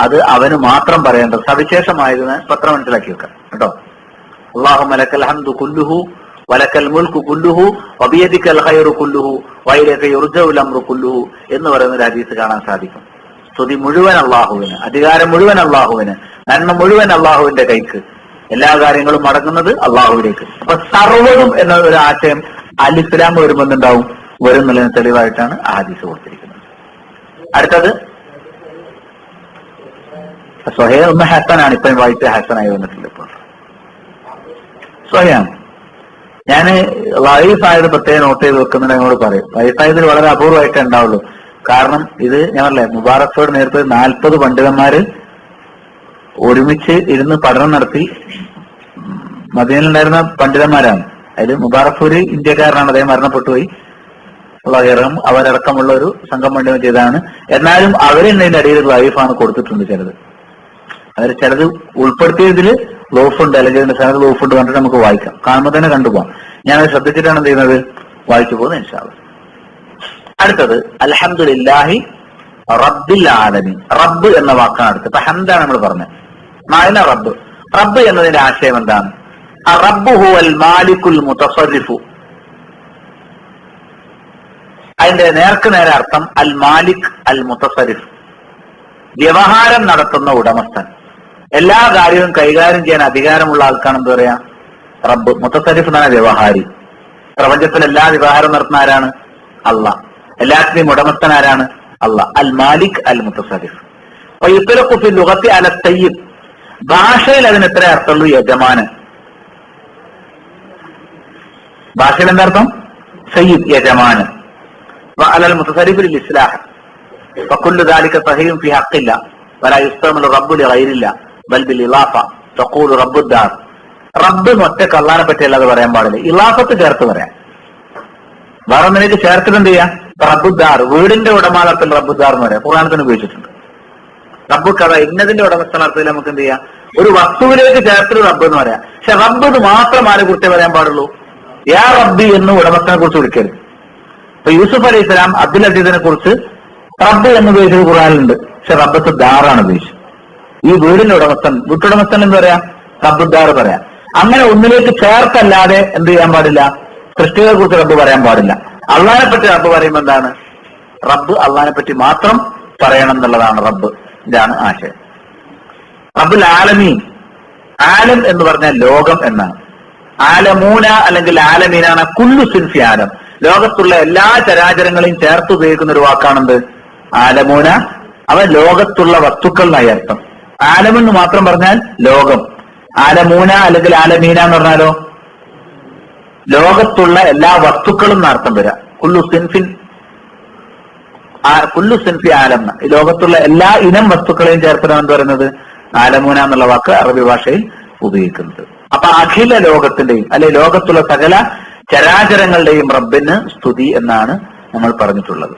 അത് അവന് മാത്രം പറയേണ്ടത് സവിശേഷമായതിന് പത്രം മനസ്സിലാക്കി വെക്കാം കേട്ടോ. അല്ലാഹുമ്മ ലക്കൽ ഹംദു കുല്ലുഹു വലക്കൽ മുൽക്കു കുല്ലുഹു വബിയദിക്കൽ ഖൈറു കുല്ലുഹു വഇലൈക യുർജഉൽ അംറു കുല്ലുഹു എന്ന് പറയുന്ന ഒരു ഹദീസ് കാണാൻ സാധിക്കും. സ്തുതി മുഴുവൻ അള്ളാഹുവിന്, അധികാരം മുഴുവൻ അള്ളാഹുവിന്, നന്മ മുഴുവൻ അള്ളാഹുവിന്റെ കൈക്ക്, എല്ലാ കാര്യങ്ങളും മടങ്ങുന്നത് അള്ളാഹുവിലേക്ക്. അപ്പൊ സർവ്വതും എന്ന ഒരു ആശയം അൽ ഇസ്ലാം വരുമെന്നുണ്ടാവും, വരുന്നുള്ളതിന് തെളിവായിട്ടാണ് ആ ഹദീസ് കൊടുത്തിരിക്കുന്നത്. അടുത്തത് സ്വഹേ ഒന്ന് ഹസനാണ്. ഇപ്പം വായിച്ച ഹസനായി വന്നിട്ടില്ല. ഇപ്പോൾ സ്വഹയാണ്. ഞാൻ വൈഫായത് പ്രത്യേകം നോട്ട് ചെയ്ത് വെക്കുന്നുണ്ട്. എന്നോട് പറയും, വൈഫായതിൽ വളരെ അപൂർവമായിട്ടേ ഉണ്ടാവുള്ളൂ. കാരണം ഇത് ഞാൻ പറഞ്ഞേ, മുബാറക്കോട് നേരത്തെ 40 പണ്ഡിതന്മാര് ഒരുമിച്ച് ഇരുന്ന് പഠനം നടത്തി. മദീനയിലുണ്ടായിരുന്ന പണ്ഡിതന്മാരാണ്. അതിൽ മുബാറക്കൂര് ഇന്ത്യക്കാരനാണ്, അദ്ദേഹം മരണപ്പെട്ടുപോയി. അവരടക്കമുള്ള ഒരു സംഘം പണ്ഡിതം ചെയ്തതാണ്. എന്നാലും അവരെന്നതിന്റെ അടിയിൽ ലൈഫാണ് കൊടുത്തിട്ടുണ്ട്. അവർ ചിലത് ഉൾപ്പെടുത്തിയതിൽ ലോഫുണ്ട്, അല്ലെങ്കിൽ അതിന്റെ സ്ഥലത്ത് ലോഫുണ്ട് കണ്ടിട്ട് നമുക്ക് വായിക്കാം. കാണുമ്പോൾ തന്നെ കണ്ടുപോകാം. ഞാനത് ശ്രദ്ധിച്ചിട്ടാണ് എന്ത് ചെയ്യുന്നത്, വായിച്ചു പോകുന്നത് ഇൻഷാ അല്ലാഹ്. അടുത്തത് അൽഹംദുലില്ലാഹി റബ്ബിൽ ആലമീൻ. റബ്ബ് എന്ന വാക്കാണ് അടുത്ത്. ഇപ്പൊ ഹംദാണ് നമ്മൾ പറഞ്ഞത്. മായന റബ്ബ്. റബ്ബ് എന്നതിന്റെ ആശയം എന്താണ്? റബ്ബു ഹുവൽ മാലിക്കുൽ മുതസർരിഫു. അതിന്റെ നേർക്ക് നേരെ അർത്ഥം അൽ മാലിക് അൽ മുതസരിഫ്, വ്യവഹാരം നടത്തുന്ന ഉടമസ്ഥൻ. എല്ലാ കാര്യവും കൈകാര്യം ചെയ്യാൻ അധികാരമുള്ള ആൾക്കാണ് എന്താ പറയാ? റബ്ബ്. മുതസരിഫ് എന്നാണ് വ്യവഹാരി. പ്രപഞ്ചത്തിൽ എല്ലാ വ്യവഹാരം നടത്തുന്ന ആരാണ്? അള്ളാഹ്. എല്ലാത്തിനെയും ഉടമസ്ഥൻ ആരാണ്? അള്ളാഹ്. അൽ മാലിക് അൽ മുതസരിഫ്. അപ്പൊ യുത്ലഖു ഫി ലുഗത്തി അല തയ്യിബ്, ഭാഷയിൽ അതിന് എത്ര അർത്ഥമുള്ളൂ? യജമാനൻ. ഭാഷയിൽ എന്താർത്ഥം? സയ്യിദ്, യജമാനൻ. وعلى المتصرف للإصلاح فكل ذلك صحيح في حق الله ولا يستعمل الرب لغير الله بل بالإضافة تقول رب الدار. റബ്ബ് ഒറ്റക്ക് അള്ളാഹിനെ പറ്റി അല്ലാതെ പറയാൻ പാടില്ല, ഇലാഫത്ത് ചേർത്ത് പറയാം. വേറെ ഒന്നിലേക്ക് ചേർത്തിട്ട് എന്ത് ചെയ്യാം? റബ്ബുദ്ദാർ, വീടിന്റെ ഉടമാളത്തിൽ റബ്ബുദ്ദാർ എന്ന് പറയാം. ഖുർആനിൽ ഉപയോഗിച്ചിട്ടുണ്ട്. റബ്ബ് കഥ ഇന്നതിന്റെ ഉടമസ്ഥനർത്ഥത്തിൽ നമുക്ക് എന്ത് ചെയ്യാം? ഒരു വസ്തുവിലേക്ക് ചേർത്തിട്ട് റബ്ബ് എന്ന് പറയാം. പക്ഷെ റബ്ബ് ഇത് മാത്രം ആരെ കുറിച്ച് പറയാൻ പാടുള്ളൂ? യാ റബ്ബി എന്ന് ഉടമസ്ഥനെ കുറിച്ച് വിളിക്കരുത്. ഇപ്പൊ യൂസുഫ് അലൈഹി സ്വലാം അബ്ദുൽ അസീദിനെ കുറിച്ച് റബ്ബ് എന്ന് ഉപയോഗിച്ചത് ഖുർആനിലുണ്ട്. പക്ഷെ റബ്ബത്ത് ദാറാണ് ഉപയോഗിച്ചത്. ഈ വീടിന്റെ ഉടമസ്ഥൻ, വീട്ടുടമസ്ഥൻ എന്ന് പറയാം, റബ്ബുദ്ദാർ പറയാം. അങ്ങനെ ഒന്നിലേക്ക് ചേർത്തല്ലാതെ എന്ത് ചെയ്യാൻ പാടില്ല? സൃഷ്ടികളെ കുറിച്ച് റബ്ബ് പറയാൻ പാടില്ല. അള്ളാഹിനെ പറ്റി റബ്ബ് പറയുമ്പോൾ എന്താണ്? റബ്ബ് അള്ളാഹിനെ പറ്റി മാത്രം പറയണം എന്നുള്ളതാണ് റബ്ബ്. ഇതാണ് ആശയം. റബ്ബുൽ ആലമീൻ, ആലം എന്ന് പറഞ്ഞാൽ ലോകം എന്നാണ്. ആലമൂന അല്ലെങ്കിൽ ആലമീനാണ് കുല്ലു സിൻഫി ആലം. ലോകത്തുള്ള എല്ലാ ചരാചരങ്ങളെയും ചേർത്ത് ഉപയോഗിക്കുന്ന ഒരു വാക്കാണെന്ത്? ആലമൂന. അവ ലോകത്തുള്ള വസ്തുക്കൾ എന്നായി അർത്ഥം. ആലമെന്ന് മാത്രം പറഞ്ഞാൽ ലോകം. ആലമൂന അല്ലെങ്കിൽ ആലമീന എന്ന് പറഞ്ഞാലോ ലോകത്തുള്ള എല്ലാ വസ്തുക്കളും എന്നർത്ഥം വരാം. കുല്ലു സിൻഫി ആലം. ഈ ലോകത്തുള്ള എല്ലാ ഇനം വസ്തുക്കളെയും ചേർത്തണം എന്ന് പറയുന്നത് ആലമൂന എന്നുള്ള വാക്ക് അറബി ഭാഷയിൽ ഉപയോഗിക്കുന്നത്. അപ്പൊ അഖില ലോകത്തിന്റെയും അല്ലെ ലോകത്തുള്ള സകല ചരാചരങ്ങളുടെയും റബ്ബിന് സ്തുതി എന്നാണ് നമ്മൾ പറഞ്ഞിട്ടുള്ളത്.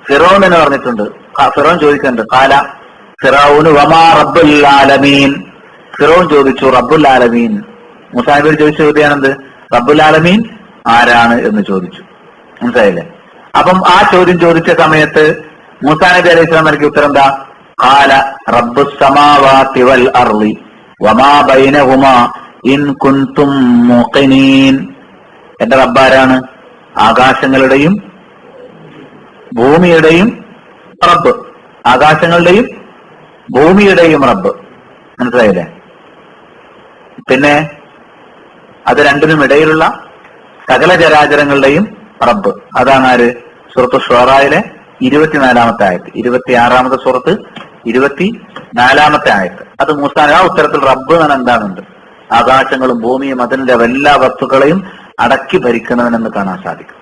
ഫിറോൻ എന്ന് പറഞ്ഞിട്ടുണ്ട്. ഫിറോൻ ചോദിക്കുന്നുണ്ട്, കാല ഫിറൗനു വമാ റബ്ബുൽ ആലമീൻ. ഫിറോൻ ചോദിച്ചു റബ്ബുൽ ആലമീൻ. മൂസാ നബി ചോദിച്ച ചോദ്യമാണെന്ത്? റബ്ബുൽ ആലമീൻ ആരാണ് എന്ന് ചോദിച്ചു. മനസ്സിലായില്ലേ? അപ്പം ആ ചോദ്യം ചോദിച്ച സമയത്ത് മൂസാ നബി അലൈഹി സ്വലാം നൽകിയ ഉത്തരം എന്താ? ഖാല റബ്ബുസ് സമാവാതി വൽ അർളി വമാ ബൈനഹുമാ ഇൻ കുൻതും മുഖിനീൻ. എന്റെ റബ്ബാരാണ്? ആകാശങ്ങളുടെയും ഭൂമിയുടെയും റബ്ബ്. ആകാശങ്ങളുടെയും ഭൂമിയുടെയും റബ്ബ്. മനസ്സിലായില്ലേ? പിന്നെ അത് രണ്ടിനും ഇടയിലുള്ള സകല ചരാചരങ്ങളുടെയും റബ്ബ്. അതാണ് ആര്? സൂറത്ത് ഷുറായിലെ 24-ാമത്തെ ആയത്ത്. 26-ാമത്തെ സൂറത്ത് 24-ാമത്തെ ആയത്ത്. അത് മൂസാ ആ ഉത്തരത്തിൽ റബ്ബ് എന്ന് എന്താണുണ്ട്? ആകാശങ്ങളും ഭൂമിയും അതിന്റെ എല്ലാ വസ്തുക്കളെയും അടക്കി ഭരിക്കുന്നവനെന്ന് കാണാൻ സാധിക്കും.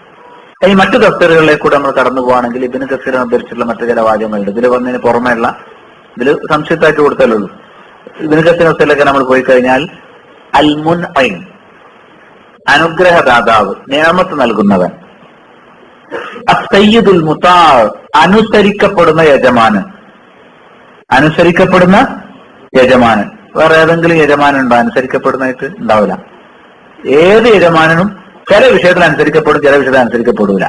ഈ മറ്റു തഫ്സീറുകളിലേക്ക് കൂടെ നമ്മൾ കടന്നു പോവാണെങ്കിൽ ഇബ്നു കസീർ ഉദ്ധരിച്ചിട്ടുള്ള മറ്റു ചില വാചകങ്ങളുണ്ട്. ഇതിൽ വന്നതിന് പുറമെയുള്ള ഇതിൽ സംശയത്താക്കി കൊടുത്താലുള്ളൂ. ഇബ്നു കസീർ തഫ്സീറിലേക്ക് നമ്മൾ പോയി കഴിഞ്ഞാൽ അൽ മുൻഇം, അനുഗ്രഹദാതാവ്, നിഅമത്ത് നൽകുന്നവൻ. അസ്സയ്യിദുൽ മുതാ, അനുസരിക്കപ്പെടുന്ന യജമാനൻ. അനുസരിക്കപ്പെടുന്ന യജമാനൻ. വേറെ ഏതെങ്കിലും യജമാനൻ ഉണ്ടോ അനുസരിക്കപ്പെടുന്നതായിട്ട്? ഉണ്ടാവില്ല. ഏത് യജമാനനും ചില വിഷയത്തിൽ അനുസരിക്കപ്പെടും, ചില വിഷയത്തിൽ അനുസരിക്കപ്പെടൂല.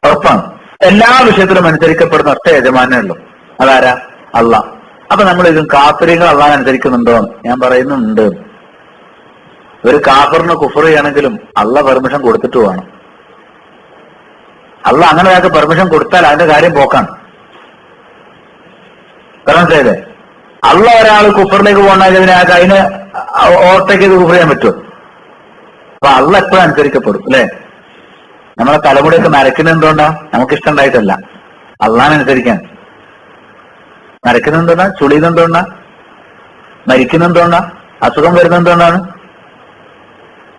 ഉറപ്പാണ്. എല്ലാ വിഷയത്തിലും അനുസരിക്കപ്പെടുന്ന ഒറ്റ യജമാനേ ഉള്ളൂ. അതാരാ? അള്ളാഹ്. അപ്പൊ നമ്മൾ ഇതും കാഫിറുകൾ അള്ളാഹ് അനുസരിക്കുന്നുണ്ടോ? ഞാൻ പറയുന്നുണ്ട്. ഒരു കാഫറിന് കുഫർ ചെയ്യണമെങ്കിലും അള്ളാഹ് പെർമിഷൻ കൊടുത്തിട്ട് വേണം. അള്ളാഹ് അങ്ങനെ ഒരാൾക്ക് പെർമിഷൻ കൊടുത്താൽ അതിന്റെ കാര്യം പോക്കാണ്. മനസ്സിലായില്ലേ? അള്ളാഹ് ഒരാൾ കുഫറിലേക്ക് പോകണമെങ്കിൽ അതിന് ഓവർടേക്ക് ചെയ്ത് കുഫർ ചെയ്യാൻ പറ്റുമോ? അപ്പൊ അള്ളാഹ് എപ്പോഴും അനുസരിക്കപ്പെടും അല്ലെ? നമ്മളെ തലമുടിയൊക്കെ നരക്കുന്നത് എന്തുകൊണ്ടാ? നമുക്കിഷ്ടം ഉണ്ടായിട്ടല്ല, അള്ളാഹിനെ അനുസരിക്കാൻ. നരക്കുന്നത് എന്തുകൊണ്ടാ? ചുളിയുന്നത് എന്തുകൊണ്ടാ? മരിക്കുന്നത് എന്തുകൊണ്ടാ? അസുഖം വരുന്നത് എന്തുകൊണ്ടാണ്?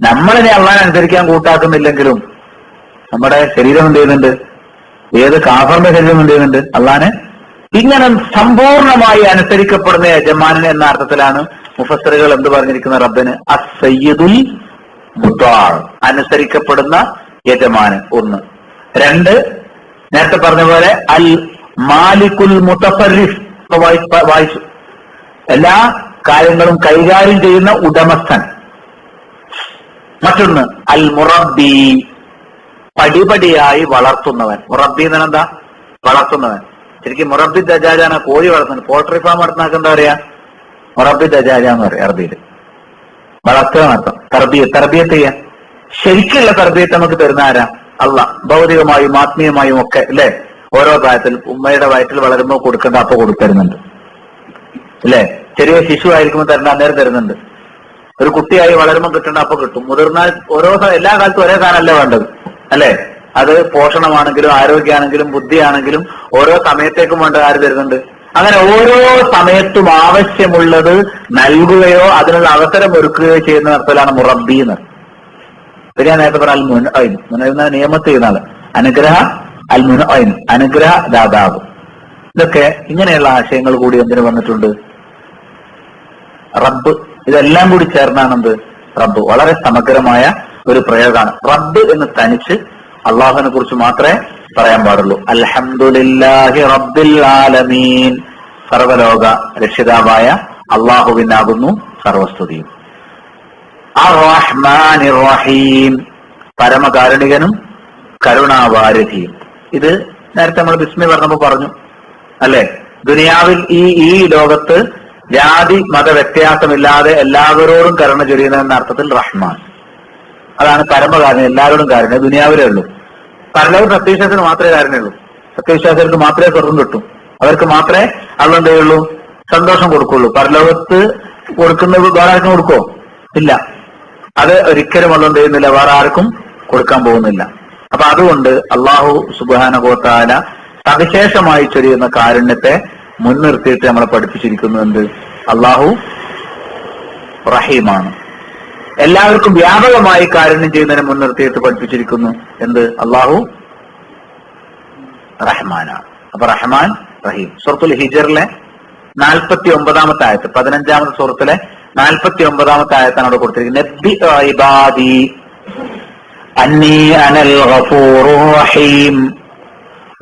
നമ്മളിനെ അള്ളാഹിനെ അനുസരിക്കാൻ കൂട്ടാക്കുന്നില്ലെങ്കിലും നമ്മുടെ ശരീരം എന്ത് ചെയ്യുന്നുണ്ട്? ഏത് കാഫറിന്റെ ശരീരം എന്ത് ചെയ്യുന്നുണ്ട്? അള്ളാഹിനെ ഇങ്ങനെ സമ്പൂർണമായി അനുസരിക്കപ്പെടുന്ന യജമാനൻ എന്ന അർത്ഥത്തിലാണ് മുഫസ്സിറുകൾ എന്ത് പറഞ്ഞിരിക്കുന്ന റബ്ബിന് അസ്സയ്യിദുൽ മുതാ, അനുസരിക്കപ്പെടുന്ന യജമാനൻ. ഒന്ന്. രണ്ട്, നേരത്തെ പറഞ്ഞ പോലെ അൽ മാലിക്കുൽ മുതഫർരിഫ്, വായിച്ചു, എല്ലാ കാര്യങ്ങളും കൈകാര്യം ചെയ്യുന്ന ഉടമസ്ഥൻ. മറ്റൊന്ന് അൽ മുറബ്ബി, പടിപടിയായി വളർത്തുന്നവൻ. മുറബ്ബി എന്നാണ് എന്താ? വളർത്തുന്നവൻ. ശരിക്കും മുറബ്ബി ദജാജാണ് കോഴി വളർത്തുന്നത്. പോൾട്രി ഫാം നടത്തുന്നതൊക്കെ എന്താ പറയാ? മുറബ്ബി ദജാജ എന്ന് പറയും അറബിയിൽ. വളർത്തുക നടത്തും. തർബിയത്ത് ചെയ്യാൻ. ശരിക്കുള്ള തർബിയത്ത് നമുക്ക് തരുന്ന ആരാ? അള്ളാഹ്. ഭൗതികമായും ആത്മീയമായും ഒക്കെ അല്ലെ? ഓരോ പ്രായത്തിൽ ഉമ്മയുടെ വയറ്റിൽ വളരുമ്പോൾ കൊടുക്കേണ്ട അപ്പൊ കൊടുത്തരുന്നുണ്ട് അല്ലെ? ചെറിയ ശിശു ആയിരിക്കുമ്പോൾ തരേണ്ട അന്നേരം തരുന്നുണ്ട്. ഒരു കുട്ടിയായി വളരുമ്പോൾ കിട്ടേണ്ട അപ്പൊ കിട്ടും. മുതിർന്നാൽ എല്ലാ കാലത്തും ഒരേ സാധനമല്ല വേണ്ടത് അല്ലെ? അത് പോഷണമാണെങ്കിലും ആരോഗ്യമാണെങ്കിലും ബുദ്ധിയാണെങ്കിലും ഓരോ സമയത്തേക്കും വേണ്ട ആര് തരുന്നുണ്ട്. അങ്ങനെ ഓരോ സമയത്തും ആവശ്യമുള്ളത് നൽകുകയോ അതിനുള്ള അവസരം ഒരുക്കുകയോ ചെയ്യുന്ന അർത്ഥത്തിലാണ് മുറബ്ബി എന്ന്. ഞാൻ നേരത്തെ പറഞ്ഞ അൽ മുൻഇം, നിയമത്ത് ചെയ്യുന്ന ആള്. അൽ മുൻഇം, അനുഗ്രഹ ദാതാവ്. ഇതൊക്കെ ഇങ്ങനെയുള്ള ആശയങ്ങൾ കൂടി എന്തിനു വന്നിട്ടുണ്ട്? റബ്ബ്. ഇതെല്ലാം കൂടി ചേർന്നാണെന്ത്? റബ്ബ്. വളരെ സമഗ്രമായ ഒരു പ്രയോഗമാണ്. റബ്ബ് എന്ന് തനിച്ച് അള്ളാഹുവിനെ കുറിച്ച് മാത്രമേ പറയാൻ പാടുള്ളൂ. അൽഹംദുലില്ലാഹി റബ്ബിൽ ആലമീൻ, സർവലോക രക്ഷിതാവായ അള്ളാഹുവിനാകുന്നു സർവസ്തുതിയും. അർ-റഹ്മാനിർ റഹീം, പരമകാരുണികനും കരുണാവാരിധിയും. ഇത് നേരത്തെ നമ്മൾ ബിസ്മി പറഞ്ഞപ്പോ പറഞ്ഞു അല്ലെ? ദുനിയാവിൽ ഈ ലോകത്ത് ജാതി മത വ്യത്യാസമില്ലാതെ എല്ലാവരോടും കരുണ ചൊരിയുന്ന എന്ന അർത്ഥത്തിൽ റഹ്മാൻ. അതാണ് പരമകാരണം, എല്ലാവരോടും കാര്യം. ദുനിയാവിലേ ഉള്ളൂ. പരലോക സത്യവിശ്വാസത്തിന് മാത്രമേ കാരണമുള്ളൂ. സത്യവിശ്വാസികൾക്ക് മാത്രമേ സ്വർഗം കിട്ടും. അവർക്ക് മാത്രമേ അള്ളാഹ് എന്തേ ഉള്ളൂ, സന്തോഷം കൊടുക്കുള്ളൂ. പരലോകത്ത് കൊടുക്കുന്നത് വേറെ ആർക്കും കൊടുക്കോ? ഇല്ല. അത് ഒരിക്കലും അള്ളാഹ് എന്ത് ചെയ്യുന്നില്ല, വേറെ ആർക്കും കൊടുക്കാൻ പോകുന്നില്ല. അപ്പൊ അതുകൊണ്ട് അള്ളാഹു സുബ്ഹാനഹു വ തആല സവിശേഷമായി ചൊരിയുന്ന കാരുണ്യത്തെ മുൻനിർത്തിയിട്ട് നമ്മളെ പഠിപ്പിച്ചിരിക്കുന്നു. എന്ത്? അള്ളാഹു റഹീമാണ്. എല്ലാവർക്കും വ്യാപകമായി കാരുണ്യം ചെയ്യുന്നതിനെ മുൻനിർത്തിയിട്ട് പഠിപ്പിച്ചിരിക്കുന്നു. എന്ത്? അള്ളാഹു റഹ്മാനാണ്. അപ്പൊ റഹ്മാൻ, റഹീം. സൂറത്തുൽ ഹിജ്റിലെ 49-ാമത്തെ ആയത്ത്, 15-ാമത്തെ സൂറത്തിലെ 49-ാമത്തെ ആയത്താണ് അവിടെ കൊടുത്തിരിക്കുന്നത്. നബ്ബി ഇബാദി അന്നീ അനൽ ഗഫൂറുർ റഹീം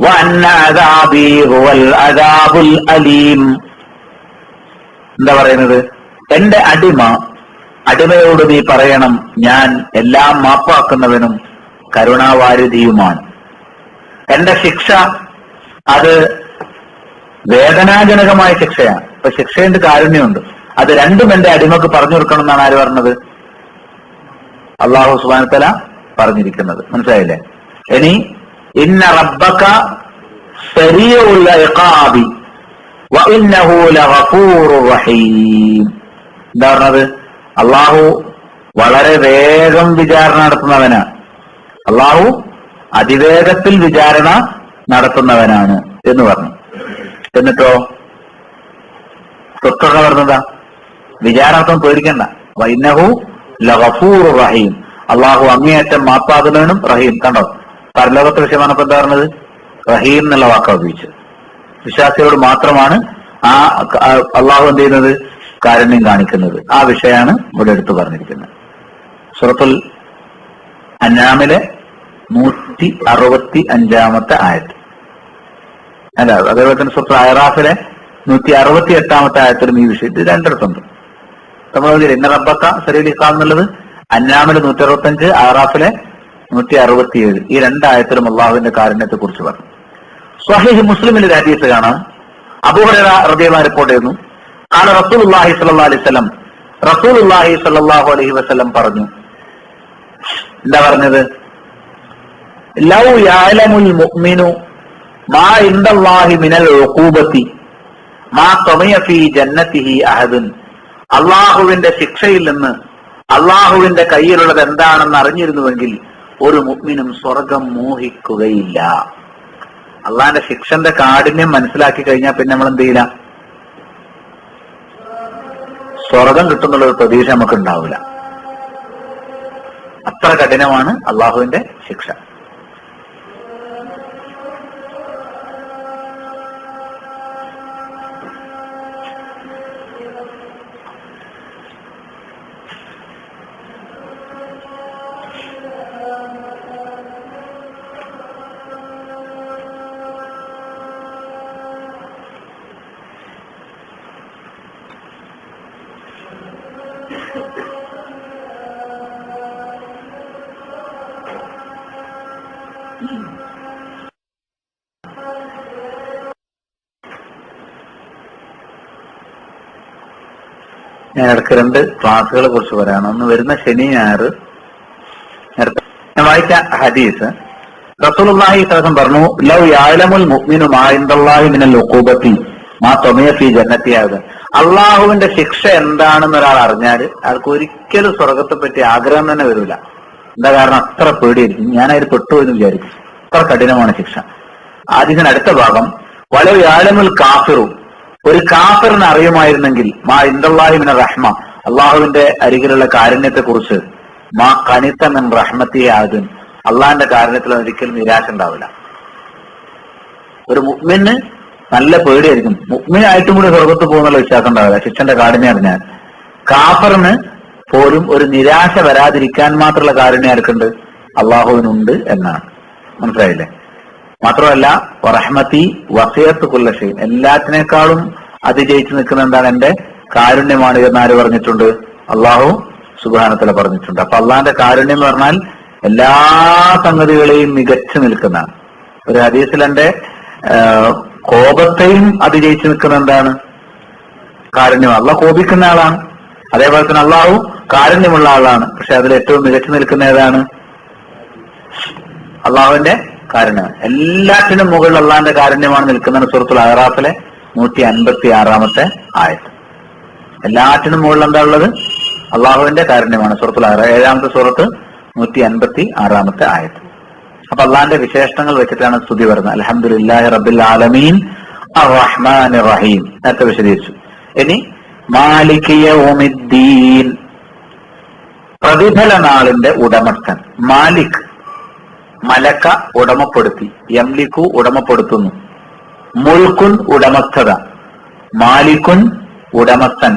വഅന്ന അദാബി ഹുവൽ അദാബുൽ അലീം. എന്താ പറയുന്നത്? എന്റെ അടിമയോട് നീ പറയണം, ഞാൻ എല്ലാം മാപ്പാക്കുന്നവനും കരുണാവാരിധിയുമാണ്. എന്റെ ശിക്ഷ അത് വേദനാജനകമായ ശിക്ഷയാണ്. ഇപ്പൊ ശിക്ഷയുണ്ട്, കാരുണ്യമുണ്ട്. അത് രണ്ടും എന്റെ അടിമക്ക് പറഞ്ഞു കൊടുക്കണം എന്നാണ് ആര് പറഞ്ഞത്? അല്ലാഹു സുബ്ഹാനഹു വ തആല പറഞ്ഞിരിക്കുന്നത്. മനസ്സിലായില്ലേ? ഇനി ഇന്ന റബ്ബക സരീഉൽ ഇഖാബി വഇന്നഹു ലഗഫൂറുർ റഹീം. എന്താ പറഞ്ഞത്? അള്ളാഹു വളരെ വേഗം വിചാരണ നടത്തുന്നവനാണ്. അള്ളാഹു അതിവേഗത്തിൽ വിചാരണ നടത്തുന്നവനാണ് എന്ന് പറഞ്ഞു. എന്നിട്ടോ തൊട്ടുള്ള പറഞ്ഞതാ, വിചാരണത്വം പേടിക്കണ്ട. വഇന്നഹു ലഗഫൂറുർ റഹീം. അള്ളാഹു അങ്ങേയറ്റം മാപ്പാകുന്നവനും റഹീം. കണ്ടോ, പരലോകത്തെ വിഷയമാണ് ഇപ്പൊ എന്താ പറഞ്ഞത്? റഹീം എന്നുള്ള വാക്കാ ഉപയോഗിച്ചത്. വിശ്വാസികളോട് മാത്രമാണ് ആ അള്ളാഹു എന്ത് ചെയ്യുന്നത്? കാരുണ്യം കാണിക്കുന്നത്. ആ വിഷയമാണ് ഇവിടെ എടുത്തു പറഞ്ഞിരിക്കുന്നത്. സൂറത്തുൽ അൻആമിലെ 165-ാമത്തെ ആയത്ത്, അല്ല അതേപോലെ തന്നെ സൂറത്തുൽ അഅറാഫിലെ 168-ാമത്തെ ആയത്തിലും ഈ വിഷയത്തിൽ രണ്ടിടത്തുണ്ട്. നമ്മൾ ഇന്ന റബ്ബക സരീഉൽ ഇഖാബ് എന്നുള്ളത് അൻആമിലെ 165, അഅറാഫിലെ 167, ഈ രണ്ടായത്തിലും അള്ളാഹുവിന്റെ കാരുണ്യത്തെ കുറിച്ച് പറഞ്ഞു. സ്വഹീഹ് മുസ്ലിമിൽ ഒരു ഹദീസ് കാണാം. അബൂ ഹുറൈറ റളിയല്ലാഹു റിപ്പോർട്ട് ചെയ്യുന്നു, ഖാല റസൂലുള്ളാഹി സ്വല്ലല്ലാഹു അലൈഹി വസല്ലം, റസൂലുള്ളാഹി സ്വല്ലല്ലാഹു അലൈഹി വസല്ലം പറഞ്ഞു. എന്താ പറഞ്ഞത്? ലൗ യഅലമുൽ മുഅ്മിനു മാ ഇൻദല്ലാഹി മിനൽ ഉഖൂബത്തി മാ തമിയ ഫീ ജന്നതിഹി അഹദുൻ. അള്ളാഹുവിന്റെ ശിക്ഷയിൽ നിന്ന് അള്ളാഹുവിന്റെ കയ്യിലുള്ളത് എന്താണെന്ന് അറിഞ്ഞിരുന്നുവെങ്കിൽ ഒരു മുഅ്മിനും സ്വർഗം മോഹിക്കുകയില്ല. അള്ളാഹിന്റെ ശിക്ഷന്റെ കാഠിന്യം മനസ്സിലാക്കി കഴിഞ്ഞാൽ പിന്നെ നമ്മൾ എന്ത് ചെയ്യില്ല? സ്വർഗം കിട്ടുന്നുള്ളൊരു പ്രതീക്ഷ നമുക്ക് ഉണ്ടാവില്ല. അത്ര കഠിനമാണ് അള്ളാഹുവിന്റെ ശിക്ഷ. ഞാൻ ഇടയ്ക്ക് 2 ക്ലാസ്സുകളെ കുറിച്ച് പറയാം. ഒന്ന് വരുന്ന ശനി ഞായർ. ഞാൻ വായിച്ച ഹദീസ്, റസൂലുള്ളാഹി സ്വല്ലല്ലാഹു അലൈഹി വസല്ലം പറഞ്ഞു, ലൗ യഅലമുൽ മുഅ്മിനു മാ ഇൻദല്ലാഹി മിനൽ ഉഖൂബത്തി മാ തമിയ ഫീ ജന്നതി അഹദ. അള്ളാഹുവിന്റെ ശിക്ഷ എന്താണെന്ന് ഒരാൾ അറിഞ്ഞാൽ അയാൾക്ക് ഒരിക്കലും സ്വർഗത്തെ പറ്റി ആഗ്രഹം തന്നെ വരില്ല. എന്താ കാരണം? അത്ര പേടിയായിരിക്കും. ഞാനതിൽ പെട്ടുപോയെന്ന് വിചാരിക്കും. അത്ര കഠിനമാണ് ശിക്ഷ. ആദ്യത്തിന് അടുത്ത ഭാഗം, വലൗ യഅലമുൽ കാഫിറു, ഒരു കാഫിറിന് അറിയുമായിരുന്നെങ്കിൽ മാ ഇൻദല്ലാഹി മിനർ റഹ്മ, അള്ളാഹുവിന്റെ അരികിലുള്ള കാരുണ്യത്തെ കുറിച്ച്, മാ ഖനിത മിൻ റഹ്മതി അഹദുൻ, അള്ളാഹിന്റെ കാരുണ്യത്തിൽ ഒരിക്കലും നിരാശ ഉണ്ടാവില്ല. ഒരു മുഅ്മിന് നല്ല പേടിയായിരിക്കും. മുഅ്മിനായിട്ടും കൂടി സ്വർഗത്ത് പോകുന്നുള്ള വിശ്വാസം ഉണ്ടാവില്ല ശിക്ഷന്റെ കാഠിന്യം അറിഞ്ഞാൽ. കാഫറിന് പോലും ഒരു നിരാശ വരാതിരിക്കാൻ മാത്രമുള്ള കാരുണ്യം ആർക്കുണ്ട്? അള്ളാഹുവിനുണ്ട് എന്നാണ്. മനസ്സിലായില്ലേ? മാത്രമല്ല റഹ്മതി വസിയത്ത് കുല്ല ഷൈ, എല്ലാത്തിനേക്കാളും അതിജയിച്ചു നിൽക്കുന്ന എന്താണ്? എന്റെ കാരുണ്യമാണ് എന്ന് ആര് പറഞ്ഞിട്ടുണ്ട്? അള്ളാഹു സുബ്ഹാനഹു വ തആല പറഞ്ഞിട്ടുണ്ട്. അപ്പൊ അള്ളാഹിന്റെ കാരുണ്യം എന്ന് പറഞ്ഞാൽ എല്ലാ സംഗതികളെയും മികച്ചു നിൽക്കുന്നതാണ്. ഒരു ഹദീസിൽ എന്റെ കോപത്തെയും അതിജയിച്ചു നിൽക്കുന്ന എന്താണ്? കാരുണ്യം. അള്ളാഹ് കോപിക്കുന്ന ആളാണ്. അതേപോലെ തന്നെ അള്ളാഹു കാരുണ്യമുള്ള ആളാണ്. പക്ഷെ അതിൽ ഏറ്റവും മികച്ചു നിൽക്കുന്ന ഏതാണ്? അള്ളാഹുവിന്റെ കാരുണ്യം. എല്ലാറ്റിനും മുകളിൽ അള്ളാഹിന്റെ കാരുണ്യമാണ് നിൽക്കുന്നത്. സൂറത്തുൽ അഹ്റാഫിലെ 156 ആയത്ത്. എല്ലാറ്റിനും മുകളിൽ എന്താ ഉള്ളത്? അള്ളാഹുവിന്റെ കാരുണ്യമാണ്. സൂറത്തുൽ അഹ്റാഫ് 7-ാമത്തെ സൂറത്ത് 156 ആയത്ത്. അപ്പൊ അള്ളാഹിന്റെ വിശേഷണങ്ങൾ വെച്ചിട്ടാണ് സ്തുതി വരുന്നത്. അൽഹംദുലില്ലാഹി റബ്ബിൽ ആലമീൻ അർറഹ്മാനിർ റഹീം നേരത്തെ വിശദീകരിച്ചു. ഇനി മാലിക് യൗമിദ്ദീൻ, പ്രതിഫല നാളിന്റെ ഉടമസ്ഥൻ. മാലിക്, മലക്ക ഉടമപ്പെടുത്തി, യംലിക്കു ഉടമപ്പെടുത്തുന്നു, മുൽക്കുൻ ഉടമസ്ഥത, മാലിക്കുൻ ഉടമസ്ഥൻ.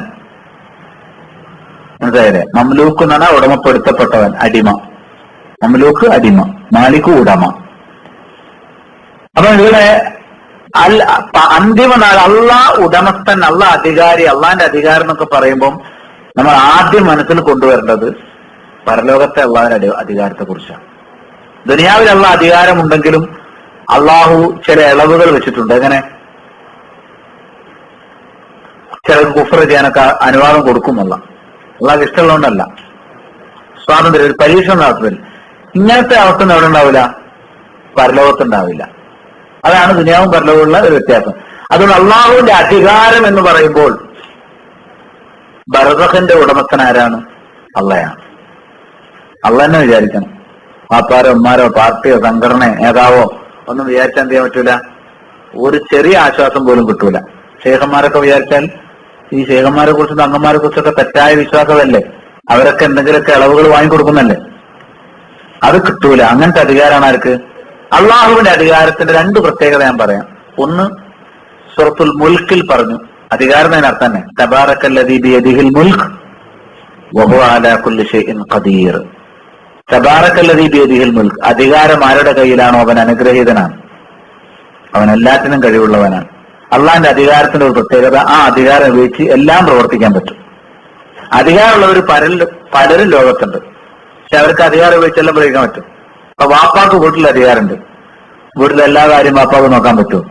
മനസ്സിലായില്ലേ? മംലൂക്ക് എന്ന് പറഞ്ഞാൽ ഉടമപ്പെടുത്തപ്പെട്ടവൻ, അടിമ. മംലൂക്ക് അടിമ, മാലിക്കു ഉടമ. അപ്പൊ ഇവിടെ അന്തിമ നാൾ അള്ളാഹ് ഉടമസ്ഥൻ, അള്ളാഹ് അധികാരി, അള്ളാഹിന്റെ അധികാരം എന്നൊക്കെ പറയുമ്പോൾ നമ്മൾ ആദ്യം മനസ്സിൽ കൊണ്ടുവരേണ്ടത് പരലോകത്തെ അള്ളാഹിന്റെ അധികാരത്തെ കുറിച്ചാണ്. ദുനിയാവിൽ അള്ളാഹ് അധികാരമുണ്ടെങ്കിലും അള്ളാഹു ചില ഇളവുകൾ വെച്ചിട്ടുണ്ട്. എങ്ങനെ? ചിലർക്ക് കുഫർ ചെയ്യാനൊക്കെ അനുവാദം കൊടുക്കുമല്ല. അള്ളാഹ് ഇഷ്ടമുള്ളതുകൊണ്ടല്ല, സ്വാതന്ത്ര്യം, ഒരു പരീക്ഷണം നടത്തുന്നില്ല. ഇങ്ങനത്തെ അവസ്ഥ എവിടെ ഉണ്ടാവില്ല? പരലോകത്തുണ്ടാവില്ല. അതാണ് ദുനിയാവും പരലോകമുള്ള ഒരു വ്യത്യാസം. അതുകൊണ്ട് അള്ളാഹുവിന്റെ അധികാരം എന്ന് പറയുമ്പോൾ ബർസഖിന്റെ ഉടമസ്ഥൻ ആരാണ്? അള്ളയാണ്. അള്ള തന്നെ വിചാരിക്കണം. പാപ്പാരോ ഉമ്മാരോ പാർട്ടിയോ സംഘടനയോ നേതാവോ ഒന്നും വിചാരിച്ചാൽ എന്ത് ചെയ്യാൻ പറ്റൂല? ഒരു ചെറിയ ആശ്വാസം പോലും കിട്ടൂല. ശേഖന്മാരൊക്കെ വിചാരിച്ചാൽ, ഈ ശേഖന്മാരെ കുറിച്ചും തങ്ങന്മാരെ കുറിച്ചൊക്കെ തെറ്റായ വിശ്വാസമല്ലേ, അവരൊക്കെ എന്തെങ്കിലുമൊക്കെ ഇളവുകൾ വാങ്ങിക്കൊടുക്കുന്നല്ലേ, അത് കിട്ടൂല. അങ്ങനത്തെ അധികാരമാണ് ആർക്ക്? അള്ളാഹുവിന്റെ അധികാരത്തിന്റെ രണ്ട് പ്രത്യേകത ഞാൻ പറയാം. ഒന്ന്, സൂറത്തുൽ മുൽക്കിൽ പറഞ്ഞു, അധികാരം അതിനർത്ഥം തന്നെ തബാറക്കല്ലദീ ബിയദിഹിൽ മുൽക്ക് വഹുവ അലാ കുല്ലി ഷൈഇൻ ഖദീർ. തബാറക്കല്ലദീ ബിയദിഹിൽ മുൽക്ക്, അധികാരം ആരുടെ കയ്യിലാണോ അവൻ അനുഗ്രഹീതനാണ്, അവൻ എല്ലാത്തിനും കഴിവുള്ളവനാണ്. അള്ളാഹിന്റെ അധികാരത്തിന്റെ ഒരു പ്രത്യേകത, ആ അധികാരം ഉപയോഗിച്ച് എല്ലാം പ്രവർത്തിക്കാൻ പറ്റും. അധികാരമുള്ളവർ പലരും ലോകത്തുണ്ട്, പക്ഷെ അവർക്ക് അധികാരം ഉപയോഗിച്ച് എല്ലാം പ്രയോഗിക്കാൻ പറ്റും. അപ്പൊ വാപ്പാക്ക് വീട്ടിൽ അധികാരമുണ്ട്, വീട്ടിലെ എല്ലാ കാര്യം വാപ്പാക്ക് നോക്കാൻ പറ്റുമോ?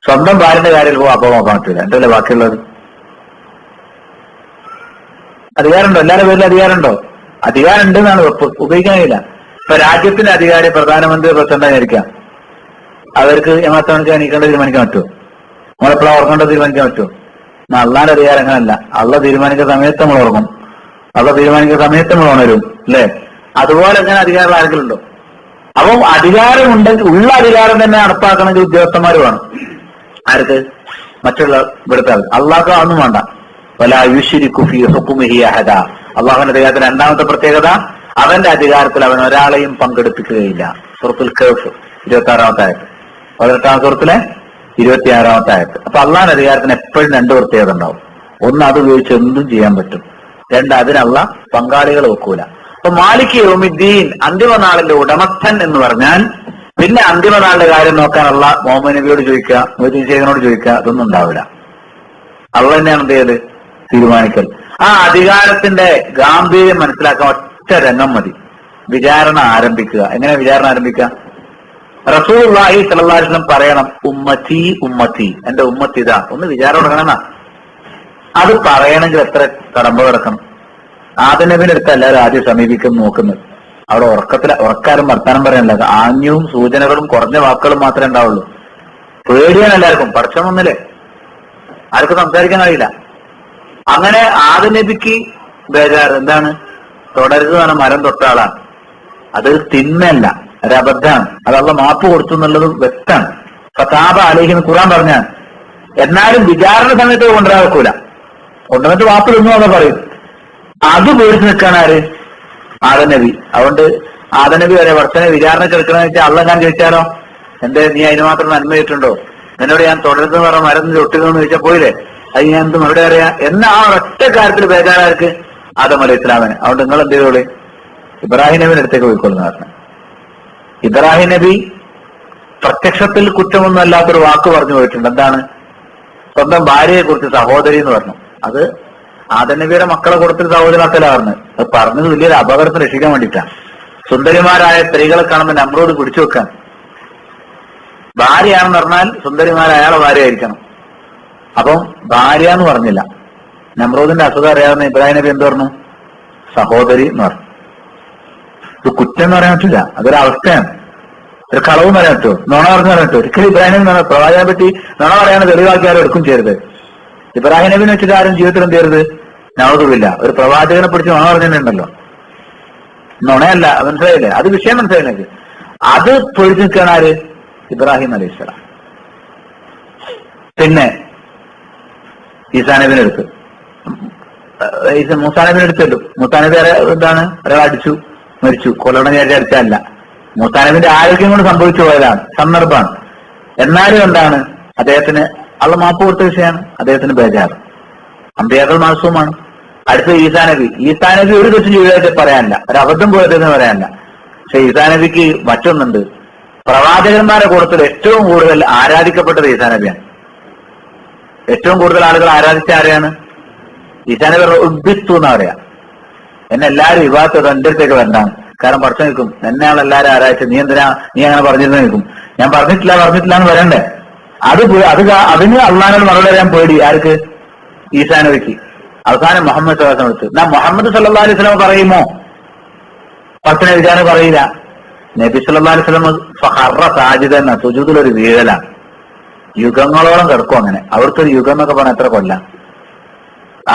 സ്വന്തം ഭാര്യന്റെ കാര്യം വാപ്പ നോക്കാൻ പറ്റൂല. എന്തല്ലേ ബാക്കിയുള്ളത്? അധികാരമുണ്ടോ? എല്ലാവരുടെ പേരിൽ അധികാരമുണ്ടോ? അധികാരം ഉണ്ടെന്നാണ്, ഉപയോഗിക്കാൻ കഴിയില്ല. ഇപ്പൊ രാജ്യത്തിന്റെ അധികാരി പ്രധാനമന്ത്രി പ്രസിഡന്റ് ആയിരിക്കാം, അവർക്ക് എത്ര മണിക്ക് എണീക്കേണ്ടത് തീരുമാനിക്കാൻ പറ്റുമോ? നമ്മളെപ്പോഴാണ് ഉറങ്ങേണ്ടത് തീരുമാനിക്കാൻ പറ്റുമോ? അള്ളാന്റെ അധികാരം അങ്ങനല്ല. അള്ള തീരുമാനിക്കുന്ന സമയത്ത് നമ്മൾ ഉറങ്ങും, അള്ള തീരുമാനിക്കുന്ന സമയത്ത് നമ്മൾ ഉണരും, അല്ലേ? അതുപോലെ അങ്ങനെ അധികാരം ആരെങ്കിലും ഉണ്ടോ? അപ്പം അധികാരമുണ്ടെങ്കിൽ ഉള്ള അധികാരം തന്നെ നടപ്പാക്കണമെങ്കിൽ ഉദ്യോഗസ്ഥന്മാർ വേണം. ആർക്ക്? മറ്റുള്ള ഇവിടുത്തെ അള്ളാഹ് ഒന്നും വേണ്ട. വലാ യുശ്രികു ഫീ ഹുക്മിഹി അഹദ. അള്ളാഹുവിന്റെ അധികാരത്തിന്റെ രണ്ടാമത്തെ പ്രത്യേകത, അവന്റെ അധികാരത്തിൽ അവൻ ഒരാളെയും പങ്കെടുപ്പിക്കുകയില്ല. സൂറത്തുൽ കഹ്ഫ് 26-ാമത്തെ ആയത്ത്, 18-ാം സൂറത്തിലെ 26-ാമത്തെ ആയത്ത്. അപ്പൊ അള്ളാഹിന്റെ അധികാരത്തിന് എപ്പോഴും രണ്ട് പ്രത്യേകത ഉണ്ടാവും. ഒന്ന്, അത് ഉപയോഗിച്ച് എന്തും ചെയ്യാൻ പറ്റും. രണ്ട്, അതിനുള്ള പങ്കാളികൾ വെക്കൂല. അപ്പൊ മാലിക് യൗമിദ്ദീൻ, അന്തിമ നാളിന്റെ ഉടമസ്ഥൻ എന്ന് പറഞ്ഞാൽ പിന്നെ അന്തിമ നാളിന്റെ കാര്യം നോക്കാനുള്ള മുഹമ്മദ് നബിയോട് ചോദിക്കുക, മൊയ്തീൻ ശേഖനോട് ചോദിക്കുക, അതൊന്നും ഉണ്ടാവില്ല. അള്ള തന്നെയാണ് എന്ത് ചെയ്യല്? തീരുമാനിക്കൽ. ആ അധികാരത്തിന്റെ ഗാംഭീര്യം മനസ്സിലാക്കാൻ ഒറ്റ രംഗം മതി, വിചാരണ ആരംഭിക്കുക. എങ്ങനെ വിചാരണ ആരംഭിക്കുക? റസൂലുള്ളാഹി സ്വല്ലല്ലാഹു അലൈഹി വസല്ലം പറയണം, ഉമ്മത്തി ഉമ്മത്തി, എന്റെ ഉമ്മത്തി ഇതാ. ഒന്ന് വിചാരം തുടങ്ങണമെന്നാ. അത് പറയണമെങ്കിൽ എത്ര കടമ്പ കിടക്കണം? ആദനബിന്റെ അടുത്ത് എല്ലാവരും ആദ്യം സമീപിക്കും നോക്കുന്നത്. അവിടെ ഉറക്കാരും വർത്താനം പറയാനല്ല, ആംഗ്യവും സൂചനകളും കുറഞ്ഞ വാക്കുകളും മാത്രമേ ഉണ്ടാവുള്ളൂ. പേടിയാണ് എല്ലാവർക്കും, പടച്ചവൻ ഒന്നില്ലേ, ആർക്കും സംസാരിക്കാൻ കഴിയില്ല. അങ്ങനെ ആദനബിക്ക് ബേജാറ് എന്താണ്? തുടരുന്നതാണ് മരം തൊട്ട ആളാണ്. അതൊരു തിന്മയല്ല, ഒരു അബദ്ധമാണ്. അതല്ല മാപ്പ് കൊടുത്തു എന്നുള്ളത് വ്യക്തമാണ്. ഫതാബ അലൈഹിന്ന് ഖുർആൻ പറഞ്ഞാണ്. എന്നാലും വിചാരണ സമയത്ത് കൊണ്ടുവരാൻ വെക്കൂല, കൊണ്ടുവന്നിട്ട് മാപ്പ് തിന്നു എന്ന് പറയും. അത് പേടിച്ച് നിൽക്കാണ് ആര്? ആദനബി. അതുകൊണ്ട് ആദനബി വരെ വർഷനെ വിചാരണയ്ക്ക് എടുക്കണമെന്ന് വെച്ചാൽ അള്ള ഞാൻ ചോദിച്ചാലോ, എന്റെ നീ അതിന് മാത്രം നന്മ ചെയ്തിട്ടുണ്ടോ? എന്നോട് ഞാൻ തുടരുന്ന പറഞ്ഞ മരുന്ന് ചൊട്ടിരുന്നു ചോദിച്ചാൽ പോയില്ലേ, അത് ഞാൻ എന്ത് മറുപടി അറിയാം എന്ന ആ ഒറ്റ കാര്യത്തിൽ ബേജാറാർക്ക് ആദം അലൈഹി ഇസ്ലാമിന്. അതുകൊണ്ട് നിങ്ങൾ എന്ത് ചെയ്തോളി? ഇബ്രാഹിം നബിയുടെ അടുത്തേക്ക് പോയിക്കൊള്ളുന്ന പറഞ്ഞു. ഇബ്രാഹിം നബി പ്രത്യക്ഷത്തിൽ കുറ്റമൊന്നും അല്ലാത്തൊരു വാക്ക് പറഞ്ഞു പോയിട്ടുണ്ട്. എന്താണ്? സ്വന്തം ഭാര്യയെ കുറിച്ച് സഹോദരി എന്ന് പറഞ്ഞു. അത് ആദനബിയുടെ മക്കളെ കൊടുത്തൊരു സഹോദരത്തില പറഞ്ഞത്. അത് പറഞ്ഞത് വലിയൊരു അപകടത്തിൽ രക്ഷിക്കാൻ വേണ്ടിയിട്ടാണ്. സുന്ദരിമാരായ സ്ത്രീകളെ കാണുമ്പോൾ നമ്രോട് പിടിച്ചു വെക്കാൻ. ഭാര്യയാണെന്ന് പറഞ്ഞാൽ സുന്ദരിമാരായ അയാളെ ഭാര്യ ആയിരിക്കണം. അപ്പം ഭാര്യ എന്ന് പറഞ്ഞില്ല, നമ്രൂദിന്റെ അസുഖം അറിയാവുന്ന ഇബ്രാഹിം നബി എന്ത് പറഞ്ഞു? സഹോദരി എന്ന് പറഞ്ഞു. ഇത് കുറ്റം എന്ന് പറയാൻ പറ്റില്ല, അതൊരു അവസ്ഥയാണ്. ഒരു കളവും പറയാൻ പറ്റുമോ? നുണ പറഞ്ഞു പറയാൻ പറ്റുമോ? ഒരിക്കലും ഇബ്രാഹിം നബി പ്രവാചകനെ പറ്റി നുണ പറയാൻ തെളിവാക്കിയാലും എടുക്കും ചെയ്യരുത്. ഇബ്രാഹിം നബിനെ വെച്ചിട്ട് ആരും ജീവിതത്തിൽ എന്ത് ചെയ്യരുത്? നൗദുബില്ല. ഒരു പ്രവാചകനെ പിടിച്ച് നുണ പറഞ്ഞിട്ടുണ്ടല്ലോ, നുണയല്ല, മനസ്സിലായില്ലേ? അത് വിഷയം മനസ്സിലായില്ലേ? അത് പൊഴിച്ചു നിൽക്കുകയാണ് ആര്? ഇബ്രാഹിം അലൈഹിസ്സലാം. പിന്നെ ഈസാ നബിനെ എടുത്ത് മൂസാ നബിനെ എടുത്തല്ലോ. മൂസാ നബി എന്താണ്? ഒരാൾ അടിച്ചു, മരിച്ചു. കൊല്ലണം വിചാരിച്ച അടിച്ചല്ല. മൂസാ നബിന്റെ ആരോഗ്യം കൊണ്ട് സംഭവിച്ചു പോയതാണ്, സന്ദർഭമാണ്. എന്നാലും എന്താണ്? അദ്ദേഹത്തിന് അള്ള മാപ്പ് കൊടുത്ത വിഷയമാണ്. അദ്ദേഹത്തിന് ബേജാറ്. അമ്പിയാക്കൾ മാസവുമാണ്. അടുത്ത ഈസാ നബി. ഈസാ നബി ഒരു ദിവസം ജീവിതത്തിൽ പറയാനില്ല, ഒരു അബദ്ധം പോയതെന്ന് പറയാനില്ല. പക്ഷെ ഈസാ നബിക്ക് മറ്റൊന്നുണ്ട്. പ്രവാചകന്മാരെ കൂട്ടത്തിൽ ഏറ്റവും കൂടുതൽ ആരാധിക്കപ്പെട്ടത് ഈസാ നബിയാണ്. ഏറ്റവും കൂടുതൽ ആളുകൾ ആരാധിച്ച ആരെയാണ്? ഈസാ നബി ഉദ്ഭിത്തു എന്നാ പറയാ. എന്നെ എല്ലാവരും വിവാഹത്തത് എന്റെ അടുത്തേക്ക് വരണ്ടാണ്. കാരണം പഠിച്ചു നിൽക്കും, എന്നെയാണ് എല്ലാവരും ആരാധിച്ചത്, നീ എന്തിനാ നീ അങ്ങനെ പറഞ്ഞിരുന്നു നിൽക്കും. ഞാൻ പറഞ്ഞിട്ടില്ല എന്ന് വരണ്ടേ? അതിന് അള്ളാഹിനോട് മറുപടി പറയാൻ പേടി ആർക്ക്? ഈസാ നബിക്ക്. അവസാനം മുഹമ്മദ് സല്ലല്ലാഹു അലൈഹി വസല്ലം എടുത്ത്. മുഹമ്മദ് സല്ലല്ലാഹു അലൈഹി വസല്ലം പറയുമോ? പത്തിന് വിചാരം പറയില്ല. നബി സല്ലല്ലാഹു അലൈഹി വസല്ലം ഫഖറ സാജിദൻ എന്ന സുജൂദിലൊരു വീഴലാണ്. യുഗങ്ങളോളം കിടക്കും. അങ്ങനെ അവർക്കൊരു യുഗം എന്നൊക്കെ പറഞ്ഞാൽ എത്ര കൊല്ലം?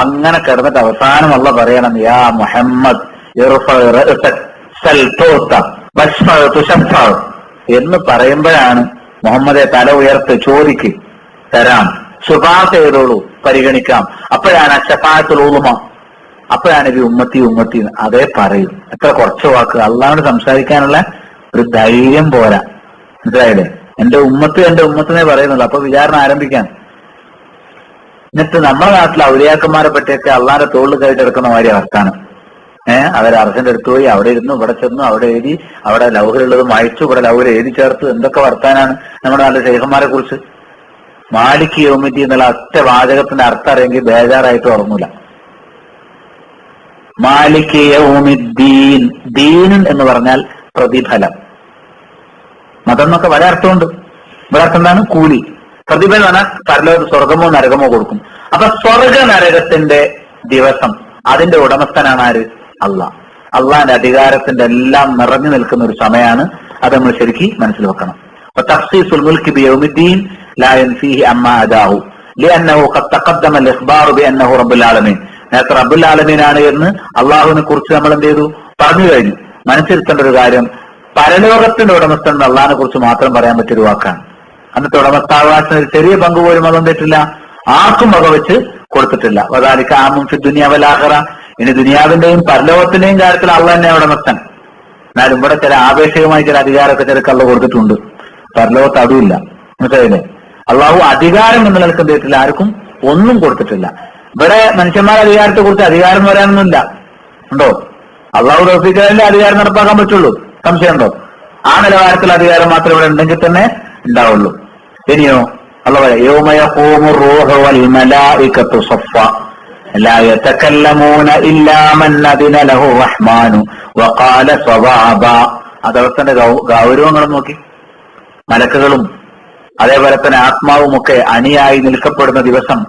അങ്ങനെ കിടന്നിട്ട് അവസാനം അള്ള പറയണം, യാ മുഹമ്മദ് എന്ന് പറയുമ്പോഴാണ് മുഹമ്മദെ തല ഉയർത്ത് ചോദിക്ക്, തരാം, ശുപാർശ ചെയ്തോളൂ, പരിഗണിക്കാം. അപ്പോഴാണ് ശഫാഅത്തുൽ ഉളുമ, അപ്പോഴാണ് ഈ ഉമ്മത്തി അതേ പറയും. എത്ര കുറച്ച് വാക്ക് അള്ളാഹോട് സംസാരിക്കാനുള്ള ഒരു ധൈര്യം പോരാ. മനസ്സിലായില്ലേ? എന്റെ ഉമ്മത്തിനെ പറയുന്നുള്ളൂ. അപ്പൊ വിചാരണ ആരംഭിക്കാൻ. എന്നിട്ട് നമ്മുടെ നാട്ടിൽ ഔലിയാക്കന്മാരെ പറ്റിയൊക്കെ അള്ളാന്റെ തോളിൽ കയറ്റി എടുക്കുന്ന മാതിരി അവർക്കാണ്. അവർ അർജന്റ് എടുത്തു പോയി, അവിടെ ഇരുന്നു, ഇവിടെ ചെന്നു, അവിടെ എഴുതി, അവിടെ ലൗഹിലുള്ളത് മായ്ച്ചു, ഇവിടെ ലൗഹിൽ എഴുതി ചേർത്ത്. എന്തൊക്കെ വർത്താനാണ് നമ്മുടെ നാട്ടിലെ ശൈഖന്മാരെ കുറിച്ച്. മാലിക് യൗമിദ്ദീൻ എന്നുള്ള ഒറ്റ വാചകത്തിന്റെ അർത്ഥം അറിയെങ്കിൽ ബേജാറായിട്ട് ഉറങ്ങൂല. മാലിക് യൗമിദ്ദീൻ, ദീൻ എന്ന് പറഞ്ഞാൽ പ്രതിഫലം. മതം എന്നൊക്കെ പല അർത്ഥമുണ്ട്. ഇവിടെ അർത്ഥം എന്താണ്? കൂലി. പ്രതിഫലം പറഞ്ഞാൽ പരലോകത്ത് സ്വർഗമോ നരകമോ കൊടുക്കും. അപ്പൊ സ്വർഗ നരകത്തിന്റെ ദിവസം അതിന്റെ ഉടമസ്ഥനാണ് ആര്? അള്ളാഹ്. അള്ളാന്റെ അധികാരത്തിന്റെ എല്ലാം നിറഞ്ഞു നിൽക്കുന്ന ഒരു സമയമാണ്. അത് നമ്മൾ ശരിക്കും മനസ്സിൽ വെക്കണം. തഖ്സീസുൽ മുൽകി ബിയൗമിദ്ദീൻ ലാ യൻഫീഹി അമ്മാ അദാഹു ലിഅന്നഹു ഖദ് തഖദ്ദമ അൽ-ഇഖ്ബാറു ബിഅന്നഹു റബ്ബുൽ ആലമീൻ. നേരത്തെ റബ്ബുൽ ആലമീൻ ആണ് എന്ന് അള്ളാഹുവിനെ കുറിച്ച് നമ്മൾ എന്ത് ചെയ്തു? പറഞ്ഞു കഴിഞ്ഞു. മനസ്സിരുത്തേണ്ട ഒരു കാര്യം, പരലോകത്തിന്റെ ഉടമസ്ഥൻ അള്ളാഹിനെ കുറിച്ച് മാത്രം പറയാൻ പറ്റിയൊരു വാക്കാണ്. അന്നത്തെ ഉടമസ്ഥാവകാശം ഒരു ചെറിയ പങ്ക് പോലും അത് എന്തിട്ടില്ല, ആർക്കും വകവെച്ച് കൊടുത്തിട്ടില്ല. വദാലിക ആമുൻ ഫി ദുനിയ വൽ ആഖിറ. ഇനി ദുനിയാവിന്റെയും പരലോകത്തിന്റെയും കാര്യത്തിൽ അള്ളാഹ് തന്നെ ഉടമസ്ഥൻ. എന്നാലും ഇവിടെ ചില ആപേക്ഷികമായി ചില അധികാരമൊക്കെ ചിലക്ക് അള്ളാഹ് കൊടുത്തിട്ടുണ്ട്. പരലോകത്ത് അതുമില്ല. മനസ്സിലായില്ലേ? അള്ളാഹു അധികാരം എന്ന് നിൽക്കുന്ന ആർക്കും ഒന്നും കൊടുത്തിട്ടില്ല. ഇവിടെ മനുഷ്യന്മാരുടെ അധികാരത്തെ കുറിച്ച് അധികാരം എന്ന് പറയാനൊന്നുമില്ല. ഉണ്ടോ? അള്ളാഹു പ്രവർത്തിച്ചാലേ അധികാരം നടപ്പാക്കാൻ പറ്റുള്ളൂ. സംശയമുണ്ടോ? ആ നിലവാരത്തിൽ അധികാരം മാത്രം ഇവിടെ ഉണ്ടെങ്കിൽ തന്നെ ഉണ്ടാവുള്ളൂ. ഇനിയോ അള്ളാഹു യൗമ യഖൂമു റൂഹു വൽ മലായികത്തു സഫ്ഫ ലാ യതകല്ലമൂന ഇല്ലാ മൻ അദിന ലഹു റഹ്മാനു വഖാല സവാബ. ആ ദിവസത്തിന്റെ ഗൗരവങ്ങളും നോക്കി. മലക്കുകളും അതേപോലെ തന്നെ ആത്മാവും ഒക്കെ അണിയായി നിൽക്കപ്പെടുന്ന ദിവസം.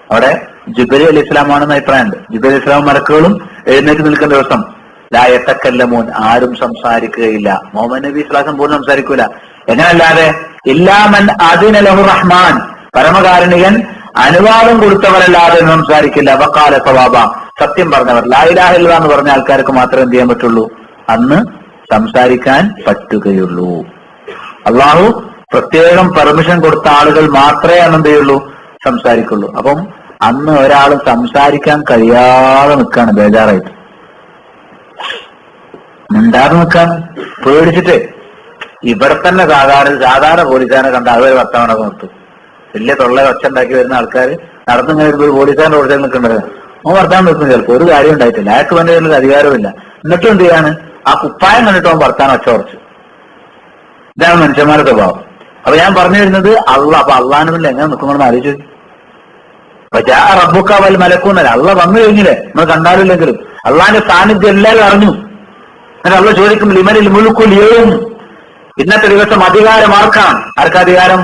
അവിടെ ജിബ്രീൽ അലൈഹി ഇസ്ലാമാണെന്ന് അഭിപ്രായമുണ്ട്. ജിബ്രീൽ അലൈഹി ഇസ്ലാം മലക്കുകളും എഴുന്നേറ്റ് നിൽക്കുന്ന ദിവസം. ലാ യതകല്ലമൂൻ, ആരും സംസാരിക്കുകയില്ല. മുഹമ്മദ് നബി സ്വല്ലല്ലാഹു പോലും സംസാരിക്കൂല. എങ്ങനല്ലാതെ ഇല്ലാ മൻ അദിന ലഹു റഹ്മാൻ, പരമകാരുണികൻ അനുവാദം കൊടുത്തവരല്ലാതെ സംസാരിക്കില്ല. വഖാല സവാബ, സത്യം പറഞ്ഞവർ. ലാ ഇലാഹ ഇല്ലല്ലാഹ് എന്ന് പറഞ്ഞ ആൾക്കാർക്ക് മാത്രമേ എന്ത് ചെയ്യാൻ പറ്റുള്ളൂ? അന്ന് സംസാരിക്കാൻ പറ്റുകയുള്ളൂ. അള്ളാഹു പ്രത്യേകം പെർമിഷൻ കൊടുത്ത ആളുകൾ മാത്രമേ അന്ന് എന്ത് ചെയ്യുള്ളൂ? സംസാരിക്കുള്ളൂ. അപ്പം അന്ന് ഒരാളും സംസാരിക്കാൻ കഴിയാതെ നിൽക്കാണ്, ബേജാറായിട്ട് മിണ്ടാതെ നിൽക്കാൻ പേടിച്ചിട്ട്. ഇവിടെ തന്നെ സാധാരണ പോലീസുകാരെ കണ്ട അവർ വർത്തമാനം നിർത്തും. വലിയ തൊള്ള ഒച്ച ഉണ്ടാക്കി വരുന്ന ആൾക്കാർ നടന്നിങ്ങനെ ഒരു പോലീസുകാരൻ്റെ ഓടിച്ചാൽ നിൽക്കേണ്ടത്. അവൻ വർത്താനം നിൽക്കുന്നു. ചിലപ്പോൾ ഒരു കാര്യം ഉണ്ടായിട്ടില്ല, അയാൾക്ക് വേണ്ട ഒരു അധികാരമില്ല. എന്നിട്ടും എന്ത് ചെയ്യാണ്? ആ കുപ്പായം കണ്ടിട്ട് അവൻ വർത്താനം ഒച്ച കുറച്ച്. ഇതാണ് മനുഷ്യന്മാരുടെ സ്വഭാവം. അപ്പൊ ഞാൻ പറഞ്ഞു വരുന്നത് അപ്പൊ അള്ളാഹുവിൽ എങ്ങനെ നിൽക്കണമെന്ന് ആലോചിച്ചു. റബ്ബുക വൽ മലക്കൂന്നല്ല, അള്ള വന്നു കഴിഞ്ഞില്ലേ, നമ്മൾ കണ്ടാലില്ലെങ്കിലും അള്ളാഹിന്റെ സാന്നിധ്യം എല്ലാവരും അറിഞ്ഞു. എന്നിട്ട് അള്ള ചോദിക്കും ലിമനിൽ മുൽക്കുൽ യൗം, ഇന്നത്തെ ദിവസം അധികാരം ആർക്കാണ്? ആർക്കധികാരം?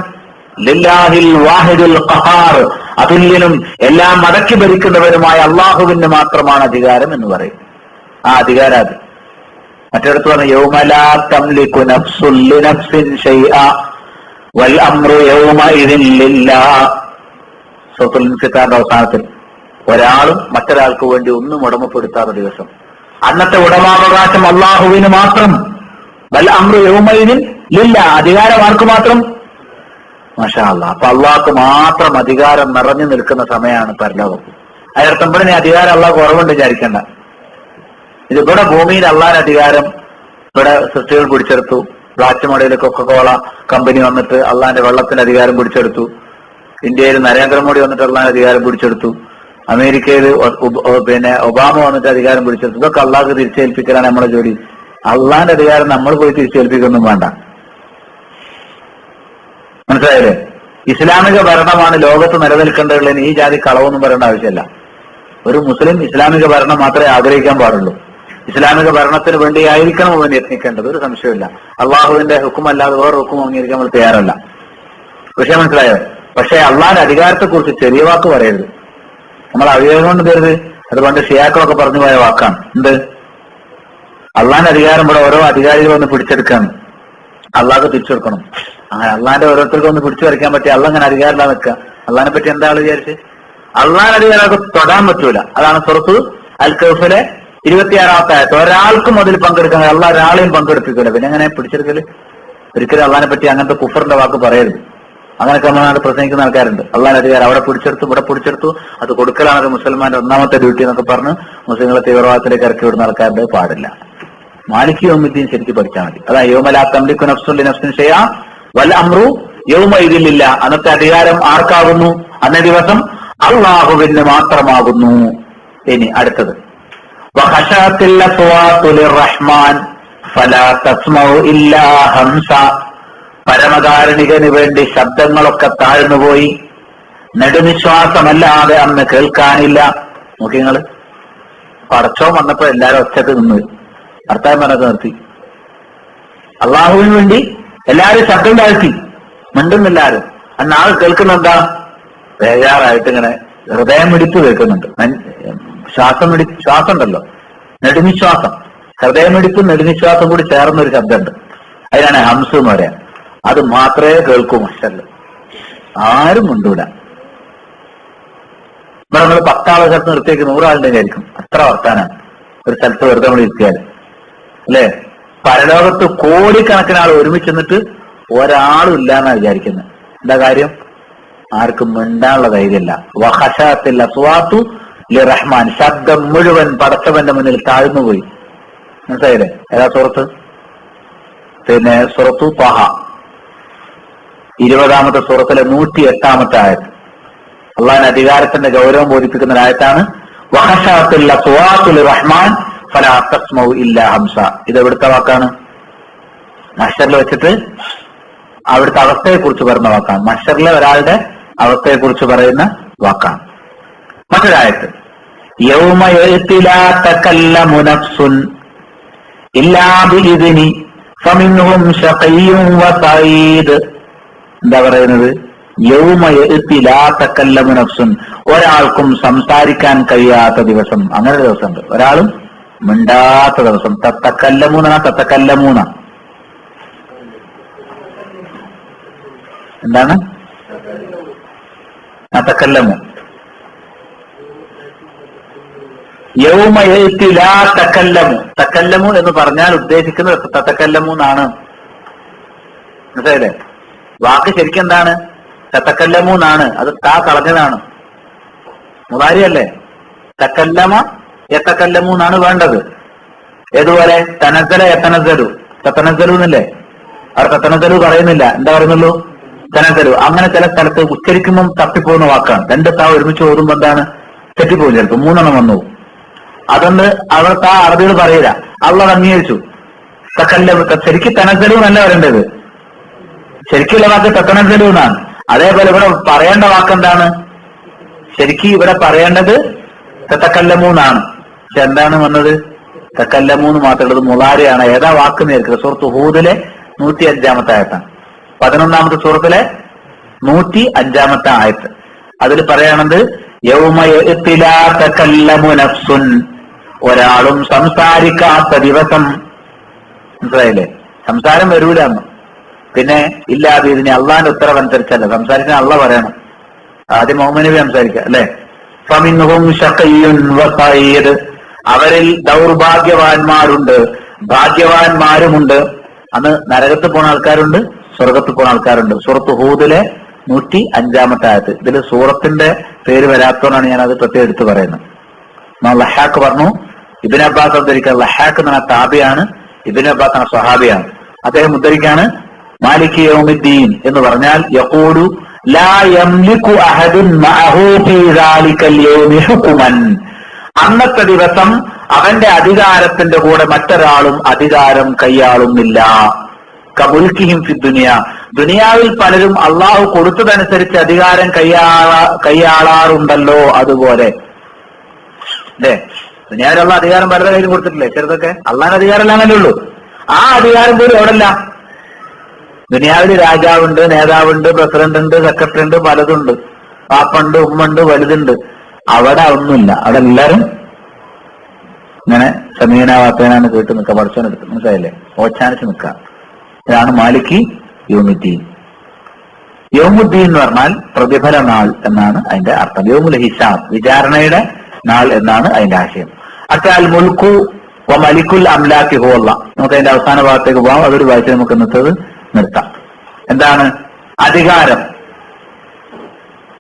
ലില്ലാഹിൽ വാഹിദുൽ ഖഹാർ, അതുല്യനും എല്ലാം മടക്കി ഭരിക്കുന്നവരുമായ അള്ളാഹുവിന് മാത്രമാണ് അധികാരം എന്ന് പറയും. ആ അധികാരം അത്. മറ്റിടത്ത് പറഞ്ഞു യൗമ ലാ തംലികു നഫ്സുൻ ലിനഫ്സിൻ ശൈഅ വൽ അംറു യൗമഇദിൻ ലില്ലാഹ്. സൂറത്തുൽ ഇൻഫിത്താറിന്റെ അവസാനത്തിൽ ഒരാളും മറ്റൊരാൾക്ക് വേണ്ടി ഒന്നും ഉടമപ്പെടുത്താത്ത ദിവസം. അന്നത്തെ ഉടമാവകാശം അള്ളാഹുവിന് മാത്രം. വൽ അംറു യൗമഇദിൻ ലില്ലാഹ്, അധികാരം ആർക്ക് മാത്രം? മാഷാ അല്ലാഹ്. അപ്പൊ അള്ളാഹ്ക്ക് മാത്രം അധികാരം നിറഞ്ഞു നിൽക്കുന്ന സമയമാണ് പരലോകം. അതിനർത്ഥം ഇവിടെ അധികാരം അള്ളാഹ് കുറവുണ്ട് വിചാരിക്കണ്ട. ഇത് ഇവിടെ ഭൂമിയിൽ അള്ളാഹിന്റെ അധികാരം ഇവിടെ സൃഷ്ടികൾ പിടിച്ചെടുത്തു. ബ്ലാക്ക് മോഡലിൽ കൊക്കക്കോള കമ്പനി വന്നിട്ട് അള്ളാഹിന്റെ വെള്ളത്തിന്റെ അധികാരം പിടിച്ചെടുത്തു. ഇന്ത്യയിൽ നരേന്ദ്രമോദി വന്നിട്ട് അള്ളാഹിന്റെ അധികാരം പിടിച്ചെടുത്തു. അമേരിക്കയിൽ ഒബാമ വന്നിട്ട് അധികാരം പിടിച്ചെടുത്തു. ഇതൊക്കെ അള്ളാഹ്ക്ക് തിരിച്ചേൽപ്പിക്കലാണ് നമ്മുടെ ജോലി. അള്ളാഹിന്റെ അധികാരം നമ്മൾ പോയി തിരിച്ചേൽപ്പിക്കൊന്നും വേണ്ട. മനസ്സിലായില്ലേ? ഇസ്ലാമിക ഭരണമാണ് ലോകത്ത് നിലനിൽക്കേണ്ടതുള്ളതിന് ഈ ജാതി കളവൊന്നും പറയേണ്ട ആവശ്യമില്ല. ഒരു മുസ്ലിം ഇസ്ലാമിക ഭരണം മാത്രമേ ആഗ്രഹിക്കാൻ പാടുള്ളൂ. ഇസ്ലാമിക ഭരണത്തിന് വേണ്ടി ആയിരിക്കണം അവൻ യത്നിക്കേണ്ടത്, ഒരു സംശയമില്ല. അള്ളാഹുവിന്റെ ഹുക്കുമല്ലാതെ വേറെ ഹുക്കും അംഗീകരിക്കാൻ നമ്മൾ തയ്യാറല്ല. വിഷയം മനസ്സിലായോ? പക്ഷേ അള്ളാഹിന്റെ അധികാരത്തെക്കുറിച്ച് ചെറിയ വാക്ക് പറയരുത്. നമ്മൾ അവിവേകം കൊണ്ട് തരുത്. അത് പണ്ട് ഷിയാക്കളൊക്കെ പറഞ്ഞു പോയ വാക്കാണ്. എന്ത്? അള്ളാഹിന്റെ അധികാരം ഇവിടെ ഓരോ അധികാരികൾ വന്ന് പിടിച്ചെടുക്കാണ്, അള്ളാഹ് തിരിച്ചെടുക്കണം. അങ്ങനെ അള്ളാഹിന്റെ ഓരോരുത്തർക്കും ഒന്ന് പിടിച്ചു വരയ്ക്കാൻ പറ്റിയ അള്ള അങ്ങനെ അധികാരമില്ലാതെ നിൽക്കുക. അള്ളാഹിനെ പറ്റി എന്താ ആള് വിചാരിച്ച്? അള്ളാഹിന്റെ അധികാരം തൊടാൻ പറ്റൂല. അതാണ് സൂറത്ത് അൽ കഹ്ഫിലെ 26-ാമത്തെ ആയത്ത്. ഒരാൾക്കും അതിൽ പങ്കെടുക്കാൻ, അള്ളാഹ് ഒരാളെയും പങ്കെടുപ്പിക്കൂല. പിന്നെ എങ്ങനെ പിടിച്ചെടുക്കല്? ഒരിക്കലും അള്ളാഹിനെ പറ്റി അങ്ങനത്തെ കുഫറിന്റെ വാക്ക് പറയരുത്. അങ്ങനെയൊക്കെ നമ്മളാണ് പ്രസംഗിക്കുന്ന ആൾക്കാരുണ്ട്. അള്ളാഹിന്റെ അധികാരം അവിടെ പിടിച്ചെടുത്തു, ഇവിടെ പിടിച്ചെടുത്തു, അത് കൊടുക്കലാണ് ഒരു മുസൽമാന്റെ ഒന്നാമത്തെ ഡ്യൂട്ടി എന്നൊക്കെ പറഞ്ഞ് മുസ്ലിങ്ങളെ തീവ്രവാദത്തിലേക്ക് ഇറക്കി വിടുന്ന ആൾക്കാരുടെ പാടില്ല. മാലിക് യൗമിദ്ദീൻ ശരിക്കും പഠിച്ചാൽ മതി. അതാ യൗമ ലാ തംലികു നഫ്സുൻ ലിനഫ്സിൻ ശൈഅ വൽ അംറു യൗമഇദിൻ ലില്ലാഹ്. അന്നത്തെ അധികാരം ആർക്കാകുന്നു? അന്നേ ദിവസം അള്ളാഹുവിന് മാത്രമാകുന്നു. ഇനി അടുത്തത് വഖശഅത്തിൽ അസ്വാതു ലിർറഹ്മാൻ ഫലാ തസ്മഉ ഇല്ലാ ഹംസ. പരമകാരുണികന് വേണ്ടി ശബ്ദങ്ങളൊക്കെ താഴ്ന്നുപോയി, നെടുനിശ്വാസമല്ലാതെ അന്ന് കേൾക്കാനില്ല. നോക്കി നിങ്ങള്, പടച്ചോൻ വന്നപ്പോ എല്ലാരും ഒച്ചക്ക് നിന്ന് ഭർത്താവ് പറഞ്ഞൊക്കെ നിർത്തി. അള്ളാഹുവിന് വേണ്ടി എല്ലാരും ശബ്ദം താഴ്ത്തി, മിണ്ടുന്നില്ലാരും. അന്നാൾ കേൾക്കുന്നെന്താ? ബേജാറായിട്ട് ഇങ്ങനെ ഹൃദയം മിടിപ്പ് കേൾക്കുന്നുണ്ട്. ശ്വാസം ഉണ്ടല്ലോ, നെടുനിശ്വാസം. ഹൃദയമിടിപ്പും നെടുനിശ്വാസം കൂടി ചേർന്നൊരു ശബ്ദമുണ്ട്. അതിനാണ് ഹംസ് എന്ന് പറയാം. അത് മാത്രമേ കേൾക്കൂ മഷല്ല, ആരും കൊണ്ടൂല. ഇവിടെ നമ്മൾ 10 ആളെ സ്ഥലത്ത് നിർത്തിയേക്ക് 100 ആളുടെ ആയിരിക്കും. അത്ര വർത്താനാണ് ഒരു സ്ഥലത്ത് വെറുതെ നമ്മൾ ഇരുത്തിയാൽ, അല്ലേ? പരലോകത്ത് കോടിക്കണക്കിന് ആൾ ഒരുമിച്ച് നിന്നിട്ട് ഒരാളും ഇല്ലാന്നാണ് വിചാരിക്കുന്നത്. എന്താ കാര്യം? ആർക്കും മിണ്ടാനുള്ള ധൈര്യമില്ല. വഖശഅത്തിൽ അസ്വാതു ലിർറഹ്മാൻ, ശബ്ദം മുഴുവൻ പടച്ചവന്റെ മുന്നിൽ താഴ്ന്നുപോയി. മനസ്സിലായില്ലേ? ഏതാ സൂറത്ത്? സൂറത്തു ത്വഹ 20-ാമത്തെ സൂറത്തിലെ 108-ാമത്തെ ആയത്ത്. അള്ളാഹിന്റെ അധികാരത്തിന്റെ ഗൗരവം ബോധിപ്പിക്കുന്ന ആയത്താണ്. വഖശഅത്തിൽ അസ്വാതു ലിർറഹ്മാൻ ഫലാ തസ്മഉ ഇല്ലാ ഹംസ. ഇത് എവിടുത്തെ വാക്കാണ്? മഹ്ശറിൽ വെച്ചിട്ട് അവിടുത്തെ അവസ്ഥയെ കുറിച്ച് പറയുന്ന വാക്കാണ്. മഹ്ശറിലെ ഒരാളുടെ അവസ്ഥയെ കുറിച്ച് പറയുന്ന വാക്കാണ്. മറ്റൊരായത്ത് യൗമ യഅതി ലാ തകല്ലമു നഫ്സുൻ ഇല്ലാ ബിഇദ്നി ഫമിൻഹും ശഖിയ്യുൻ വസഈദ്. എന്താ പറയുന്നത്? യൗമ യഅതി ലാ തകല്ലമു നഫ്സുൻ, ഒരാൾക്കും സംസാരിക്കാൻ കഴിയാത്ത ദിവസം. അങ്ങനെ ഒരു ദിവസമുണ്ട്, ഒരാളും മിണ്ടാത്ത ദിവസം. തത്തക്കല്ലമൂന എന്താണ്? തക്കല്ലമു യൗമ യഅതി ലാ തകല്ലമു. തകല്ലമു എന്ന് പറഞ്ഞാൽ ഉദ്ദേശിക്കുന്നത് തത്തക്കല്ലമു എന്നാണ്. മനസ്സിലായില്ലേ? വാക്ക് ശരിക്കും എന്താണ്? തത്തക്കല്ലമു എന്നാണ്. അത് താ കളഞ്ഞതാണ്, മുതാരിയല്ലേ? തക്കല്ലമ യതകല്ലമു എന്നാണ് വേണ്ടത്. ഏതുപോലെ തനസ്സല യതനസ്സലു, തതനസ്സലു എന്നല്ലേ? അവർ തതനസ്സലു പറയുന്നില്ല. എന്താ പറയുന്നുള്ളൂ? തനസ്സലു. അങ്ങനെ ചില സ്ഥലത്ത് ഉച്ചരിക്കുമ്പം തപ്പിപ്പോകുന്ന വാക്കാണ്. 2 താ ഒരുമിച്ച് ഓതുമ്പോ എന്താണ്? തെറ്റിപ്പോകും. ചിലപ്പോൾ 3 വന്നു. അതൊന്ന് അവിടുത്തെ ആ അറബികൾ പറയില്ല. അള്ളാഹ് അംഗീകരിച്ചു. തകല്ലമു, ശരിക്കും തനസ്സലു എന്നല്ല പറയേണ്ടത്. ശരിക്കുള്ള വാക്ക് തതനസ്സലു എന്നാണ്. അതേപോലെ ഇവിടെ പറയേണ്ട വാക്കെന്താണ്? ശരിക്കും ഇവിടെ പറയേണ്ടത് തതകല്ലമു എന്നാണ്. പക്ഷെ എന്താണ് വന്നത്? തകല്ലമു എന്ന് മാത്രമുള്ളത് മുളാരിയാണ്. ഏതാ വാക്ക് നേരിട്ടത്? സൂറത്ത് ഹൂദിലെ 105-ാമത്തെ ആയത്താണ്. 11-ാമത്തെ സൂറത്തിലെ 105 ആയത്ത്. അതിൽ പറയണത് യൗമ യഅതി ലാ തകല്ലമു നഫ്സുൻ, ഒരാളും സംസാരിക്കാത്ത ദിവസം. മനസ്സിലായില്ലേ? സംസാരം വരൂലെന്ന്. പിന്നെ ഇല്ലാതെ ഇതിനെ അള്ളാന്റെ ഉത്തരവനുസരിച്ചല്ല സംസാരിക്കാൻ. അള്ള പറയണം. ആദ്യം മുഹമ്മദ് നബി സംസാരിക്കുക അല്ലെ? ഫമിൻഹും ശഖിയ്യുൻ വസഈദ്, അവരിൽ ദൗർഭാഗ്യവാന്മാരുണ്ട്, ഭാഗ്യവാന്മാരുമുണ്ട്. അന്ന് നരകത്ത് പോണ ആൾക്കാരുണ്ട്, സ്വർഗത്ത് പോണ ആൾക്കാരുണ്ട്. സൂറത്ത് ഹൂദിലെ 105 ആയത്ത്. ഇതിൽ സൂറത്തിന്റെ പേര് വരാത്തോണ്ടാണ് ഞാൻ അത് പ്രത്യേകം എടുത്ത് പറയുന്നത്. ലഹാക്ക് പറഞ്ഞു, ഇബ്നു അബ്ബാസ് ഉദ്ധരിക്കുക. ലഹാക്ക് എന്ന താബിയാണ്, ഇബ്നു അബ്ബാസ് എന്ന സ്വഹാബിയാണ്. അദ്ദേഹം ഉദ്ധരിക്കാണ് മാലിക് യൗമിദ്ദീൻ എന്ന് പറഞ്ഞാൽ യഖൂലു ലാ യംലികു അഹദുൻ മഅഹു ഫീ ദാലികൽ യൗമി ഹുക്മൻ, അന്നത്തെ ദിവസം അവന്റെ അധികാരത്തിന്റെ കൂടെ മറ്റൊരാളും അധികാരം കൈയാളുന്നില്ല. കമുൽക്കിഹിം ഫി ദുനിയ, ദുനിയാവിൽ പലരും അള്ളാഹു കൊടുത്തതനുസരിച്ച് അധികാരം കൈയാളാറുണ്ടല്ലോ, അതുപോലെ അല്ലേ? ദുനിയാവിലുള്ള അധികാരം പലരുടെ കയ്യിൽ കൊടുത്തിട്ടില്ലേ? ചെറുതൊക്കെ അള്ളാഹിന്റെ അധികാരം അല്ലാന്നല്ലേ ഉള്ളൂ. ആ അധികാരം പോലും എവിടെല്ല. ദുനിയാവിൽ രാജാവുണ്ട്, നേതാവുണ്ട്, പ്രസിഡന്റ് ഉണ്ട്, സെക്രട്ടറി ഉണ്ട്, പലതുണ്ട്, പാപ്പുണ്ട്, ഉമ്മുണ്ട്, വലുതുണ്ട്. അവിടെ ഒന്നുമില്ല. അവിടെ എല്ലാരും ഇങ്ങനെ സമീനാവാത്തേനാണ് കേട്ട് നിൽക്കുക, പഠിച്ചോനെടുത്ത്. മനസ്സിലായില്ലേ? ഓച്ചാനിച്ച് നിൽക്കുക. ഇതാണ് മാലിക് യൗമുദ്ദീൻ. യൗമുദ്ദീൻ എന്ന് പറഞ്ഞാൽ പ്രതിഫല നാൾ എന്നാണ് അതിന്റെ അർത്ഥം. യൗമുൽ ഹിസാബ്, വിചാരണയുടെ നാൾ എന്നാണ് അതിന്റെ ആശയം. അൽ മുൽക്കു വ മലിക്കുൽ അംലാക്കി ഹുവല്ല. നമുക്ക് അതിന്റെ അവസാന ഭാഗത്തേക്ക് പോകാം. അതൊരു വായിച്ച് നമുക്ക് ഇന്നത്തത് നിർത്താം. എന്താണ് അധികാരം?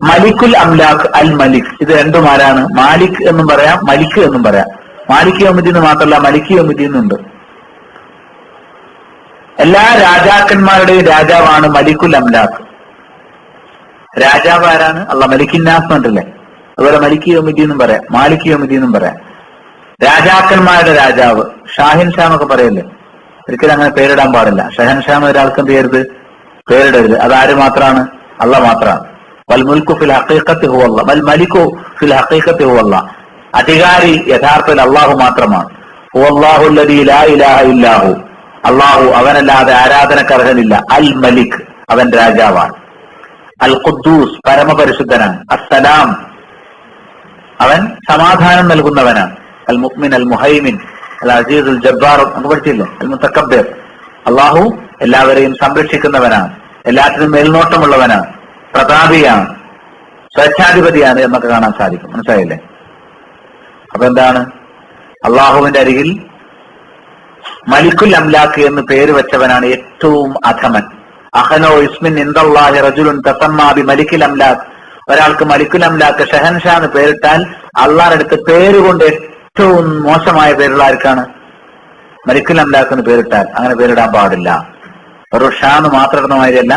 മലിക്കുൽ അംലാഖ്, അൽ മലിക്, ഇത് രണ്ടും ആരാണ്? മാലിക് എന്നും പറയാം, മലിക് എന്നും പറയാം. മാലിക് യൗമുദ്ദീൻ മാത്രമല്ല, മലിക് യൗമുദ്ദീൻ ഉണ്ട്. എല്ലാ രാജാക്കന്മാരുടെയും രാജാവാണ് മലിക്കുൽ അംലാഖ്. രാജാവ് ആരാണ്? അള്ളാഹ്. മലിക്കിന്നാസ് എന്നല്ലേ? അതുപോലെ മലിക് യൗമുദ്ദീൻ എന്നും പറയാം, മാലിക് യൗമുദ്ദീൻ എന്നും പറയാം. രാജാക്കന്മാരുടെ രാജാവ്, ഷാഹിൻ ഷാ എന്നൊക്കെ പറയല്ലേ? ഒരിക്കലും അങ്ങനെ പേരിടാൻ പാടില്ല. ഷഹൻ ഷാ എന്ന ഒരാൾക്ക് എന്ത് ചെയ്യരുത്? പേരിടരുത്. അതാര് മാത്രമാണ്? അള്ളാഹ് മാത്രമാണ്. വൽ മുൽക്കു ഫിൽ ഹഖീഖത്തി ഹുവ, വൽ മലികു ഫിൽ ഹഖീഖത്തി ഹുവ. അധികാരി യഥാർത്ഥത്തിൽ അള്ളാഹു മാത്രമാണ്. ഹുവല്ലാഹു അല്ലദീ ലാ ഇലാഹ ഇല്ലാഹു, അള്ളാഹു, അവനല്ലാതെ ആരാധനക്കർഹനില്ല. അൽ മലിക്, അവൻ രാജാവാണ്. അൽ ഖുദ്ദൂസ്, പരമപരിശുദ്ധനാണ്. അസ്സലാം, അവൻ സമാധാനം നൽകുന്നവനാണ്. അൽ മുഅ്മിൻ, അൽ മുഹൈമിൻ, അൽ അസീസ്, അൽ ജബ്ബാർ നമുക്ക് പഠിച്ചില്ലേ? അൽ മുതക്കബ്ബിർ, അള്ളാഹു എല്ലാവരെയും സംരക്ഷിക്കുന്നവനാണ്, എല്ലാത്തിനും മേൽനോട്ടമുള്ളവനാണ്, പ്രതാപിയാണ്, സ്വേച്ഛാധിപതിയാണ് എന്നൊക്കെ കാണാൻ സാധിക്കും. മനസ്സിലായില്ലേ? അപ്പൊ എന്താണ്? അള്ളാഹുവിന്റെ അരികിൽ മലിക്കുൽ അംലാഖ് എന്ന് പേര് വെച്ചവനാണ് ഏറ്റവും അധമൻ. അഹനോ ഇസ്മിൻ ഇൻദല്ലാഹി റജുലുൻ തസമ്മാ ബി മലിക്കുൽ അംലാഖ്, ഒരാൾക്ക് മലിക്കുൽ അംലാഖ് ഷഹൻഷാ എന്ന് പേരിട്ടാൽ അള്ളാഹുവിന്റെ അടുത്ത് പേരുകൊണ്ട് ഏറ്റവും മോശമായ പേരുള്ള ആർക്കാണ്? മലിക്കുൽ അംലാഖ് എന്ന് പേരിട്ടാൽ. അങ്ങനെ പേരിടാൻ പാടില്ല. ഒരു ഷാ എന്ന് മാത്രം ഇടുന്ന മാതിരിയല്ല,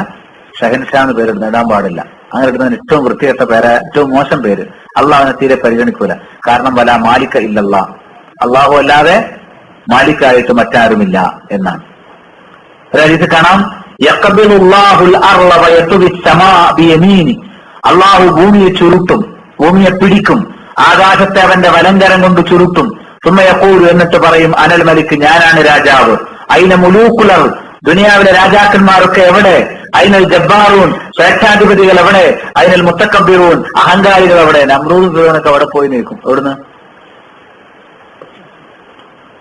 ഷഹൻഷാ എന്ന് പേരിടാൻ പാടില്ല. അങ്ങനെ ഇടുന്നതിന് ഏറ്റവും വൃത്തികെട്ട പേര്, ഏറ്റവും മോശം പേര്. അള്ളാഹുവിനെ തീരെ പരിഗണിക്കൂല. കാരണം വല മാലിക്ക ഇല്ലല്ലാ, അള്ളാഹു അല്ലാതെ മാലിക്കായിട്ട് മറ്റാരുമില്ല എന്നാണ്. ഇത് കാണാം. അള്ളാഹു ഭൂമിയെ ചുരുട്ടും, ഭൂമിയെ പിടിക്കും, ആകാശത്തെ അവന്റെ വലങ്കരം കൊണ്ട് ചുരുട്ടും. സുമ്മയഖൂലു, എന്നിട്ട് പറയും അനൽ മലിക്, ഞാനാണ് രാജാവ്. അയിന മുലൂക്കുലർ, ദുനിയാവിലെ രാജാക്കന്മാരൊക്കെ എവിടെ? അയിനൽ ജബ്ബാറൂൻ, സ്വേച്ഛാധിപതികൾ എവിടെ? അയിനൽ മുത്തക്കബ്ബിറൂൻ, അഹങ്കാരികൾ എവിടെ? നമ്രൂദ് ഫിറൗനൊക്കെ അവിടെ പോയി നിൽക്കും. എവിടുന്ന്?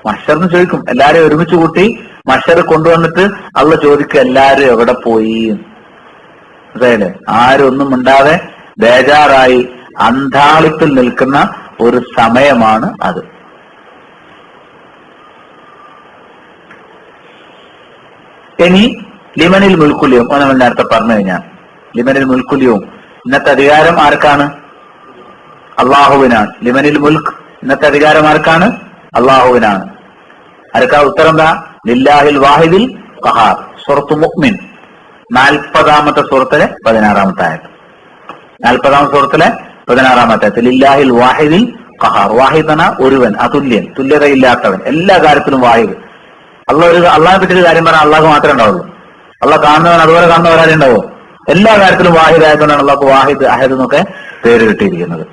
മഹ്ശറിന് ചോദിക്കും. എല്ലാരെയും ഒരുമിച്ച് കൂട്ടി മഹ്ശർ കൊണ്ടുവന്നിട്ട് അള്ളാഹ് ചോദിക്കും, എല്ലാരും എവിടെ പോയി? അതായത് ആരും ഒന്നും മിണ്ടാതെ ബേജാറായി അന്താളിപ്പിൽ നിൽക്കുന്ന ഒരു സമയമാണ് അത്. ഇനി ലിമനിൽ മുൽക്കുലിയും നമ്മൾ നേരത്തെ പറഞ്ഞു കഴിഞ്ഞാൽ, ലിമനിൽ മുൽക്കുലിയും ഇന്നത്തെ അധികാരം ആർക്കാണ്? അള്ളാഹുവിനാണ്. ലിമനിൽ മുൽക്ക്, ഇന്നത്തെ അധികാരം ആർക്കാണ്? അള്ളാഹുവിനാണ്. ആർക്കാ? ഉത്തരം എന്താ? ലില്ലാഹിൽ വാഹിദിൽ ഖഹാർ. സൂറത്ത് മുഅ്മിൻ 40-ാമത്തെ സൂറത്തിലെ 16-ാമത്തെ ആയത്ത്. 40-ാമത്തെ സൂറത്തിലെ 16-ാമത്തെ ആയത്ത്. ലില്ലാഹിൽ വാഹിദിൽ ഖഹാർ. വാഹിദ് എന്ന ഒരുവൻ, അതുല്യൻ, തുല്യതയില്ലാത്തവൻ, എല്ലാ കാര്യത്തിലും വാഹിദ്. അള്ളാഹിനെ പറ്റിയൊരു കാര്യം പറഞ്ഞാൽ അള്ളാഹ് മാത്രമേ ഉണ്ടാവുള്ളൂ. അള്ളാഹ് കാണുന്നവൻ അതുപോലെ കാണുന്നവരാരും ഉണ്ടാവോ? എല്ലാ കാര്യത്തിലും വാഹിദ് ആയതുകൊണ്ടാണ് അള്ളാഹ് വാഹിദ്, അഹദ് എന്നൊക്കെ പേര് കിട്ടിയിരിക്കുന്നത്.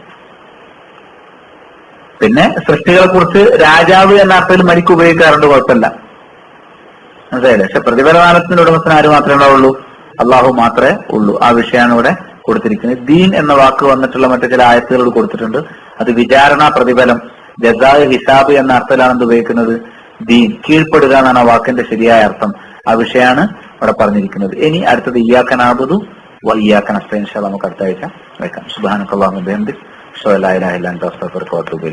പിന്നെ സൃഷ്ടികളെ കുറിച്ച് രാജാവ് എന്ന അർത്ഥത്തിൽ മലിക്ക് ഉപയോഗിക്കാറുണ്ട്, കുഴപ്പമില്ല. മനസ്സിലായില്ലേ? പക്ഷെ പ്രതിഫലദാനത്തിന്റെ ഉടമസ്ഥന് ആര് മാത്രമേ ഉണ്ടാവുള്ളൂ? അള്ളാഹു മാത്രമേ ഉള്ളൂ. ആ വിഷയമാണ് ഇവിടെ കൊടുത്തിരിക്കുന്നത്. ദീൻ എന്ന വാക്ക് വന്നിട്ടുള്ള മറ്റു ചില ആയത്തുകൾ കൊടുത്തിട്ടുണ്ട്. അത് വിചാരണ, പ്രതിഫലം, ജസാ, ഹിസാബ് എന്ന അർത്ഥത്തിലാണ് ഇത് ഉപയോഗിക്കുന്നത്. ദീൻ കീഴ്പ്പെടുക എന്നാണ് ആ വാക്കിന്റെ ശരിയായ അർത്ഥം. ആ വിഷയമാണ് ഇവിടെ പറഞ്ഞിരിക്കുന്നത്. ഇനി അടുത്തത് ഇയ്യാക നഅ്ബുദു വ ഇയ്യാക നസ്തഈൻ. ഇൻഷാ അല്ലാഹ് നമുക്ക് അടുത്ത ആഴ്ച വയ്ക്കാം. സുബ്ഹാനക്കല്ലാഹുമ്മ വബിഹംദിക അശ്ഹദു അല്ലാ ഇലാഹ ഇല്ല അൻത അസ്തഗ്ഫിറുക വ അത്തൂബു ഇലൈക്.